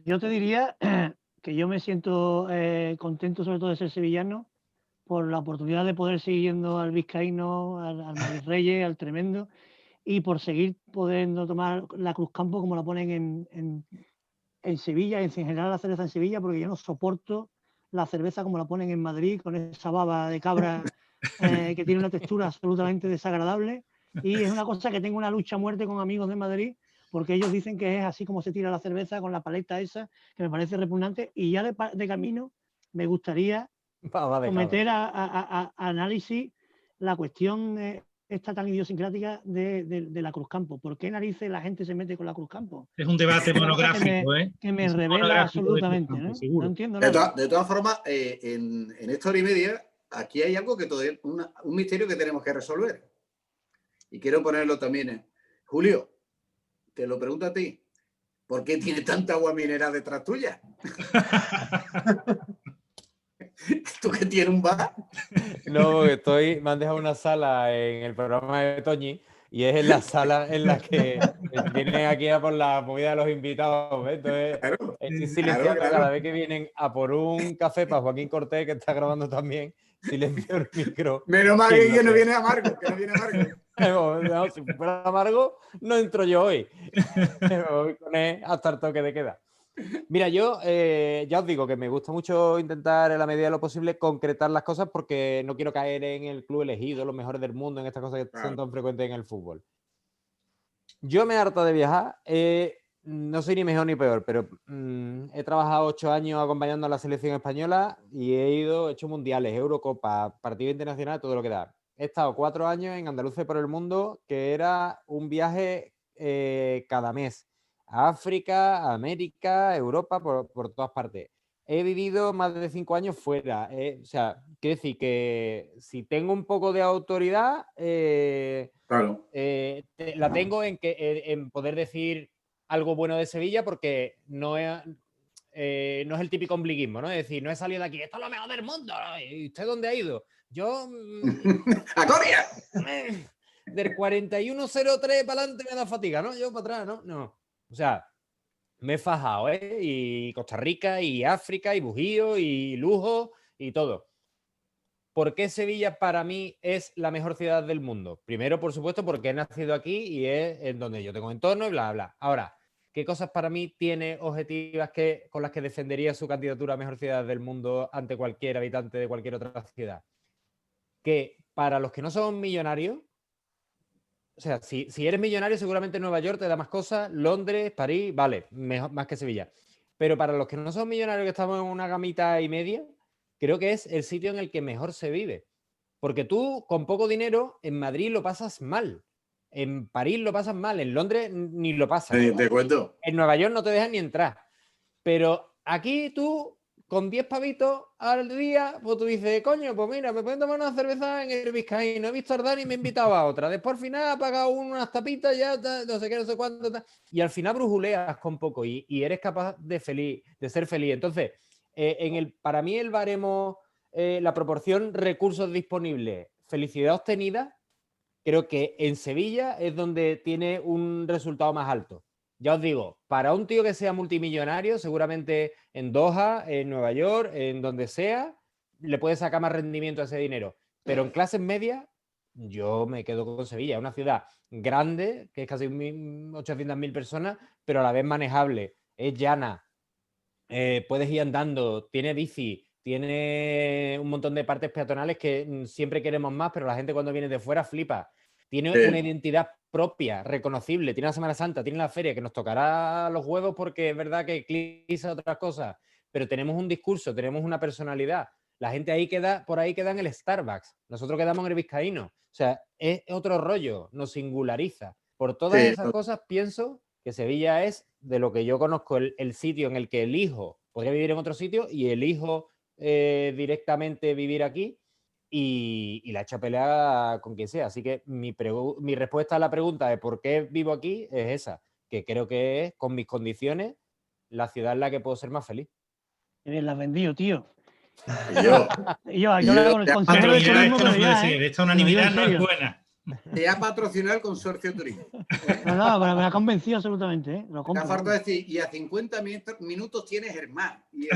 [SPEAKER 4] Yo te diría que yo me siento contento sobre todo de ser sevillano por la oportunidad de poder seguir yendo al Vizcaíno, al Madrid Reyes, al Tremendo, y por seguir pudiendo tomar la Cruzcampo como la ponen en Sevilla, en general la cerveza en Sevilla, porque yo no soporto la cerveza como la ponen en Madrid, con esa baba de cabra que tiene una textura absolutamente desagradable, y es una cosa que tengo una lucha a muerte con amigos de Madrid, porque ellos dicen que es así como se tira la cerveza, con la paleta esa, que me parece repugnante, y ya de camino me gustaría someter a análisis la cuestión esta tan idiosincrática de la Cruzcampo. ¿Por qué narices la gente se mete con la Cruzcampo?
[SPEAKER 1] Es un debate monográfico,
[SPEAKER 4] que me revela absolutamente, ¿no?
[SPEAKER 1] Seguro.
[SPEAKER 4] No entiendo nada.
[SPEAKER 3] De todas formas, en esta hora y media, aquí hay algo que todavía un misterio que tenemos que resolver. Y quiero ponerlo también. Julio, te lo pregunto a ti. ¿Por qué tiene tanta agua mineral detrás tuya? ¿Tú que tienes un bar?
[SPEAKER 5] No, porque me han dejado una sala en el programa de Toñi y es en la sala en la que vienen aquí a por la movida de los invitados. ¿Ves? Entonces, estoy silenciando cada vez que vienen a por un café para Joaquín Cortés, que está grabando también, silencio el micro.
[SPEAKER 3] Menos mal que no viene amargo, que no viene amargo.
[SPEAKER 5] No, si fuera amargo, no entro yo hoy. Me voy con él hasta el toque de queda. Mira, yo ya os digo que me gusta mucho intentar en la medida de lo posible concretar las cosas porque no quiero caer en el club elegido, los mejores del mundo, en estas cosas que son tan frecuentes en el fútbol. Yo me harto de viajar, no soy ni mejor ni peor, pero he trabajado 8 años acompañando a la selección española y he hecho mundiales, Eurocopa, partido internacional, todo lo que da. He estado 4 años en Andalucía por el mundo, que era un viaje cada mes. África, América, Europa, por todas partes. He vivido más de 5 años fuera. O sea, quiero decir que si tengo un poco de autoridad,
[SPEAKER 3] claro.
[SPEAKER 5] La tengo en poder decir algo bueno de Sevilla porque no es el típico ombliguismo, ¿no? Es decir, no he salido de aquí, esto es lo mejor del mundo. ¿Y usted dónde ha ido? Yo...
[SPEAKER 3] ¡A Corea!
[SPEAKER 5] Del 41.03 para adelante me da fatiga, ¿no? Yo para atrás, ¿no? O sea, me he fajado, ¿eh? Y Costa Rica, y África, y Bujío, y Lujo, y todo. ¿Por qué Sevilla para mí es la mejor ciudad del mundo? Primero, por supuesto, porque he nacido aquí y es en donde yo tengo entorno y bla, bla. Ahora, ¿qué cosas para mí tiene objetivas con las que defendería su candidatura a mejor ciudad del mundo ante cualquier habitante de cualquier otra ciudad? Que para los que no son millonarios, o sea, si eres millonario, seguramente Nueva York te da más cosas, Londres, París, vale, mejor, más que Sevilla. Pero para los que no son millonarios, que estamos en una gamita y media, creo que es el sitio en el que mejor se vive. Porque tú, con poco dinero, en Madrid lo pasas mal. En París lo pasas mal. En Londres ni lo pasas.
[SPEAKER 3] Te cuento.
[SPEAKER 5] En Nueva York no te dejan ni entrar. Pero aquí tú, con 10 pavitos al día, pues tú dices, coño, pues mira, me pueden tomar una cerveza en el Vizcaíno, he visto a Dani y me he invitado a otra. Después al final ha pagado unas tapitas, ya no sé qué, no sé cuánto. Y al final brujuleas con poco y eres capaz de ser feliz. Entonces, para mí el baremo, la proporción recursos disponibles, felicidad obtenida, creo que en Sevilla es donde tiene un resultado más alto. Ya os digo, para un tío que sea multimillonario, seguramente en Doha, en Nueva York, en donde sea, le puede sacar más rendimiento a ese dinero. Pero en clases medias, yo me quedo con Sevilla. Es una ciudad grande, que es casi 800.000 personas, pero a la vez manejable. Es llana. Puedes ir andando, tiene bici, tiene un montón de partes peatonales que siempre queremos más, pero la gente cuando viene de fuera flipa. Tiene una identidad propia, reconocible, tiene la Semana Santa, tiene la feria, que nos tocará los huevos porque es verdad que eclipsa otras cosas, pero tenemos un discurso, tenemos una personalidad. La gente ahí por ahí queda en el Starbucks. Nosotros quedamos en el Vizcaíno. O sea, es otro rollo, nos singulariza. Por todas esas cosas pienso que Sevilla es, de lo que yo conozco, el sitio en el que elijo, podría vivir en otro sitio y elijo directamente vivir aquí y la he hecho pelea con quien sea. Así que mi respuesta a la pregunta de por qué vivo aquí es esa, que creo que es, con mis condiciones, la ciudad en la que puedo ser más feliz.
[SPEAKER 4] Bien, la has vendido, tío.
[SPEAKER 2] yo
[SPEAKER 4] hablaba con el consejero de turismo,
[SPEAKER 1] esto no puede ser, esta unanimidad no es buena.
[SPEAKER 3] Te ha patrocinado el consorcio turismo.
[SPEAKER 4] No, pero me ha convencido absolutamente, ¿eh? Lo compro.
[SPEAKER 3] Te ha faltado decir, y a 50 minutos tienes el mar. Y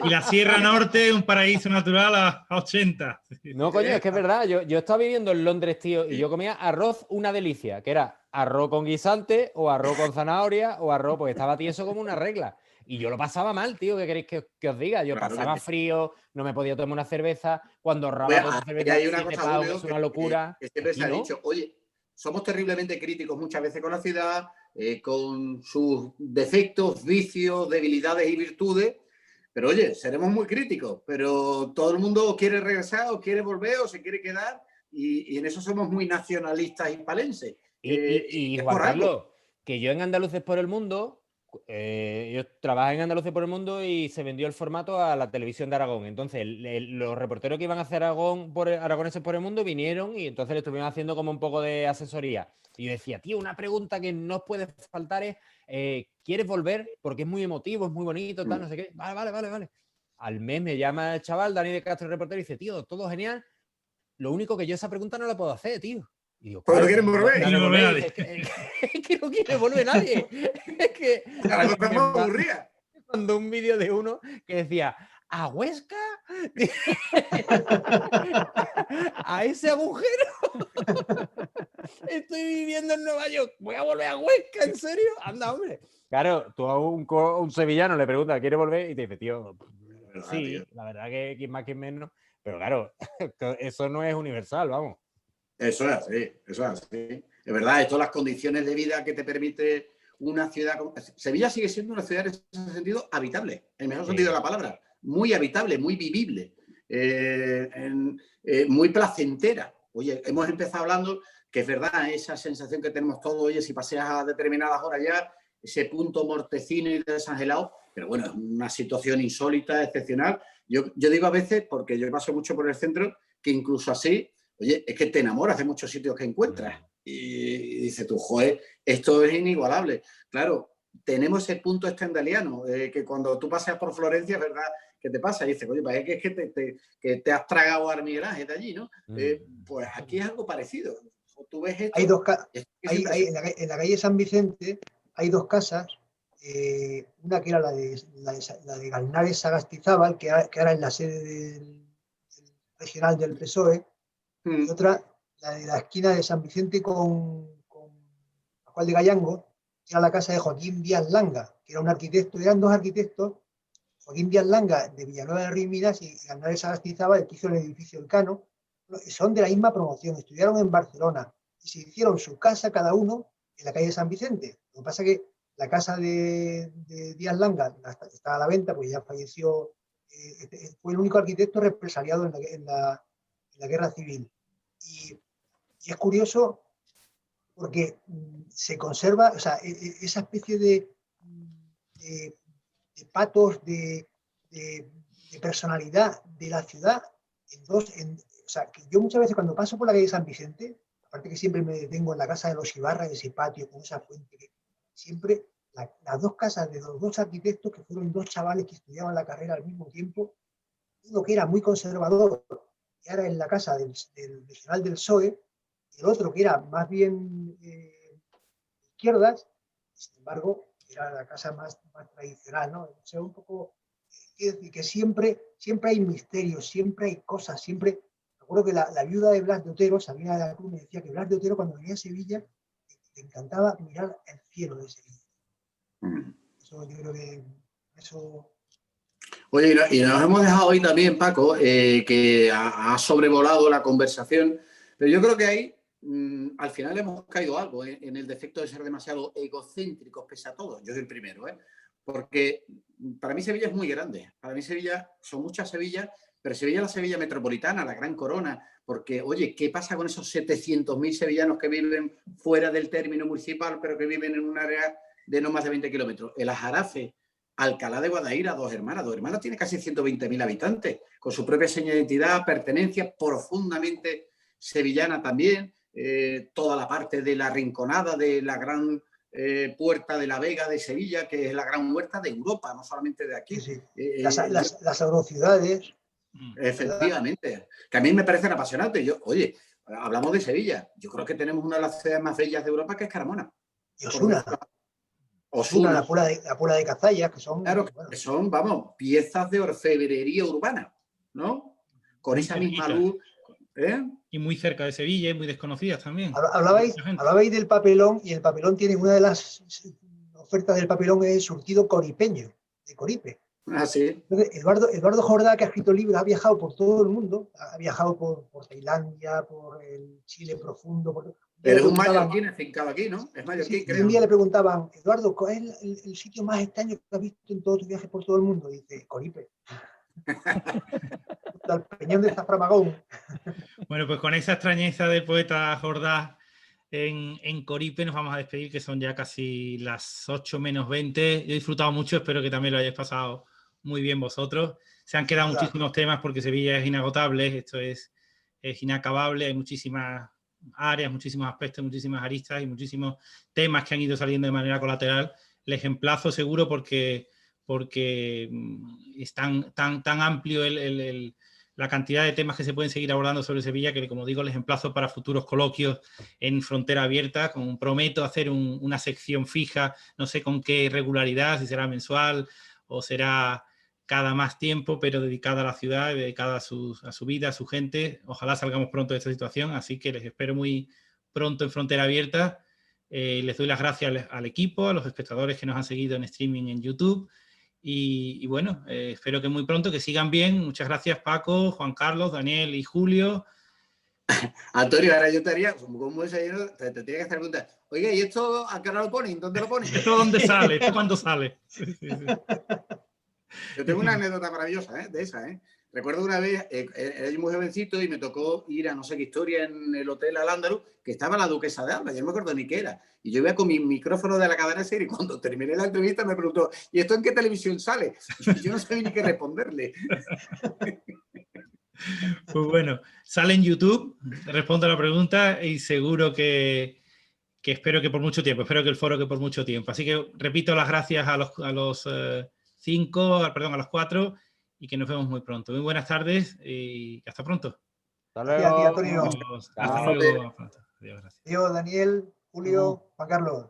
[SPEAKER 1] la Sierra Norte, un paraíso natural a 80.
[SPEAKER 5] No, coño, es que es verdad. Yo estaba viviendo en Londres, tío, y yo comía arroz una delicia, que era arroz con guisante o arroz con zanahoria o arroz, pues estaba tieso como una regla. Y yo lo pasaba mal, tío, ¿qué queréis que os diga? Yo pasaba frío, no me podía tomar una cerveza, cuando ahorraba por cerveza,
[SPEAKER 3] hay una cosa, Julio,
[SPEAKER 5] es una locura.
[SPEAKER 3] Que siempre se ha dicho, oye, somos terriblemente críticos muchas veces con la ciudad, con sus defectos, vicios, debilidades y virtudes, pero oye, seremos muy críticos, pero todo el mundo quiere regresar o quiere volver o se quiere quedar y en eso somos muy nacionalistas hispalenses.
[SPEAKER 5] Y Juan Carlos, que yo en Andaluces por el Mundo... yo trabajé en Andalucía por el Mundo y se vendió el formato a la televisión de Aragón. Entonces, los reporteros que iban a hacer aragoneses por el mundo vinieron y entonces le estuvieron haciendo como un poco de asesoría. Y yo decía, tío, una pregunta que no os puede faltar es, ¿quieres volver? Porque es muy emotivo, es muy bonito, tal, no sé qué. Vale. Al mes me llama el chaval, Dani de Castro, el reportero, y dice, tío, todo genial. Lo único que yo esa pregunta no la puedo hacer, tío. Y digo,
[SPEAKER 3] ¿pero quieren volver?
[SPEAKER 5] No volver nadie. Es que no quiere volver nadie. Es que... Mandó un vídeo de uno que decía, ¿a Huesca? ¿A ese agujero? Estoy viviendo en Nueva York. ¿Voy a volver a Huesca? ¿En serio? Anda, hombre. Claro, tú a un sevillano le preguntas, ¿quiere volver? Y te dice, tío, sí, tío. La verdad que quien más, quien menos. Pero claro, eso no es universal, vamos.
[SPEAKER 3] Eso es así, eso es así. Es verdad, todas las condiciones de vida que te permite una ciudad... Sevilla sigue siendo una ciudad en ese sentido habitable, en el mejor sentido de la palabra. Muy habitable, muy vivible, muy placentera. Oye, hemos empezado hablando que es verdad esa sensación que tenemos todos, oye, si paseas a determinadas horas ya, ese punto mortecino y desangelado, pero bueno, es una situación insólita, excepcional. Yo digo a veces, porque yo paso mucho por el centro, que incluso así... Oye, es que te enamoras de muchos sitios que encuentras y dices tú, joder, esto es inigualable. Claro, tenemos ese punto estendaliano, que cuando tú paseas por Florencia, es verdad que te pasa. Y dices, oye, parece que es que te has tragado a Miguel Ángel de allí, ¿no? Pues aquí es algo parecido. Tú ves esto,
[SPEAKER 2] en la calle San Vicente hay dos casas, una que era la de Galnares Sagastizábal, que ahora es la sede del regional del PSOE, y otra, la de la esquina de San Vicente con Pascual de Gallango, que era la casa de Joaquín Díaz Langa, que era un arquitecto, eran dos arquitectos, Joaquín Díaz Langa de Villanueva de Río Minas y Galnares Sagastizábal, el que hizo el edificio del Cano. Son de la misma promoción, estudiaron en Barcelona y se hicieron su casa cada uno en la calle de San Vicente. Lo que pasa es que la casa de Díaz Langa está a la venta, pues ya falleció, fue el único arquitecto represaliado en la guerra civil. Y es curioso porque se conserva, o sea, esa especie de patos, de personalidad de la ciudad o sea, que yo muchas veces cuando paso por la calle San Vicente, aparte que siempre me detengo en la casa de los Ibarra, en ese patio con esa fuente, que siempre las dos casas de los dos arquitectos, que fueron dos chavales que estudiaban la carrera al mismo tiempo, uno que era muy conservador, que ahora en la casa del regional del PSOE, y el otro que era más bien izquierdas, sin embargo, era la casa más tradicional, ¿no? O sea, un poco, quiero decir que siempre hay misterios, siempre hay cosas, siempre... Me acuerdo que la viuda de Blas de Otero, Sabina de la Cruz, me decía que Blas de Otero cuando venía a Sevilla le encantaba mirar el cielo de Sevilla. Eso yo creo que eso...
[SPEAKER 3] Oye, y nos hemos dejado hoy también, Paco, que ha sobrevolado la conversación, pero yo creo que ahí al final hemos caído algo en el defecto de ser demasiado egocéntricos pese a todo. Yo soy el primero, porque para mí Sevilla es muy grande. Para mí Sevilla son muchas Sevillas, pero Sevilla es la Sevilla metropolitana, la Gran Corona, porque, oye, ¿qué pasa con esos 700.000 sevillanos que viven fuera del término municipal, pero que viven en un área de no más de 20 kilómetros? El Aljarafe, Alcalá de Guadaira, Dos Hermanas. Dos Hermanas tiene casi 120.000 habitantes, con su propia seña de identidad, pertenencia profundamente sevillana también. Toda la parte de la Rinconada, de la gran Puerta de la Vega de Sevilla, que es la gran huerta de Europa, no solamente de aquí.
[SPEAKER 2] Sí, sí. Las agrociudades.
[SPEAKER 3] Efectivamente, que a mí me parecen apasionantes. Oye, hablamos de Sevilla. Yo creo que tenemos una de las ciudades más bellas de Europa, que es Carmona.
[SPEAKER 2] Y Osuna.
[SPEAKER 3] Osuna,
[SPEAKER 2] la Puebla de Cazalla, que son...
[SPEAKER 3] Claro, bueno, que son, vamos, piezas de orfebrería urbana, ¿no? Con
[SPEAKER 1] muy
[SPEAKER 3] esa
[SPEAKER 1] cerquita.
[SPEAKER 3] misma luz.
[SPEAKER 1] Y muy cerca de Sevilla y muy desconocidas también.
[SPEAKER 2] Hablabais del papelón, y el papelón tiene una de las ofertas del papelón es surtido coripeño, de Coripe.
[SPEAKER 3] Ah, sí.
[SPEAKER 2] Entonces, Eduardo Jordá, que ha escrito libros, ha viajado por todo el mundo, ha viajado por Tailandia, por el Chile profundo.
[SPEAKER 3] Pero es un mallorquín afincado aquí, ¿no? Es mallorquín,
[SPEAKER 2] sí,
[SPEAKER 3] creo.
[SPEAKER 2] Un día le preguntaban, Eduardo, ¿cuál es el sitio más extraño que has visto en todos tus viajes por todo el mundo? Y dice, Coripe. El Peñón de Zaframagón.
[SPEAKER 1] Bueno, pues con esa extrañeza del poeta Jordá en Coripe nos vamos a despedir, que son ya casi las 8 menos 20. Yo he disfrutado mucho, espero que también lo hayáis pasado muy bien vosotros. Se han quedado muchísimos temas porque Sevilla es inagotable, esto es inacabable, hay muchísimas áreas, muchísimos aspectos, muchísimas aristas y muchísimos temas que han ido saliendo de manera colateral. Les emplazo seguro porque es tan amplio la cantidad de temas que se pueden seguir abordando sobre Sevilla, que, como digo, les emplazo para futuros coloquios en Frontera Abierta. Prometo hacer una sección fija, no sé con qué regularidad, si será mensual o será cada más tiempo, pero dedicada a la ciudad, dedicada a su vida, a su gente. Ojalá salgamos pronto de esta situación, así que les espero muy pronto en Frontera Abierta. Les doy las gracias al equipo, a los espectadores que nos han seguido en streaming en YouTube. Y bueno, espero que muy pronto, que sigan bien. Muchas gracias, Paco, Juan Carlos, Daniel y Julio.
[SPEAKER 3] Antonio, ahora yo te haría, como desayuno, te tenía que hacer preguntas. Oye, ¿y esto a qué hora lo ponen? ¿Dónde lo ponen?
[SPEAKER 1] ¿Esto dónde sale? ¿Esto cuándo sale? Sí.
[SPEAKER 3] Yo tengo una anécdota maravillosa de esa. Recuerdo una vez, era muy jovencito y me tocó ir a no sé qué historia en el hotel Al-Ándalus, que estaba la duquesa de Alba, yo no me acuerdo ni qué era. Y yo iba con mi micrófono de la cadena SER y cuando terminé la entrevista me preguntó, ¿y esto en qué televisión sale? Y yo no sabía ni qué responderle.
[SPEAKER 1] Pues bueno, sale en YouTube, respondo a la pregunta y seguro que espero que por mucho tiempo, espero que el foro que por mucho tiempo. Así que repito las gracias a los 4 y que nos vemos muy pronto. Muy buenas tardes y hasta pronto.
[SPEAKER 5] Hasta luego.
[SPEAKER 2] Antonio.
[SPEAKER 1] Hasta luego. Adiós, gracias.
[SPEAKER 2] Adiós, Daniel, Julio, Juan Carlos.